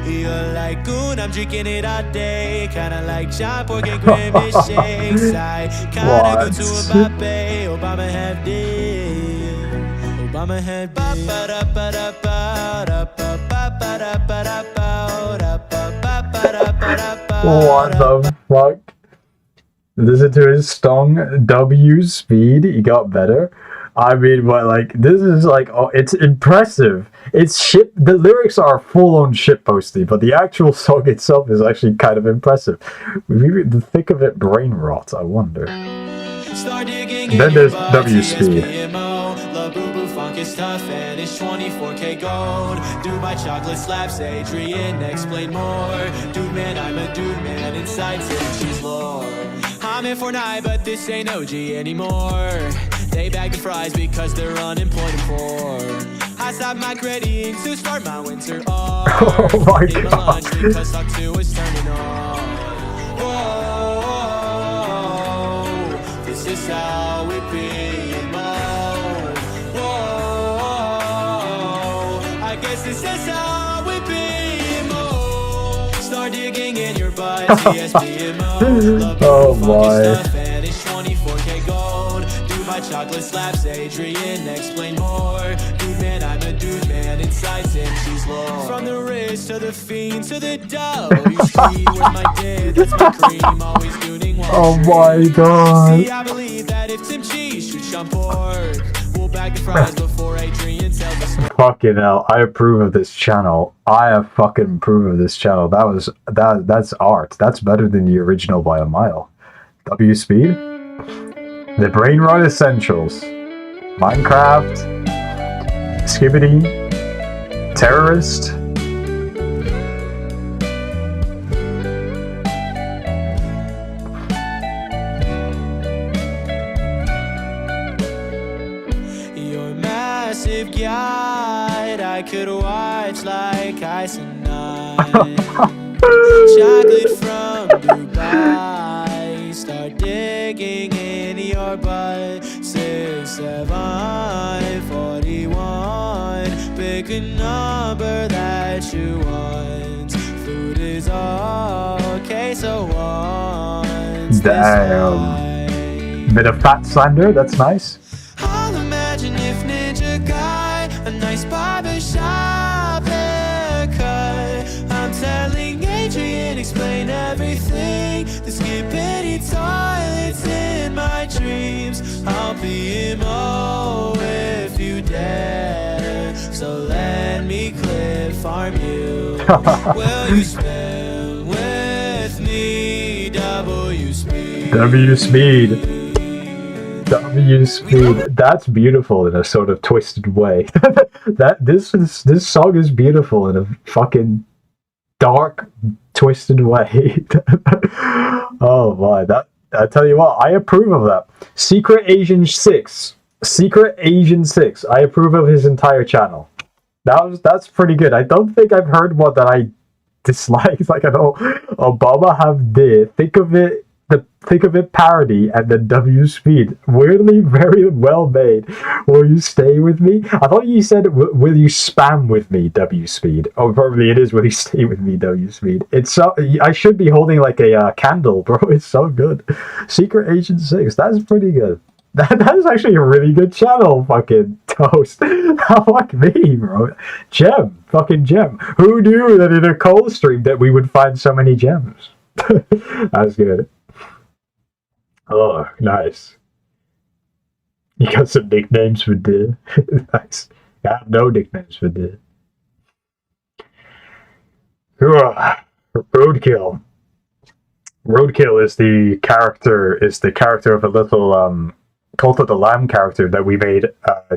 N: You're like goon, I'm drinking it all day. Kinda like John Pork and Grimace shakes. I kinda go to Mbappe. Obama have dead. Obama had
A: What the fuck? Listen to his song W speed, he got better. I mean, but like this is like, oh, it's impressive. It's shit. The lyrics are full on shitposty, but the actual song itself is actually kind of impressive. The thick of it, Brain Rot. I wonder. Then there's W speed.
N: It's tough and it's 24K gold. Do my chocolate slaps, Adrian, explain more. Dude man, I'm a dude man, inside saying she's lore. I'm in Fortnite, but this ain't OG anymore. They bag the fries because they're unemployed and poor. I I stopped my grading to start my winter off.
A: Oh my
N: Ate my
A: god.
N: lunch because talk to was turning on. Whoa, this is how we be more. Whoa, I guess this is how we be more. Start digging in your butt, TSPMO.
A: Oh my.
N: Vanish 24K gold. Do my chocolate slaps, Adrian, explain more. Dude man, I'm a dude man, inside him she's low. From the wrist to the fiend to the W street, where's my did, that's my cream, always tuning while
A: Oh my god.
N: See, I believe that if Tim Cheese shoots on pork, we'll bag the fries before Adrian tells us.
A: Fucking hell, I approve of this channel. I fucking approve of this channel. That's art. That's better than the original by a mile. W Speed, The Brain Rot Essentials, Minecraft, Skibbity, Terrorist.
N: Your massive guide, I could watch like ice and night. Chocolate from Dubai, start digging in your butt. 6, 7, 41. Pick a number that you want. Food is okay, so once.
A: Damn. Bit of fat slander, that's nice.
N: I'll imagine if Ninja Guy, a nice barbershop haircut. I'm telling Adrian, explain everything. The skippity toilets in my dreams. I'll be emo if you dare. So let me clip farm you. Will you spend with me? W Speed.
A: W Speed. W Speed. That's beautiful in a sort of twisted way. This song is beautiful in a fucking dark, twisted way. Oh my, I tell you what, I approve of that. Secret Agent 6. I approve of his entire channel. That's pretty good. I don't think I've heard one that I dislike. Like, I know Obama have the Think of It parody and then W Speed. Weirdly very well made. Will you stay with me? I thought you said will you spam with me, W Speed. Oh, probably it is will you stay with me, W Speed. It's so I should be holding like a candle, bro. It's so good. Secret Agent 6. That's pretty good. That is actually a really good channel, fucking Toast. Fuck me, bro. Gem. Fucking gem. Who knew that in a coal stream that we would find so many gems? That's good. Oh, nice. You got some nicknames for the nice. I have no nicknames for the Roadkill. Roadkill is the character of a little Cult of the Lamb character that we made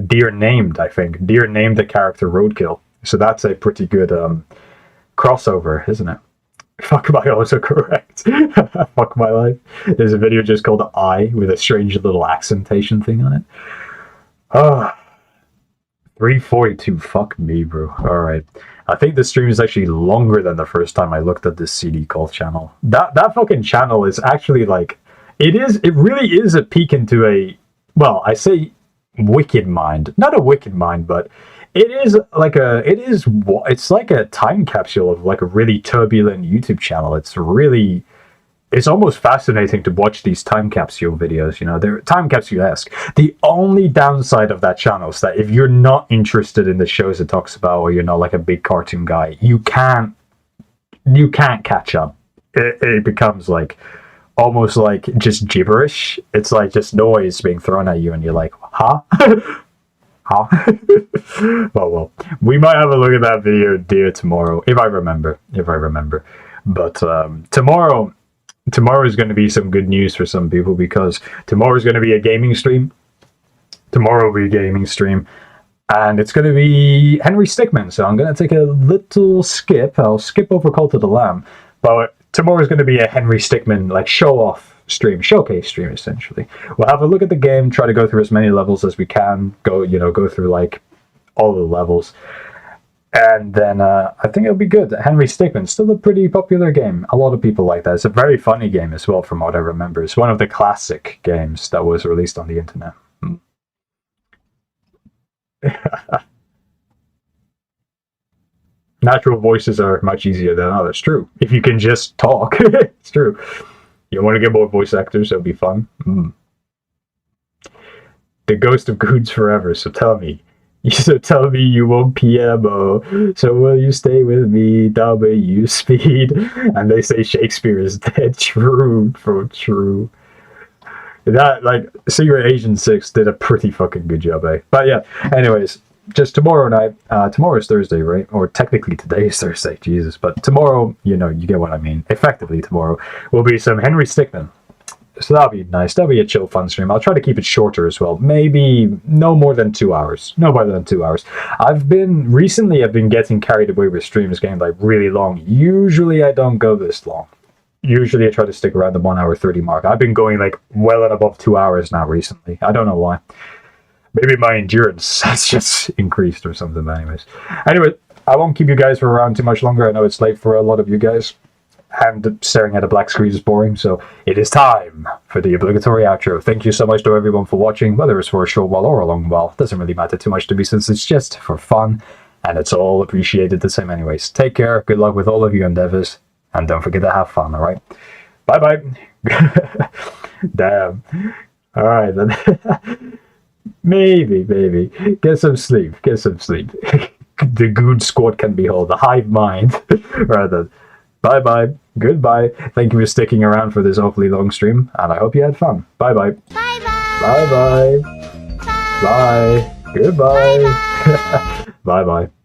A: Deer named, I think. Deer named the character Roadkill. So that's a pretty good crossover, isn't it? Fuck my autocorrect. Fuck my life. There's a video just called I with a strange little accentation thing on it. 342. Fuck me, bro. Alright. I think the stream is actually longer than the first time I looked at this CD Cult channel. That fucking channel is actually like it really is a peek into a, well, I say wicked mind. Not a wicked mind, but it's like a time capsule of like a really turbulent YouTube channel. It's almost fascinating to watch these time capsule videos, you know, they're time capsule-esque. The only downside of that channel is that if you're not interested in the shows it talks about, or you're not like a big cartoon guy, you can't catch up. It becomes like almost like just gibberish. It's like just noise being thrown at you and you're like, huh? Huh? Well, we might have a look at that video dear tomorrow, if I remember. But tomorrow is going to be some good news for some people, because tomorrow is going to be a gaming stream. And it's going to be Henry Stickmin, so I'm going to take a little skip. I'll skip over Cult of the Lamb, but tomorrow is going to be a Henry Stickmin like showcase stream essentially. We'll have a look at the game, try to go through as many levels as we can, go through like all the levels. And then I think it'll be good. Henry Stickmin, still a pretty popular game. A lot of people like that. It's a very funny game as well, from what I remember. It's one of the classic games that was released on the internet. Natural voices are much easier than others. True. If you can just talk, it's true. You want to get more voice actors, it'll be fun. The ghost of Goons forever. So tell me you won't PMO. So will you stay with me? W speed. And they say Shakespeare is dead. True, bro, true. That, like, Secret Agent 6 did a pretty fucking good job, eh? But yeah, anyways, just tomorrow night, tomorrow is Thursday, right? Or technically today is Thursday, Jesus. But tomorrow, you know, you get what I mean. Effectively tomorrow will be some Henry Stickmin. So that'll be nice. That'll be a chill, fun stream. I'll try to keep it shorter as well. Maybe no more than 2 hours. No more than 2 hours. Recently I've been getting carried away with streams getting like really long. Usually I don't go this long. Usually I try to stick around the 1 hour 30 mark. I've been going like well and above 2 hours now recently. I don't know why. Maybe my endurance has just increased or something. But anyways. Anyway, I won't keep you guys for around too much longer. I know it's late for a lot of you guys. And staring at a black screen is boring, so it is time for the obligatory outro. Thank you so much to everyone for watching, whether it's for a short while or a long while. Doesn't really matter too much to me since it's just for fun, and it's all appreciated the same anyways. Take care, good luck with all of your endeavors, and don't forget to have fun, alright? Bye-bye. Damn. Alright then. Maybe. Get some sleep. The Goon Squad can behold. The hive mind. Rather. Bye-bye. Goodbye. Thank you for sticking around for this awfully long stream, and I hope you had fun. Bye-bye. Bye-bye. Bye. Goodbye. Bye-bye.